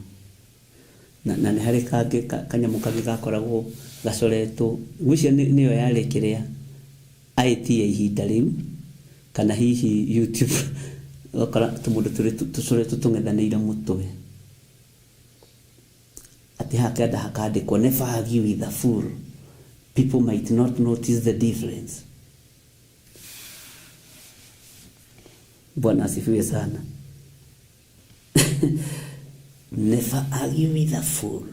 na nĩ harĩ kangĩ kanyamũ kangĩ gakoragwo gacoretwo, ngwĩciria nĩyo yarĩ kĩrĩa IT ya ihinda rĩu, kana hihi YouTube, gakora tũmũndũ tũcoretwo tũng'ethanĩire mũtwe. Atĩ hakenda hakandĩkwo, never argue with a fool, people might not notice the difference. Bwana asifiwe sana. Never argue with a fool,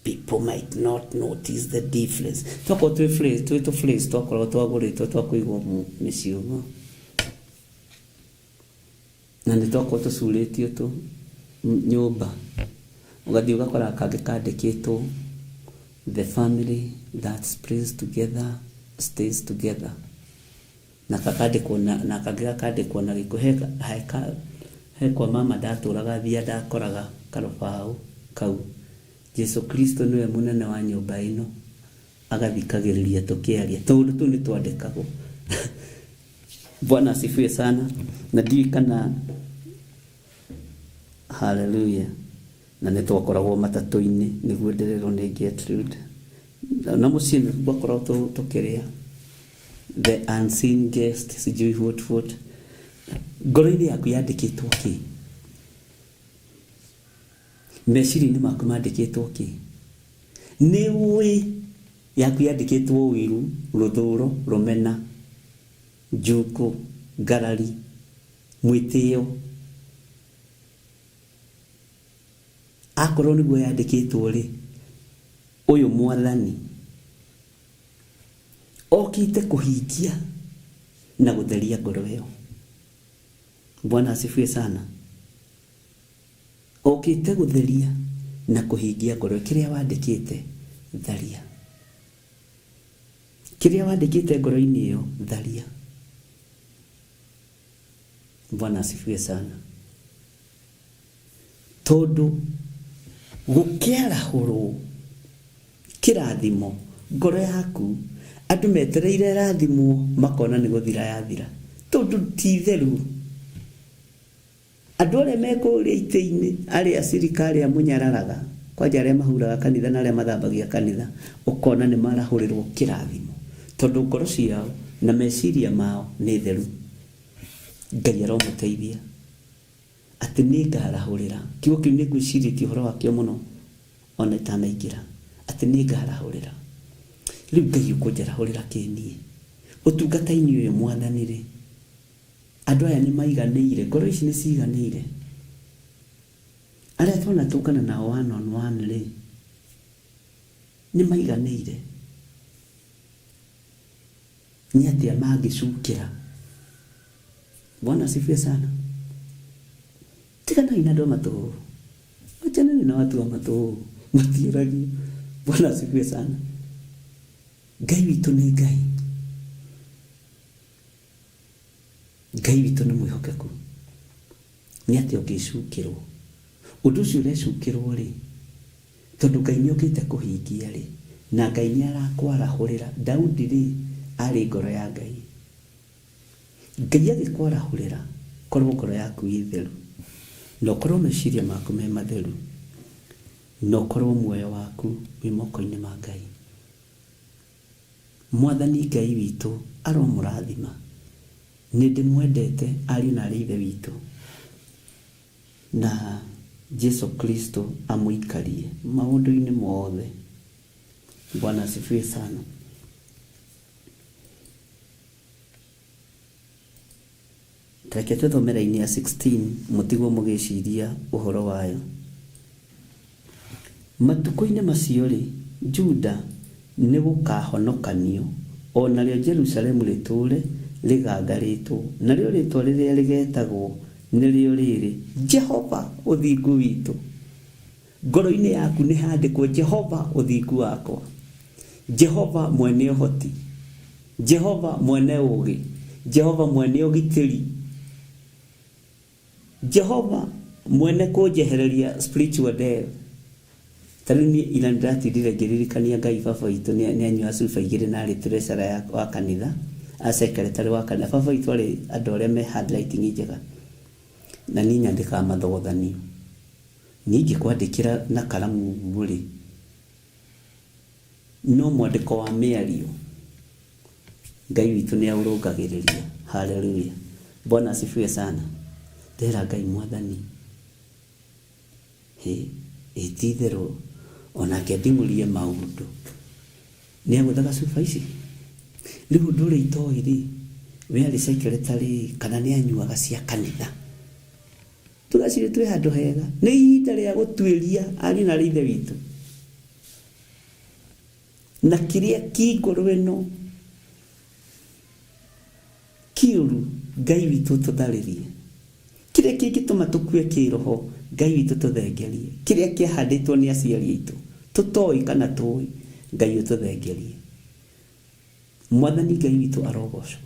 people might not notice the difference. Twako tu phrase twakora twagũrĩtwo twakũigwo mĩciĩ. Na nĩ twako tũcurĩtio tu nyũmba, ũgathiĩ ũgakora kangĩ kandĩkĩtwo, the family that prays together stays together. Na kakandĩkwo na kangĩ gakandĩkwo na gĩkũ, he kwa mama ndatũraga thia ndakoraga karũbaũ kau, Jesu Kristo nĩwe mũnene wa nyũmba ĩno, agathikagĩrĩria tũkĩaria. Tondũ tu nĩ twandĩkagwo. Bwana asifiwe sana. Na ndiũĩ kana, haleluya, na nĩ twakoragwo matatũ-inĩ nĩguo ndererwo nĩ Gertrude, na mũciĩ nĩ twakoragwo tũkĩrĩa the unseen guest, sijui what. Ngoro-inĩ yaku yandĩkĩtwo kĩ? Meciria-inĩ maku mandĩkĩtwo kĩ? Nĩ ũĩ yaku yandĩkĩtwo ũiru, rũthũro, rũmena, njuku, ngarari mwitio akorwo niguo yandikitwo ri uyu mwathani okite kuhingia na gutheria ngoro iyo. Bwana asifiwe sana. Okite gutheria na kuhingia ngoro kiria wandikite tharia. Kiria wandikite ngoro-ini iyo tharia. Bwana asifiwe sana. Tondu gukiarahurwo kirathimo ngoro yaku andu metereire rathimo makona ni guthira yathira tondu ti theru. Andu aria mekuria ite-ini aria sirikari amunyararaga kwanja aria mahuraga kanitha na aria mathambagia kanitha ukona ni marahurirwo kirathimo tondu ngoro ciao na meciria mao ni theru. Ngai aromuteithia ati ni ngarahurira kiugo kiu ni gwiciritie uhoro wakio muno ona itanaingira ati ni ngarahurira. Riu Ngai ukunjarahurira kinie utungata-ini uyu mwathani ri andu aya ni maiganire ngoro ici ni ciganire aria twana tungana nao one on one ri ni maiganire ni atia magicukira. Bwana asifiwe sana. Tigana ina ndo mato. Wachana ni na watu wa mato. Matiragi. Bwana asifiwe sana. Ngai witu ni Ngai. Ngai witu ni mwihokeku. Ni ati ukicukirwo. Undu ucio urecukirwo ri. Tondu Ngai ni okite kuhingia ri. Na Ngai ni arakwarahurira. Daudi ri ari ngoro ya Ngai. Ngai agikwarahurira korwo ngoro yaku itheru. No korwo meciria maku me matheru. No korwo muoyo waku wi moko-ini ma Ngai. Mwathani Ngai witu aromurathima. Ni ndimwendete ari na ri ithe witu. Na Jesu Kristo amuikarie maundu-ini mothe. Bwana asifiwe sana. Reke tuthomera-ini ya 16 mutigwo mugiciria uhoro wayo. Matuko-ini macio ri Juda ni gukahonokanio onario Jerusalemu riture rigangaritwo nario ritwa riria rigetagwo nirio riri Jehova uthingu witu. Ngoro-ini yaku ni handikwo Jehova uthingu wakwa. Jehova mwene uhoti. Jehova mwene ugi. Jehova mwene ugitiri. Jehova mwene kujehereria spiritual death. Tarini ila ndati ndiregeririkania Ngai baba witu ni anywa sufa igire na ri tresara ya wa kanitha a secretary wa kanitha baba witu ari andu aria me handwriting njega na ni nyandika mathogothani ningi kwandikira na kalamu muri no mwandiko wa miario. Ngai witu ni aurungagiriria. Haleluya. Bwana asifiwe sana. Ndera Ngai mwathani itithero ona kedingulie maundu ni aguthaga sufa ici riu ndure itoi ri we ali secretary kana ni anyuaga cia kanitha tugacire twi handu hega ni ihinda ria gutwiria ari na rithe witu na kiria kingoro eno kiuru Ngai witu tutharirie kiria kingituma tukue kiroho Ngai witu tuthengerie kiria kiahanditwo ni aciari aitu tutoi kana toi Ngai ututhengerie. Mwathani Ngai witu arogocwo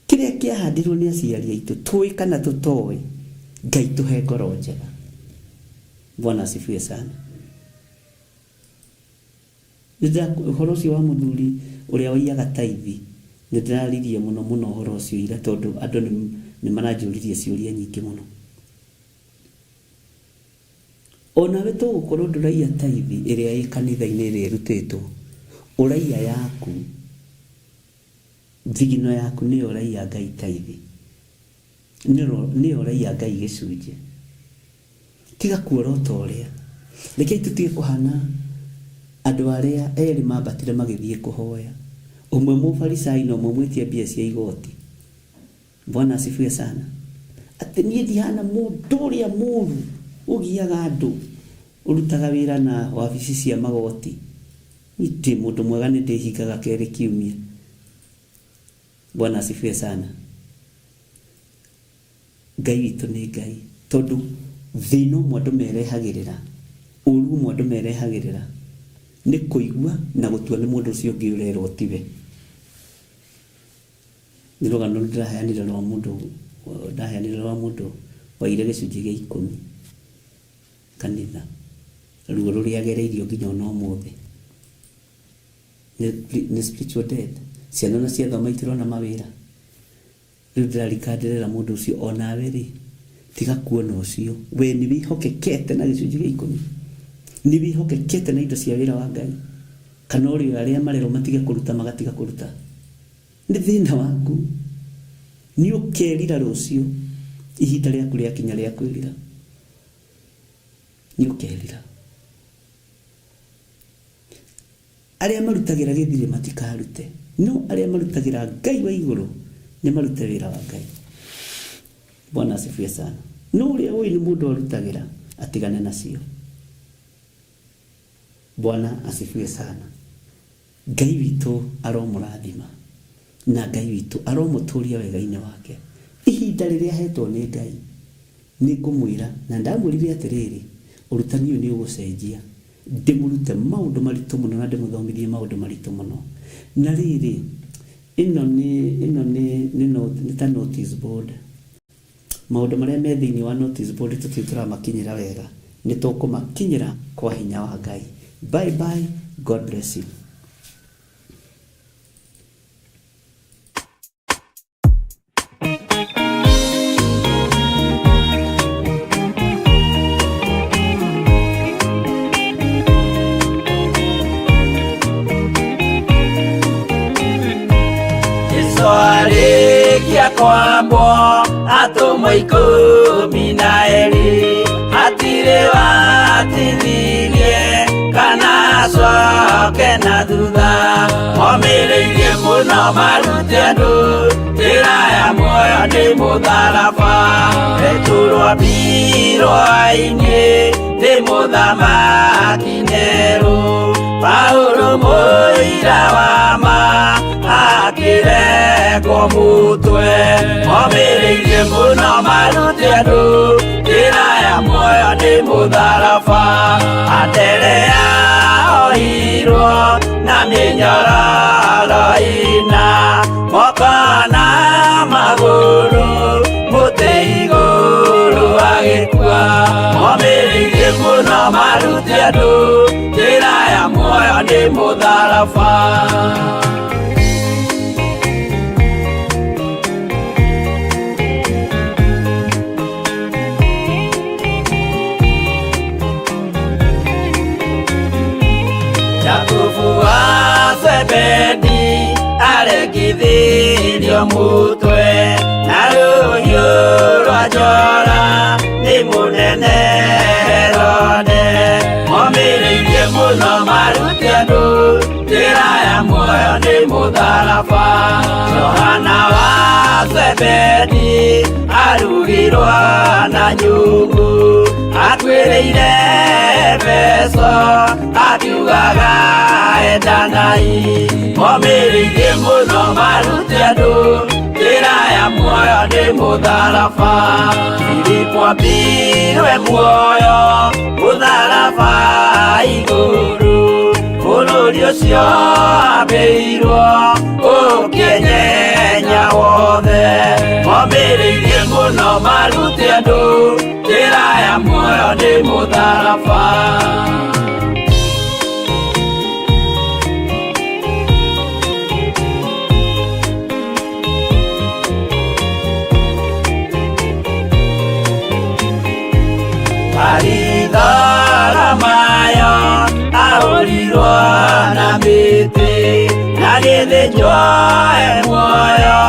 kiria kiahandirwo ni aciari aitu toi kana tutoi Ngai tuhe ngoro njega. Bwana asifiwe sana. Nida uhoro ucio wa muthuri uria waiyaga taithi nidiraririe muno muno uhoro ucio ira tondu andu ni maranjuririe ciuria nyingi muno. Ona we to gukorwo nduraiya taithi iria i kanitha-ini iria irutitwo uraiya yaku thigino yaku ni uraiya Ngai taithi ni uraiya Ngai gicunje tiga kuorota uria reke tutige kuhana andu aria eri mabatire magithie kuhoya umwe mufarisai no mumwitie mbia cia igoti Bwana asifiwe sana. Ati niĩ ndihana mũndũ ũrĩa mũũru ũgiaga andũ ũrutaga wĩra na wabici cia magoti. Niĩ mũndũ mwega nĩ ndĩhingaga kerĩ kiumia. Bwana asifiwe sana. Ngai witũ nĩ Ngai, tondũ thĩna ũmwe andũ merehagĩrĩra, ũru ũmwe andũ merehagĩrĩra nĩ kũigua na gũtua nĩ mũndũ ũcio ũngĩ ũrerwo tiwe. Nĩ rũgano ndĩraheanire rwa mũndũ waire gĩcunjĩ gĩa 10 kanitha, ruo rũrĩa agereirio nginya ona ũmũthĩ nĩ spiritual death. Ciana na ciathoma itirona mawĩra. Rĩu ndĩrarikandĩrĩra mũndũ ũcio onawe rĩ, tiga kuona ũcio. We nĩ wĩhokekete na gĩcunjĩ gĩa 10, nĩ wĩhokekete na indo cia wĩra wa Ngai, kana ũrĩ arĩa marerwo matige kũruta magatiga kũruta. Nĩ thĩna waku. Nĩ ũkerira rũcio ihinda rĩaku rĩakinya rĩa kwĩrira. Nĩ ũkerira. Arĩa marutagĩra gĩthirĩ matikarute, no arĩa marutagĩra Ngai wa igũrũ nĩ marute wĩra wa Ngai. Bwana asifiwe sana. No ũrĩa ũĩ nĩ mũndũ arutagĩra atigane nacio. Bwana asifiwe sana. Ngai witũ aromũrathima na Ngai witũ aromũtũria wega-inĩ wake. Ihinda rĩrĩa hetwo nĩ Ngai nĩ ngũmwĩra na ndamwĩrire atĩrĩrĩ, ũrutani ũyũ nĩ ũgũcenjia. Ndĩmũrute maũndũ maritũ mũno na ndĩmũthomithie maũndũ maritũ mũno. Na rĩrĩ, ĩno nĩ ta notice board. Maũndũ marĩa me thĩinĩ wa notice board tũtiramakinyĩra wega, nĩ tũkũmakinyĩra kwa hinya wa Ngai. Bye bye, God bless you.
Kia kwambo atumwo 12 hatire watithirie kana coke na thutha. Momereirie mũno marute andũ njĩra ya muoyo nĩ mũtharaba. Rĩturwo mbirwa-inĩ nĩ mũthamaki Nero. Paulo mũira wa ma akĩrengwo mũtwe. Momereirie mũno marute andũ njĩra ya muoyo nĩ mũtharaba. Atere yaohirwo na mĩnyororo ina, moko na magũrũ mũtĩ igũrũ agĩkua. Momereirie mũno marute andũ njĩra ya muoyo nĩ mũtharaba. Zebedi aregithirio mũtwe na rũhiũ rwa njora nĩ mũnene Herode. Momereirie mũno marute andũ njĩra ya muoyo nĩ mũtharaba. Johana wa Zebedi arugirwo na nyũngũ, atuĩrĩire Efeso akiugaga endanai. Momereirie mũno marute andũ njĩra ya muoyo nĩ mũtharaba. Filipo ambirwe muoyo mũtharaba igũrũ. Bũrũri ũcio ambĩirwo ũkĩnyenya wothe. Momereirie mũno marute andũ njĩra ya muoyo nĩ mũtharaba. Mayo ahũrirwo na mĩtĩ na gĩthĩnjwo muoyo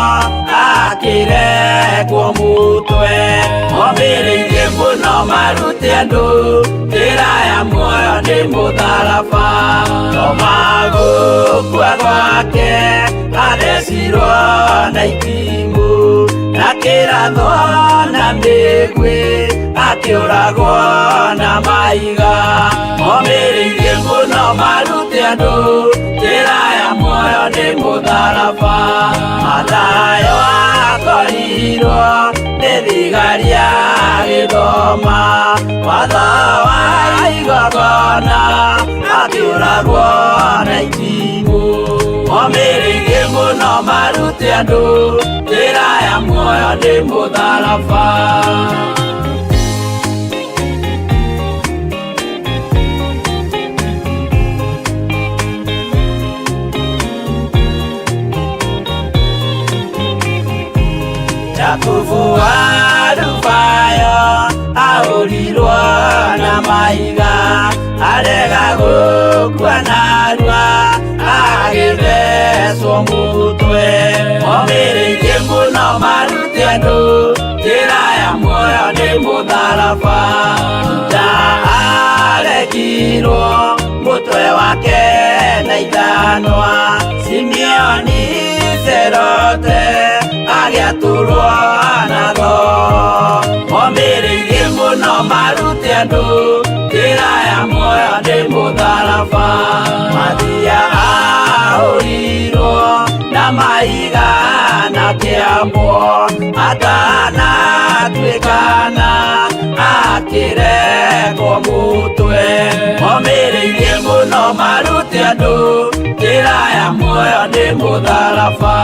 akĩrengwo mũtwe. Momereirie mũno marute marute andu njira ya muoyo ni mutharaba no magukua gwake arecirwo na itimũ na kĩratho na mĩgwĩ akĩũragwo na maiga momĩrĩirie mũno marute andũ njĩra ya muoyo nĩ mũtharaba Mathayo akorirwo nĩ thigari agĩthoma watho wa igongona akĩũragwo na itimũ momĩrĩirie mũno marute andũ njĩra ya muoyo nĩ mũtharaba Jakubu wa Rubayo ahũrirwo na maiga arega gũkua narua agĩthecwo mũtwe momĩrĩirie mũno marute andũ njĩra ya muoyo nĩ mũtharaba Juda aregirwo mũtwe wake na ithanwa Simeoni Zelote agĩatũrwo na tho momĩrĩirie mũno marute andũ njĩra ya muoyo nĩ mũtharaba Mathia ahũrirwo na maiga na kĩambo atanatuĩkana akĩrekwo mũtwe momĩrĩirie mũno marute andũ njĩra ya muoyo nĩ mũtharaba